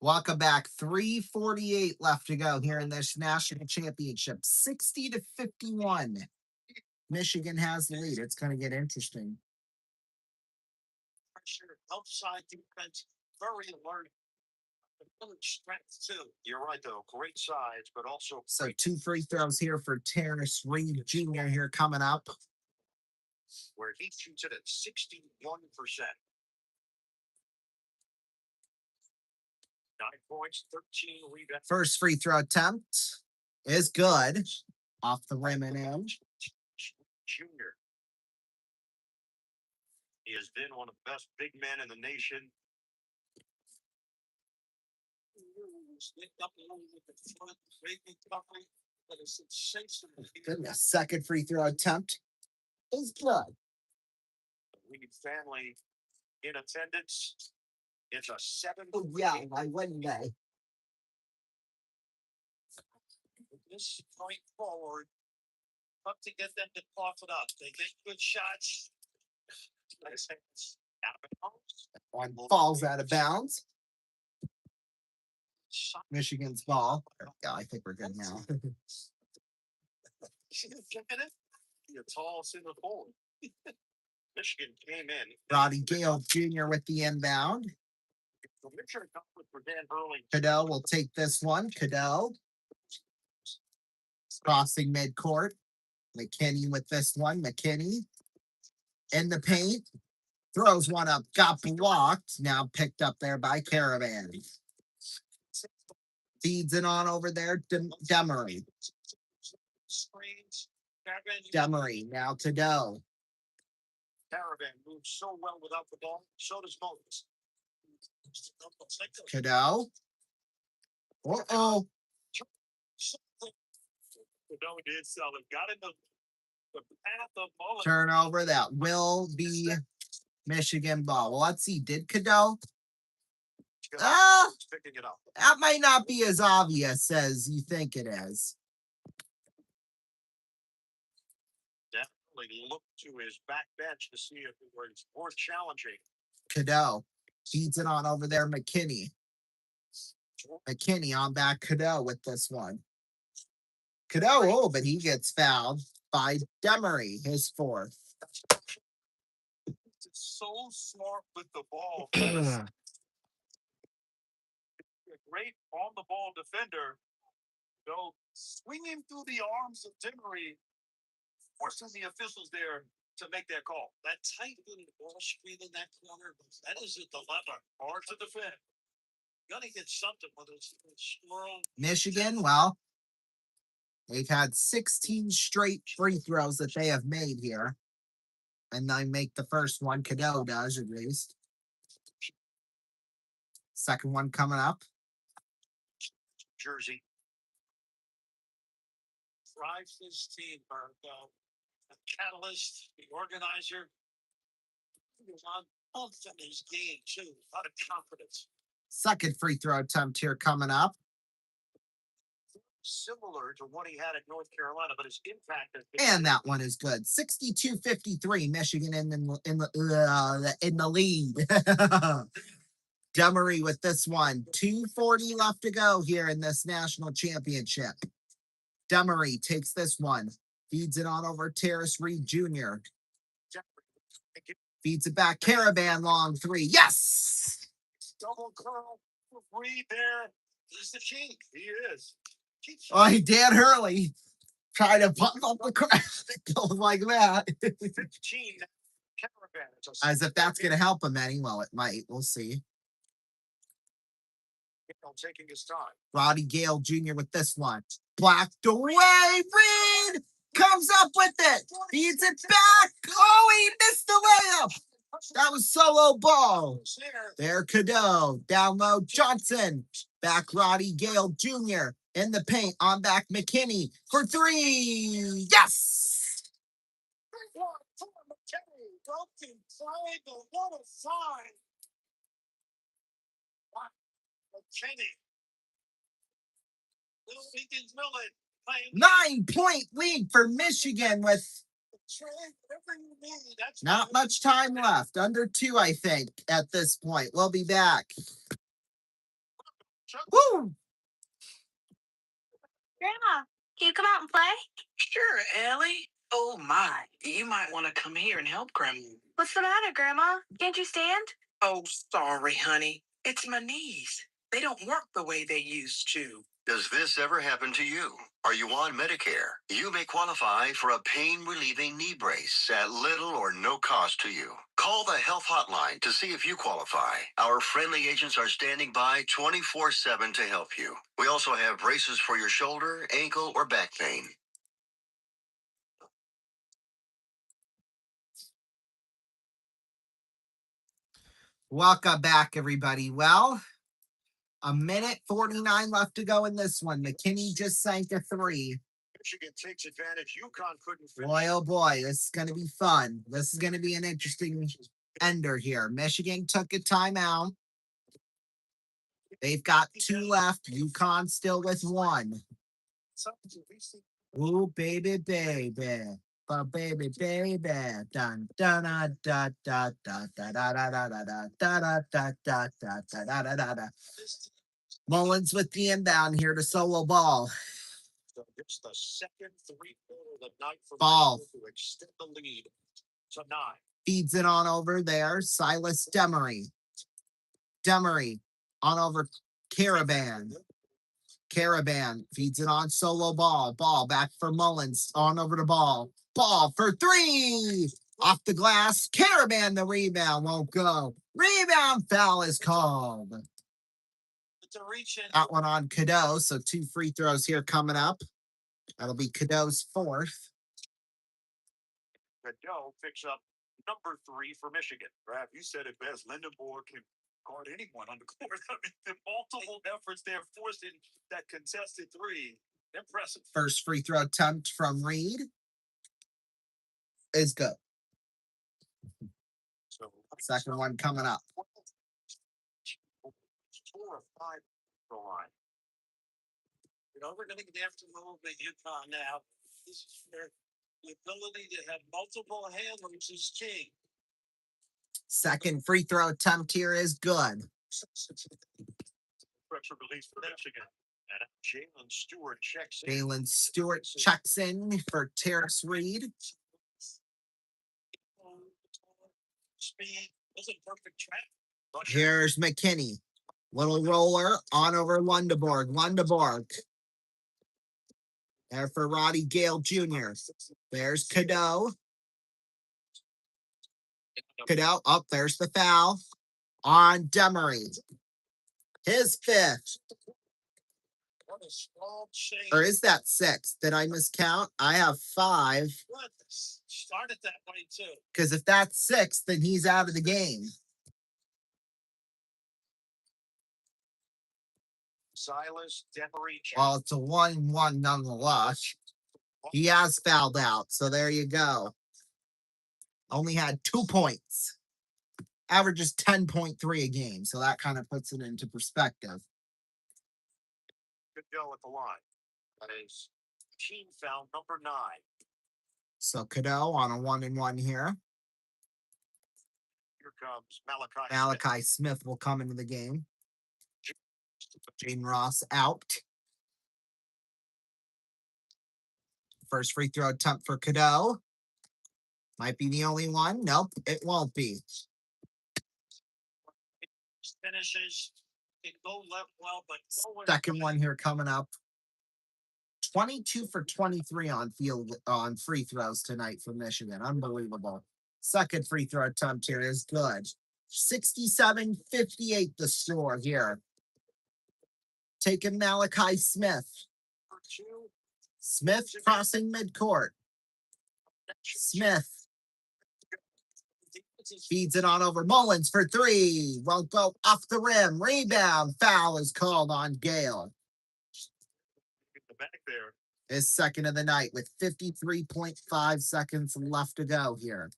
Welcome back. 3:48 left to go here in this national championship. 60-51. Michigan has the lead. It's going to get interesting. Pressure, outside defense, very alert. Strength too. You're right though. Great size, but also so 2 free throws here for Terrence Reed Jr. here coming up. Where he shoots it at 61%. 9 points, 13 rebounds. First free throw attempt is good. Off the rim and in. Junior. He has been one of the best big men in the nation. Goodness. Second free throw attempt is good. We need family in attendance. It's a 7. Oh, yeah, why wouldn't they? This point forward, up to get them to cough it up. They get good shots. One falls out of bounds. Michigan's ball. Yeah, I think we're good now. You're tall, single forward. Michigan came in. Roddy Gale Jr. with the inbound. Cadell will take this one. Cadell crossing midcourt. McKinney with this one. McKinney in the paint. Throws one up. Got blocked. Now picked up there by Caravan. Feeds it on over there. Demery. Demery now to Doe. Caravan moves so well without the ball. So does Moses. Cadell. Uh-oh. Cadell did sell it. Got in the path of ball. Turnover. That will be Michigan ball. Well, let's see. Did Cadell? Picking it up. That might not be as obvious as you think it is. Definitely look to his back bench to see if it was more challenging. Cadell feeds it on over there. McKinney. McKinney on back. Cadell with this one. Cadell, but he gets fouled by Demery, his fourth. It's so smart with the ball. Great on the ball defender. Go swinging through the arms of Demery, forces the officials there to make that call. That tight little ball screen in that corner, that is a dilemma. Hard to defend. Gotta get something, whether it's squirrel. Michigan, well, they've had 16 straight free throws that they have made here. And they make the first one. Cadell does, at least. Second one coming up. Jersey. Drives his team, the catalyst, the organizer. He was on pump in his game, too. A lot of confidence. Second free throw attempt here coming up. Similar to what he had at North Carolina, but his impact has been. And that one is good. 62-53, Michigan in the lead. Demery with this one. 2:40 left to go here in this national championship. Demery takes this one. Feeds it on over Terrace Reed Jr. Feeds it back. Caravan long three. Yes! Double curl. Reed there. He's the king. He is. Oh, Dan Hurley tried to pump up the crowd like that. 15. Caravan. As if that's going to help him any. Well, it might. We'll see. Taking his time. Roddy Gale Jr. with this one. Blocked away. Reed comes up with it. Feeds it back. Oh, he missed the layup. That was solo ball. There, Cadeau. Down low, Johnson. Back, Roddy Gale Jr. In the paint. On back, McKinney for three. Yes! What a sign. McKinney. 9-point lead for Michigan with not much time left. Under 2, I think, at this point. We'll be back. Woo! Grandma, can you come out and play? Sure, Ellie. Oh my, you might want to come here and help Grandma. What's the matter, Grandma? Can't you stand? Oh, sorry, honey. It's my knees. They don't work the way they used to. Does this ever happen to you? Are you on Medicare? You may qualify for a pain-relieving knee brace at little or no cost to you. Call the health hotline to see if you qualify. Our friendly agents are standing by 24/7 to help you. We also have braces for your shoulder, ankle, or back pain. Welcome back, everybody. Well, 1:49 left to go in this one. McKinney just sank a 3. Michigan takes advantage. UConn couldn't finish. Boy, oh boy, this is going to be fun. This is going to be an interesting ender here. Michigan took a timeout. They've got 2 left. UConn still with 1. Ooh, baby, baby. Oh, baby, baby. Dun, dun, dun, dun, dun, dun, dun, dun, dun, dun, dun, dun, dun, dun, dun, dun. Mullins with the inbound here to solo ball. So it's the second 3-quarter of the night for Ball. Michigan to extend the lead to 9. Feeds it on over there. Silas Demery. Demery on over Caravan. Caravan feeds it on solo ball. Ball back for Mullins. On over to ball. Ball for 3. Off the glass. Caravan, the rebound won't go. Rebound foul is called. That one on Cadeau. So 2 free throws here coming up. That'll be Cadeau's 4th. Cadeau picks up number 3 for Michigan. Brad, you said it best. Lindenborg can guard anyone on the court. I mean, the multiple efforts there forcing that contested 3. Impressive. First free throw attempt from Reed is good. So, second one coming up. 4 or 5 line. You know, we're going to get after a little bit UConn now. This is where the ability to have multiple handlers is key. Second free throw attempt here is good. Pressure release for Michigan. And Jalen Stewart checks in. Jalen Stewart checks in for Terrace Reed. Speed was a perfect track. Here's McKinney. Little roller on over Lundeborg. Lundeborg. There for Roddy Gale Jr. There's Cadeau. Cadeau. Up there's the foul on Demery. His 5th. Or is that 6? Did I miscount? I have 5. Started that way too. Because if that's 6, then he's out of the game. Silas Demery. Well, it's a 1-1 nonetheless. He has fouled out, so there you go. Only had 2 points. Averages 10.3 a game, so that kind of puts it into perspective. Good go at the line. That is team foul number 9. So Cadeau on a 1-1 here. Here comes Malachi. Malachi Smith will come into the game. Jaden Ross out. First free throw attempt for Cadeau. Might be the only one. Nope, it won't be. Finishes. It go left well, but second one here coming up. 22 for 23 on free throws tonight for Michigan. Unbelievable. Second free throw attempt here is good. 67-58 the score here. Taking Malachi Smith. Smith crossing midcourt. Smith feeds it on over Mullins for three. Won't go off the rim. Rebound. Foul is called on Gale. back there. His second of the night with 53.5 seconds left to go here.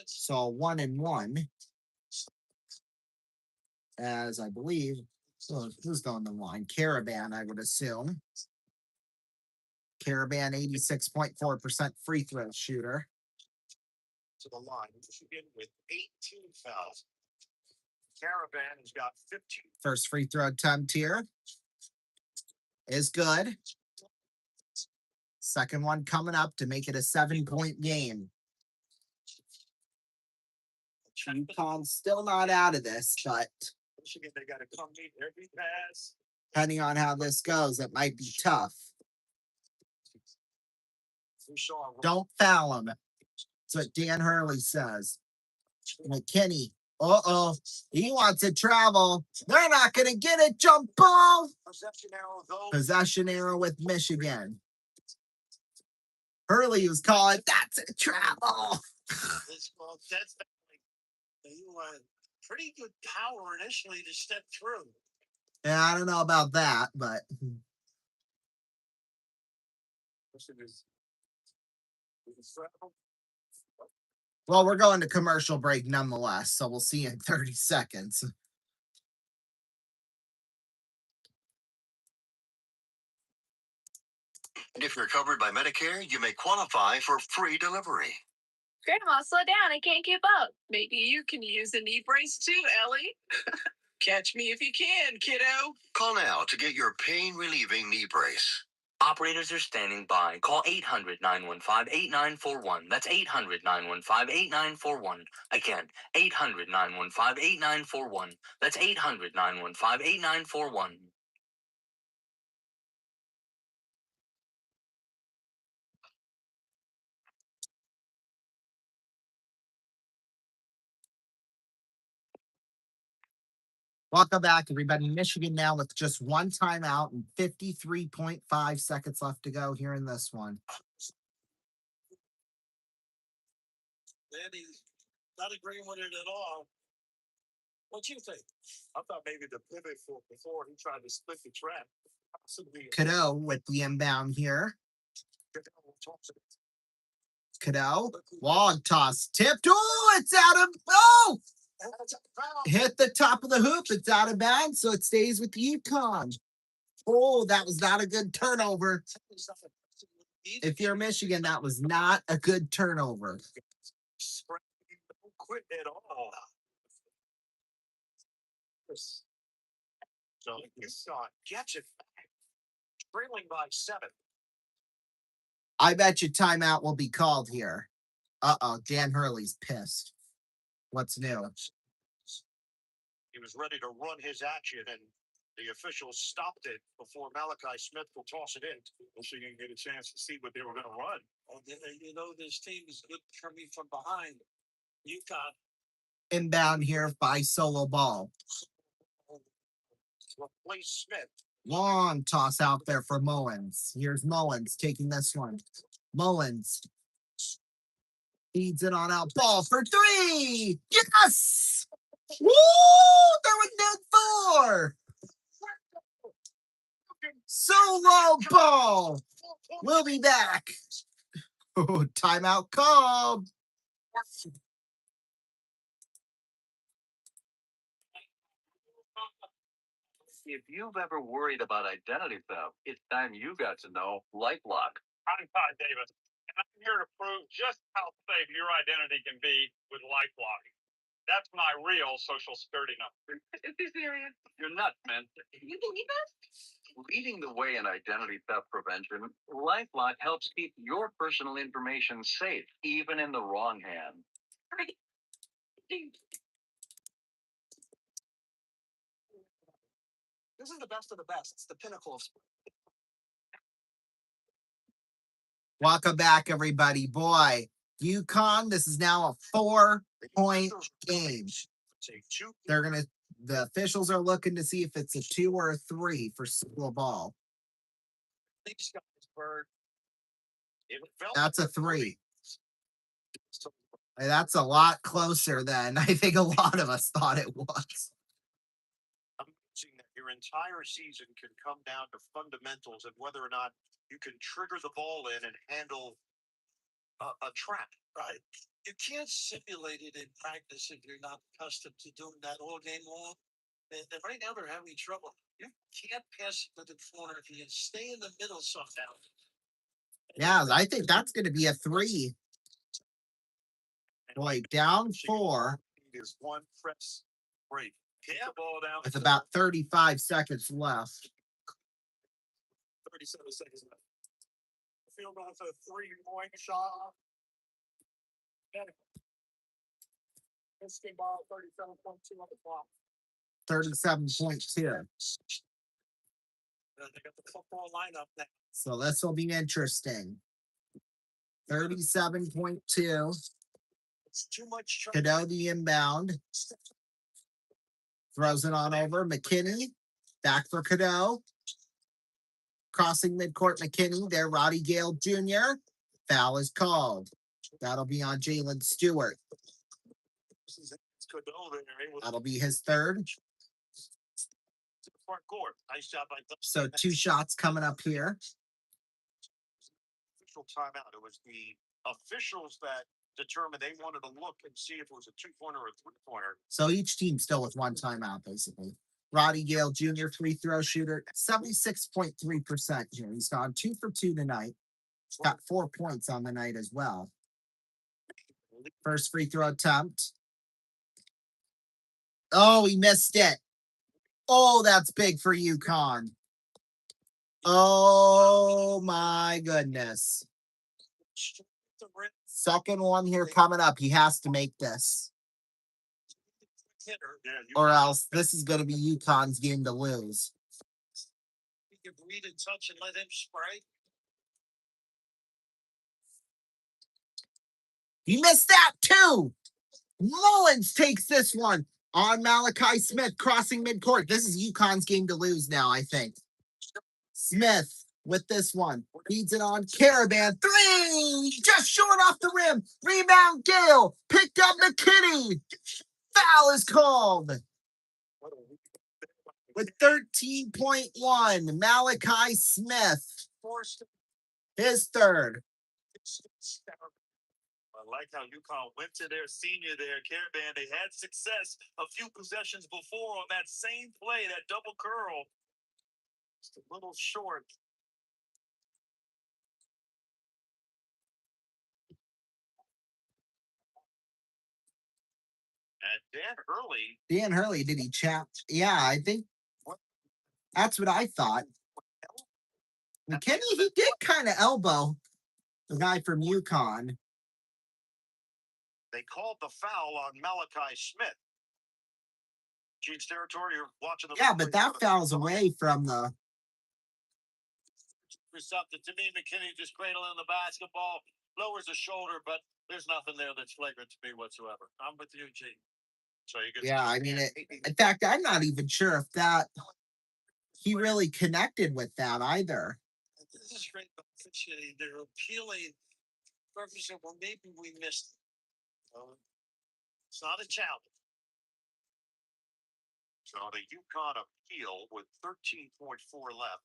So 1-1. As I believe, who's on the line? Caravan, I would assume. Caravan, 86.4% free throw shooter. To the line, Michigan with 18 fouls. Caravan has got 15. First free throw attempt here is good. Second one coming up to make it a 7-point game. UConn still not out of this, but Michigan, they got to come meet every pass. Depending on how this goes, it might be tough. Don't foul him. That's what Dan Hurley says. McKinney. He wants to travel. They're not going to get it. Jump ball. Possession arrow with Michigan. Hurley was calling, that's a travel. That's you want pretty good power initially to step through. Yeah, I don't know about that, but. Well, we're going to commercial break nonetheless, so we'll see you in 30 seconds. If you're covered by Medicare, you may qualify for free delivery. Grandma, slow down. I can't keep up. Maybe you can use a knee brace too, Ellie. Catch me if you can, kiddo. Call now to get your pain-relieving knee brace. Operators are standing by. Call 800-915-8941. That's 800-915-8941. Again, 800-915-8941. That's 800-915-8941. Welcome back, everybody. Michigan now with just one timeout and 53.5 seconds left to go here in this one. Danny's not agreeing with it at all. What you think? I thought maybe the pivot before he tried to split the trap. Cadeau with the inbound here. Cadeau, long toss, tipped. Oh, it's out of. Oh! Hit the top of the hoop. It's out of bounds, so it stays with UConn. Oh, that was not a good turnover. If you're Michigan, that was not a good turnover. Don't quit at all. So UConn gets it back, trailing by 7. I bet you timeout will be called here. Dan Hurley's pissed. What's new? He was ready to run his action, and the officials stopped it before Malachi Smith will toss it in. So you can get a chance to see what they were going to run. You know, this team is good coming from behind. UConn. Inbound here by Solo Ball. Replace Smith. Long toss out there for Mullins. Here's Mullins taking this one. Mullins feeds it on out. Ball for three. Yes! Woo! There was net 4. Solo Ball. We'll be back. Oh, timeout called. If you've ever worried about identity theft, it's time you got to know LifeLock. I'm Todd Davis, and I'm here to prove just how safe your identity can be with LifeLock. That's my real social security number. Is this serious? You're nuts, man. You believe it? Leading the way in identity theft prevention, LifeLock helps keep your personal information safe, even in the wrong hands. This is the best of the best. It's the pinnacle of sport. Welcome back, everybody. Boy, UConn, this is now a 4-point game. The officials are looking to see if it's a 2 or a 3 for school ball. That's a 3. That's a lot closer than I think a lot of us thought it was. Amazing that your entire season can come down to fundamentals and whether or not you can trigger the ball in and handle a trap. Right. You can't simulate it in practice if you're not accustomed to doing that all game long. And right now they're having trouble. You can't pass it to the corner if you can stay in the middle somehow. Yeah, I think that's going to be a 3. Boy, down 4. Is one press break. Get the ball down. With about 35 seconds left. 37 seconds left. Field goal for a 3-point shot. Ball 37.2 on the clock. 37.2. They got the football lineup now. So this will be interesting. 37.2. It's too much. Cadeau the inbound. Throws it on over. McKinney. Back for Cadeau. Crossing midcourt McKinney. There, Roddy Gale Jr. Foul is called. That'll be on Jalen Stewart. That'll be his 3rd. So 2 shots coming up here. Official timeout. It was the officials that determined they wanted to look and see if it was a 2-pointer or a 3-pointer. So each team still with 1 timeout, basically. Roddy Gale Jr., free throw shooter, 76.3% here. He's gone 2 for 2 tonight. He's got 4 points on the night as well. First free throw attempt. Oh, he missed it. Oh, that's big for UConn. Oh, my goodness. Second one here coming up. He has to make this. Or else this is going to be UConn's game to lose. You can read and touch and let him spray. He missed that too. Mullins takes this one on Malachi Smith crossing midcourt. This is UConn's game to lose now, I think. Smith with this one. Feeds it on Caravan. 3! Just short off the rim. Rebound Gale. Picked up McKinney. Foul is called. With 13.1, Malachi Smith. His 3rd. I like how UConn went to their senior there, Caravan. They had success a few possessions before on that same play, that double curl. Just a little short. And Dan Hurley, did he chat? Yeah, I think that's what I thought. McKinney, he did kind of elbow the guy from UConn. They called the foul on Malachi Smith. Chiefs territory, you're watching the. Yeah, but that foul's away from the. For something to me, McKinney just cradling the basketball, lowers the shoulder, but there's nothing there that's flagrant to me whatsoever. I'm with you, G. So you get. Yeah, I mean it. In fact, I'm not even sure if that he really connected with that either. This is great. They're appealing. Represent, well, maybe we missed it. It's not a challenge. So the UConn appeal with 13.4 left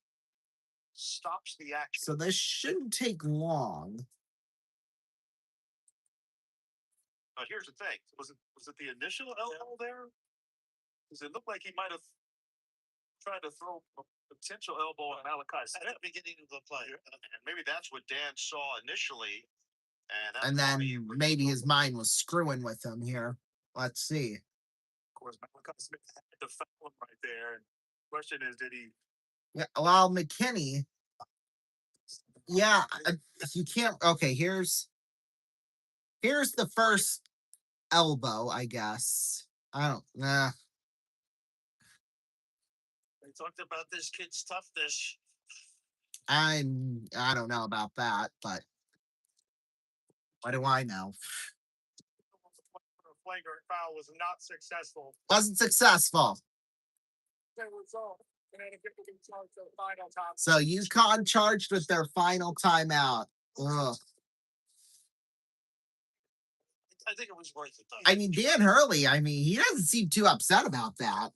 stops the action. So this shouldn't take long. But here's the thing: was it the initial elbow there? Because it looked like he might have tried to throw a potential elbow on Malachi Smith at the beginning of the play, and maybe that's what Dan saw initially. And then maybe his mind was screwing with him here. Let's see. Of course, Malachi Smith had the foul right there. And the question is, did he Yeah, well, McKinney. Yeah, you can't. Okay, here's the first elbow, I guess. I don't. Nah. They talked about this kid's toughness. I don't know about that, but what do I know? A flagrant foul was not successful. Wasn't successful. The result, Connecticut will be charged for the final time. So UConn charged with their final timeout. Ugh. I think it was worth it, though. I mean, Dan Hurley, he doesn't seem too upset about that.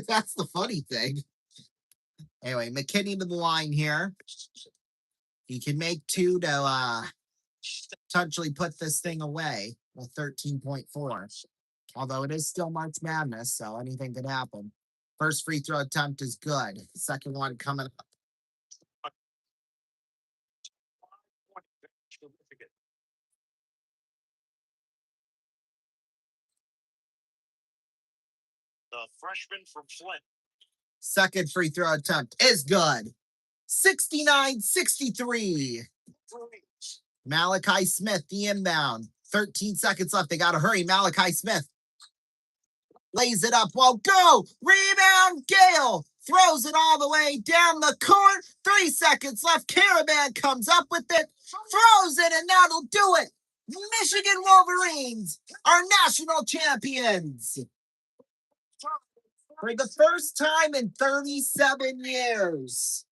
That's the funny thing. Anyway, McKinney to the line here. He can make two to potentially put this thing away with 13.4. Although it is still March Madness, so anything could happen. First free throw attempt is good. Second one coming up. The freshman from Flint. Second free throw attempt is good. 69-63. Malachi Smith, the inbound. 13 seconds left. They got to hurry. Malachi Smith lays it up. Well, go. Rebound. Gale throws it all the way down the court. 3 seconds left. Caravan comes up with it, throws it, and that'll do it. Michigan Wolverines are national champions for the first time in 37 years.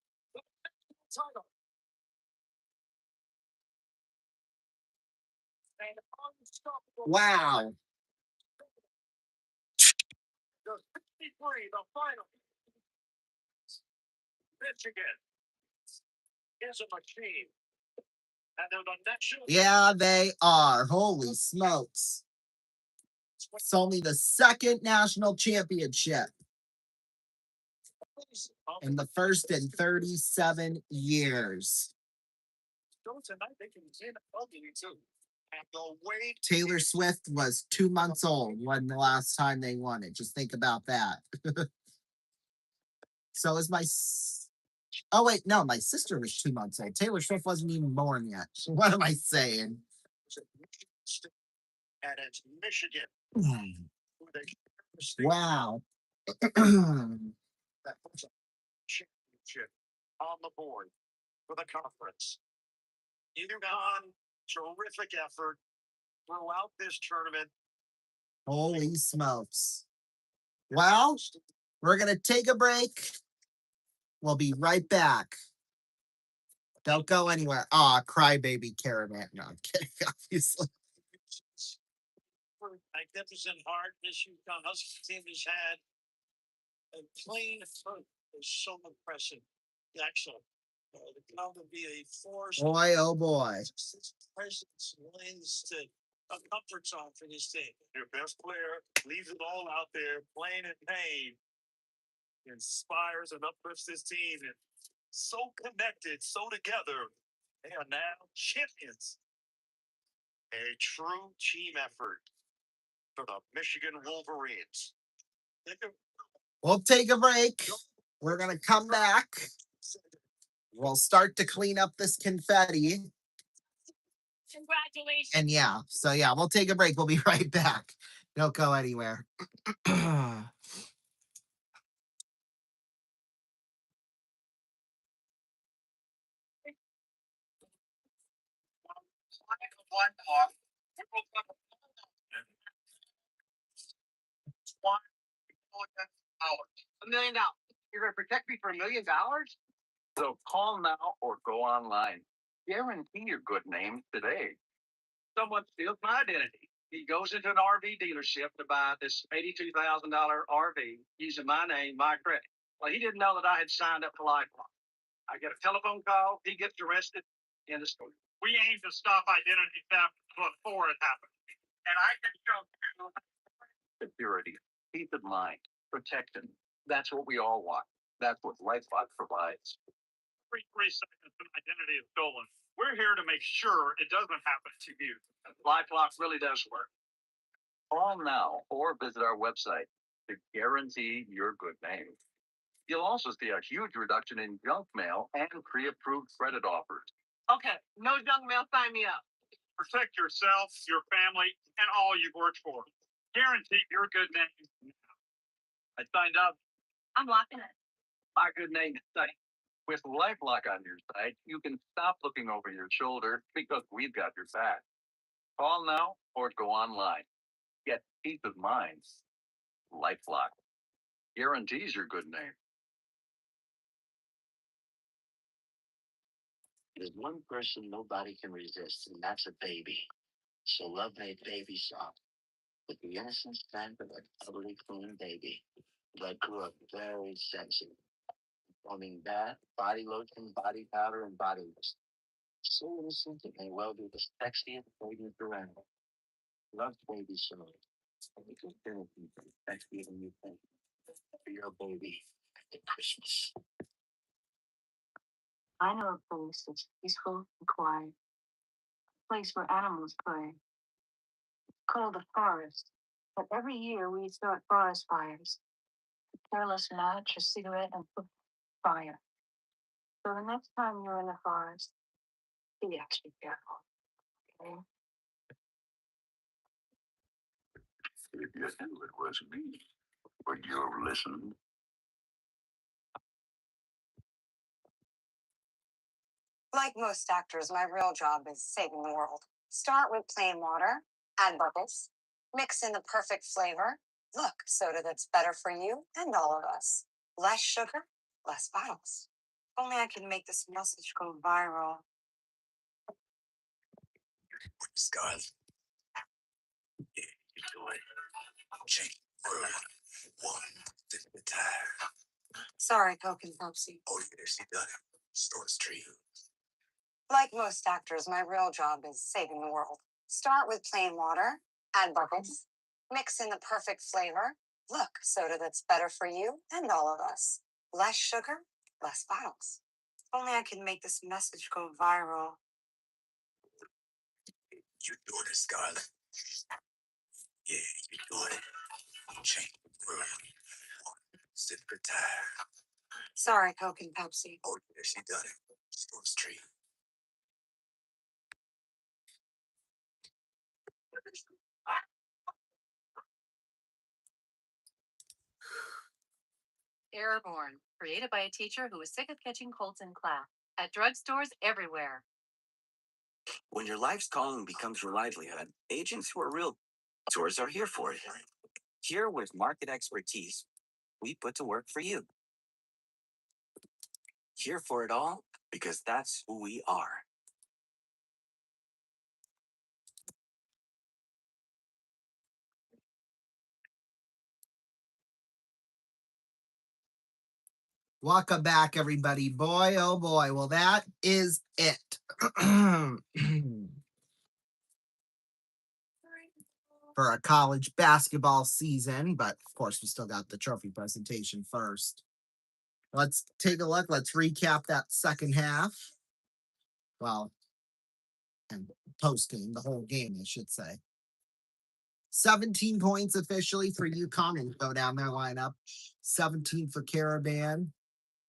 Wow. The 63, the final. Michigan is a machine. And they're the next. Yeah, they are. Holy smokes. It's only the second national championship and the first in 37 years. Taylor Swift was 2 months old when the last time they won it. Just think about that. So is my... Oh, wait, no, my sister was 2 months old. Taylor Swift wasn't even born yet. What am I saying? And it's Michigan. Wow. Championship on the board for the conference. UConn, terrific effort throughout this tournament. Holy smokes. Well, we're going to take a break. We'll be right back. Don't go anywhere. Crybaby Caravan. No, I'm kidding, obviously. Magnificent heart this UConn Husky team has had. And playing fruit is so impressive. Excellent. The come to be a force. Boy, oh boy. Presence lends to a comfort zone for this team. Your best player leaves it all out there, playing in pain, inspires and uplifts this team, and so connected, so together. They are now champions. A true team effort for the Michigan Wolverines. We'll take a break. We're going to come back. We'll start to clean up this confetti. Congratulations. And we'll take a break. We'll be right back. Don't go anywhere. $1 million. You're going to protect me for $1 million? So call now or go online. Guarantee your good name today. Someone steals my identity. He goes into an RV dealership to buy this $82,000 RV using my name, my credit. Well, he didn't know that I had signed up for LifeLock. I get a telephone call. He gets arrested. In the story. We aim to stop identity theft before it happens. And I can show you. Security, peace of mind, protection. That's what we all want. That's what LifeLock provides. Every 3 seconds an identity is stolen. We're here to make sure it doesn't happen to you. LifeLock really does work. Call now or visit our website to guarantee your good name. You'll also see a huge reduction in junk mail and pre-approved credit offers. Okay, no junk mail, sign me up. Protect yourself, your family, and all you've worked for. Guarantee your good name. I signed up. I'm locking it. My good name is safe. With LifeLock on your side, you can stop looking over your shoulder because we've got your back. Call now or go online. Get peace of mind. LifeLock guarantees your good name. There's one person nobody can resist, and that's a baby. So Love made Baby Soft with the innocent strength of a totally clean baby that grew up very sexy, forming bath, body lotion, body powder, and body mist. So innocent it may well be the sexiest baby around. Love Baby Soft. Because anything sexier than you think for your baby at Christmas. I know a place that's peaceful and quiet, a place where animals play. It's called the forest. But every year we start forest fires. A careless match, a cigarette, and put fire. So the next time you're in the forest, be extra careful. Okay? If you knew it was me, would you have listened? Like most actors, my real job is saving the world. Start with plain water, add bubbles, mix in the perfect flavor. Look, soda that's better for you and all of us. Less sugar, less bottles. Only I can make this message go viral. Scarlet. Yeah, you do it. Check word. One. Dip the tire. Sorry, Coke and Pepsi. Oh, yeah, she done it. Store Street. Like most actors, my real job is saving the world. Start with plain water, add bubbles, mix in the perfect flavor. Look, soda that's better for you and all of us. Less sugar, less bottles. Only I can make this message go viral. You doing it, Scarlet. Yeah, you doing it. Check word. One. Sip the tire. Sorry, Coke and Pepsi. Oh, yeah, she done it. Store Street. Airborne, created by a teacher who was sick of catching colds in class. At drugstores everywhere. When your life's calling becomes your livelihood, agents who are real tours are here for it. Here with market expertise, we put to work for you. Here for it all because that's who we are. Welcome back, everybody. Boy, oh boy. Well, that is it. For a college basketball season, but of course, we still got the trophy presentation first. Let's take a look. Let's recap that second half. Well, and post game, the whole game, I should say. 17 points officially for UConn, and go down their lineup. 17 for Caravan.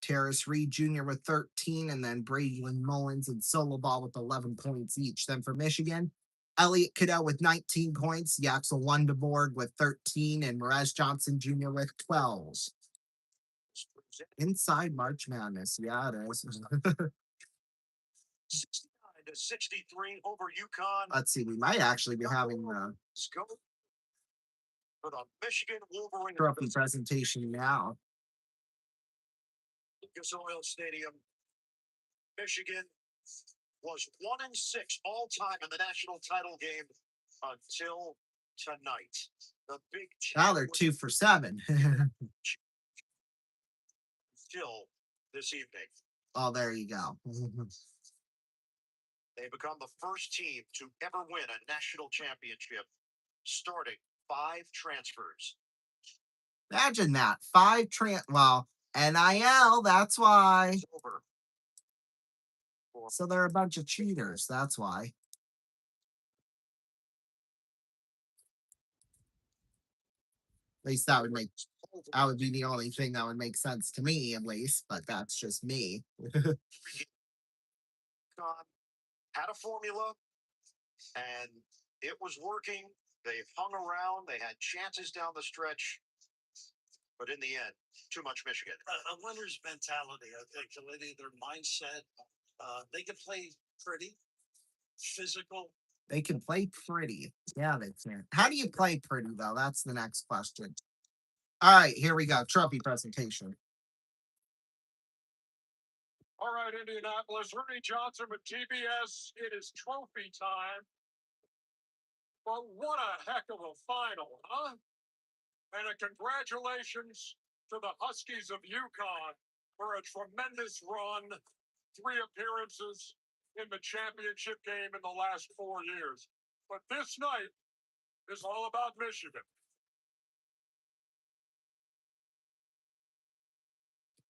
Terrace Reed Jr. with 13, and then Brady Lynn Mullins and Solo Ball with 11 points each. Then for Michigan, Elliot Caddell with 19 points, Yaxel Wunderborg with 13, and Mirage Johnson Jr. with 12. Inside March Madness, yeah, it is. 69 to 63 over UConn. Let's see, we might actually be having Let's go for the Michigan Wolverines. trophy presentation now. Lucas Oil Stadium. Michigan was 1-6 all time in the national title game until tonight. The Big Now they're 2 for 7. Still this evening. Oh, there you go. They become the first team to ever win a national championship, starting 5 transfers. Imagine that. 5 well, NIL, that's why. So they're a bunch of cheaters, that's why. At least that would make That would be the only thing that would make sense to me, at least, but that's just me. Had a formula, and it was working. They hung around. They had chances down the stretch, but in the end, too much Michigan. A winner's mentality, I think, their mindset. They can play pretty, physical. They can play pretty. Yeah, they can. How do you play pretty, though? That's the next question. All right, here we go. Trophy presentation. All right, Indianapolis, Ernie Johnson with TBS. It is trophy time. But what a heck of a final, huh? And a congratulations to the Huskies of UConn for a tremendous run, 3 appearances in the championship game in the last 4 years. But this night is all about Michigan.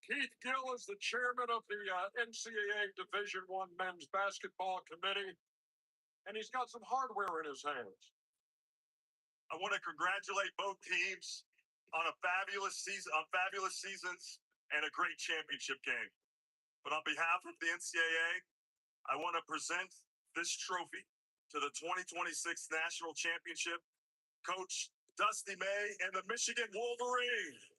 Keith Gill is the chairman of the NCAA Division I Men's Basketball Committee, and he's got some hardware in his hands. I want to congratulate both teams on a fabulous season, fabulous seasons, and a great championship game. But on behalf of the NCAA, I want to present this trophy to the 2026 National Championship, Coach Dusty May and the Michigan Wolverines.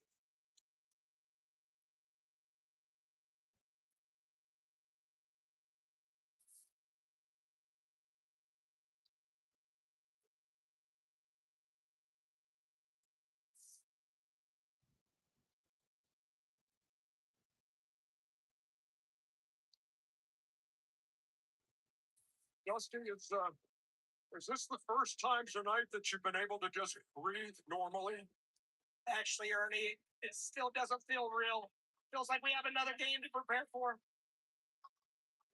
Dusty, is this the first time tonight that you've been able to just breathe normally? Actually, Ernie, it still doesn't feel real. Feels like we have another game to prepare for.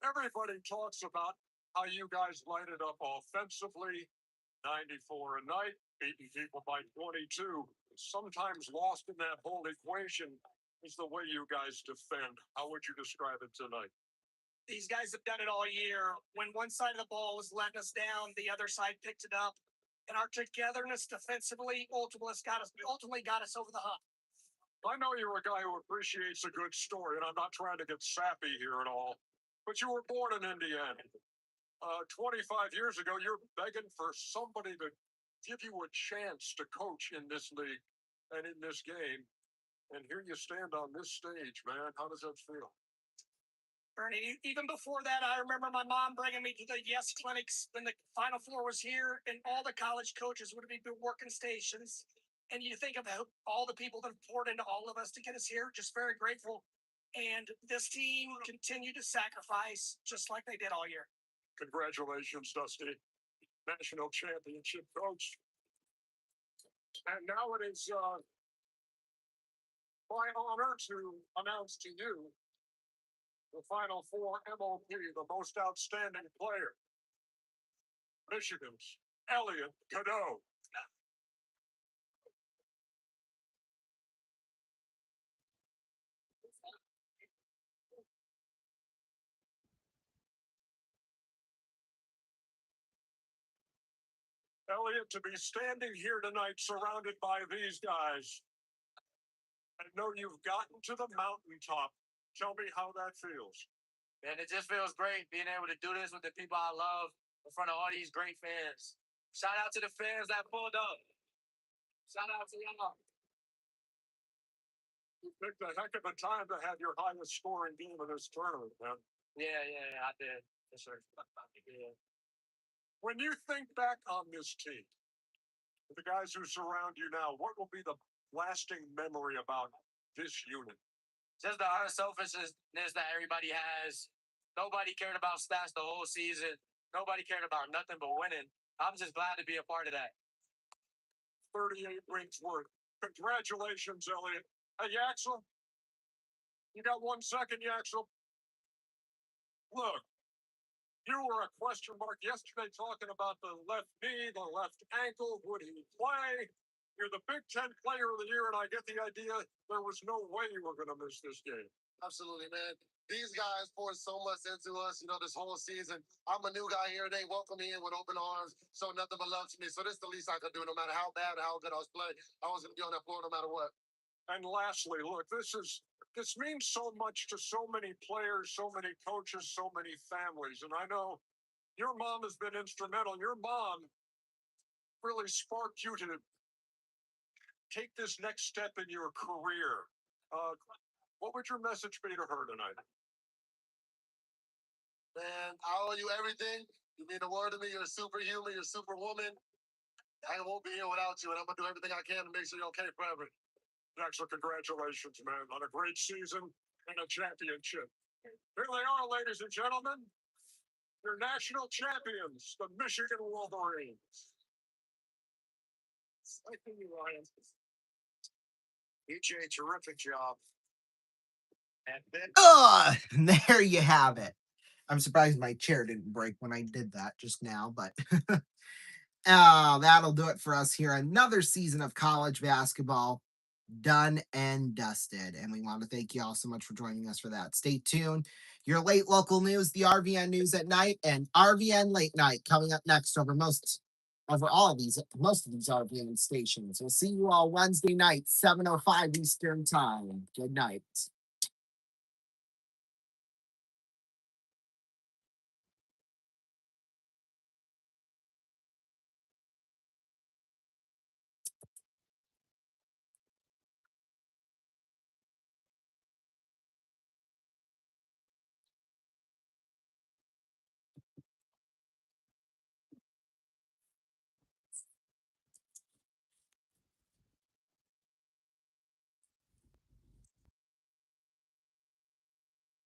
Everybody talks about how you guys light it up offensively, 94 a night, beating people by 22. Sometimes lost in that whole equation is the way you guys defend. How would you describe it tonight? These guys have done it all year. When one side of the ball was letting us down, the other side picked it up. And our togetherness defensively ultimately got us over the hump. I know you're a guy who appreciates a good story, and I'm not trying to get sappy here at all, but you were born in Indiana. 25 years ago, you're begging for somebody to give you a chance to coach in this league and in this game. And here you stand on this stage, man. How does that feel? Bernie, even before that, I remember my mom bringing me to the Yes clinics when the Final Four was here, and all the college coaches would be working stations. And you think about all the people that have poured into all of us to get us here, just very grateful. And this team continued to sacrifice just like they did all year. Congratulations, Dusty. National championship coach. And now it is my honor to announce to you the Final Four MOP, the most outstanding player. Michigan's Elliot Cadeau. Elliot, to be standing here tonight surrounded by these guys, I know you've gotten to the mountaintop. Tell me how that feels. Man, it just feels great being able to do this with the people I love in front of all these great fans. Shout out to the fans that pulled up. Shout out to y'all. You picked a heck of a time to have your highest scoring game of this tournament, man. Yeah, I did. Yes, sir. Yeah. When you think back on this team, the guys who surround you now, what will be the lasting memory about this unit? Just the unselfishness that everybody has. Nobody cared about stats the whole season. Nobody cared about nothing but winning. I'm just glad to be a part of that. 38 rings worth. Congratulations, Elliot. Hey, Yaxel. You got 1 second, Yaxel? Look, you were a question mark yesterday talking about the left knee, the left ankle. Would he play? You're the Big Ten Player of the Year, and I get the idea there was no way you were going to miss this game. Absolutely, man. These guys poured so much into us, this whole season. I'm a new guy here. They welcomed me in with open arms, so nothing but love to me. So this is the least I could do, no matter how bad or how good I was playing. I was going to be on that floor no matter what. And lastly, look, this means so much to so many players, so many coaches, so many families. And I know your mom has been instrumental. Your mom really sparked you to take this next step in your career. What would your message be to her tonight? Man, I owe you everything. You mean the world to me. You're a superhuman. You're a superwoman. I won't be here without you, and I'm going to do everything I can to make sure you're okay forever. Excellent. Congratulations, man, on a great season and a championship. Here they are, ladies and gentlemen. Your national champions, the Michigan Wolverines. Thank you, Ryan. EJ, terrific job. And then There you have it. I'm surprised my chair didn't break when I did that just now, but that'll do it for us here. Another season of college basketball done and dusted. And we want to thank you all so much for joining us for that. Stay tuned. Your late local news, the RVN News at Night, and RVN Late Night coming up next over most of these RVN stations. We'll see you all Wednesday night, 7:05 Eastern Time. Good night.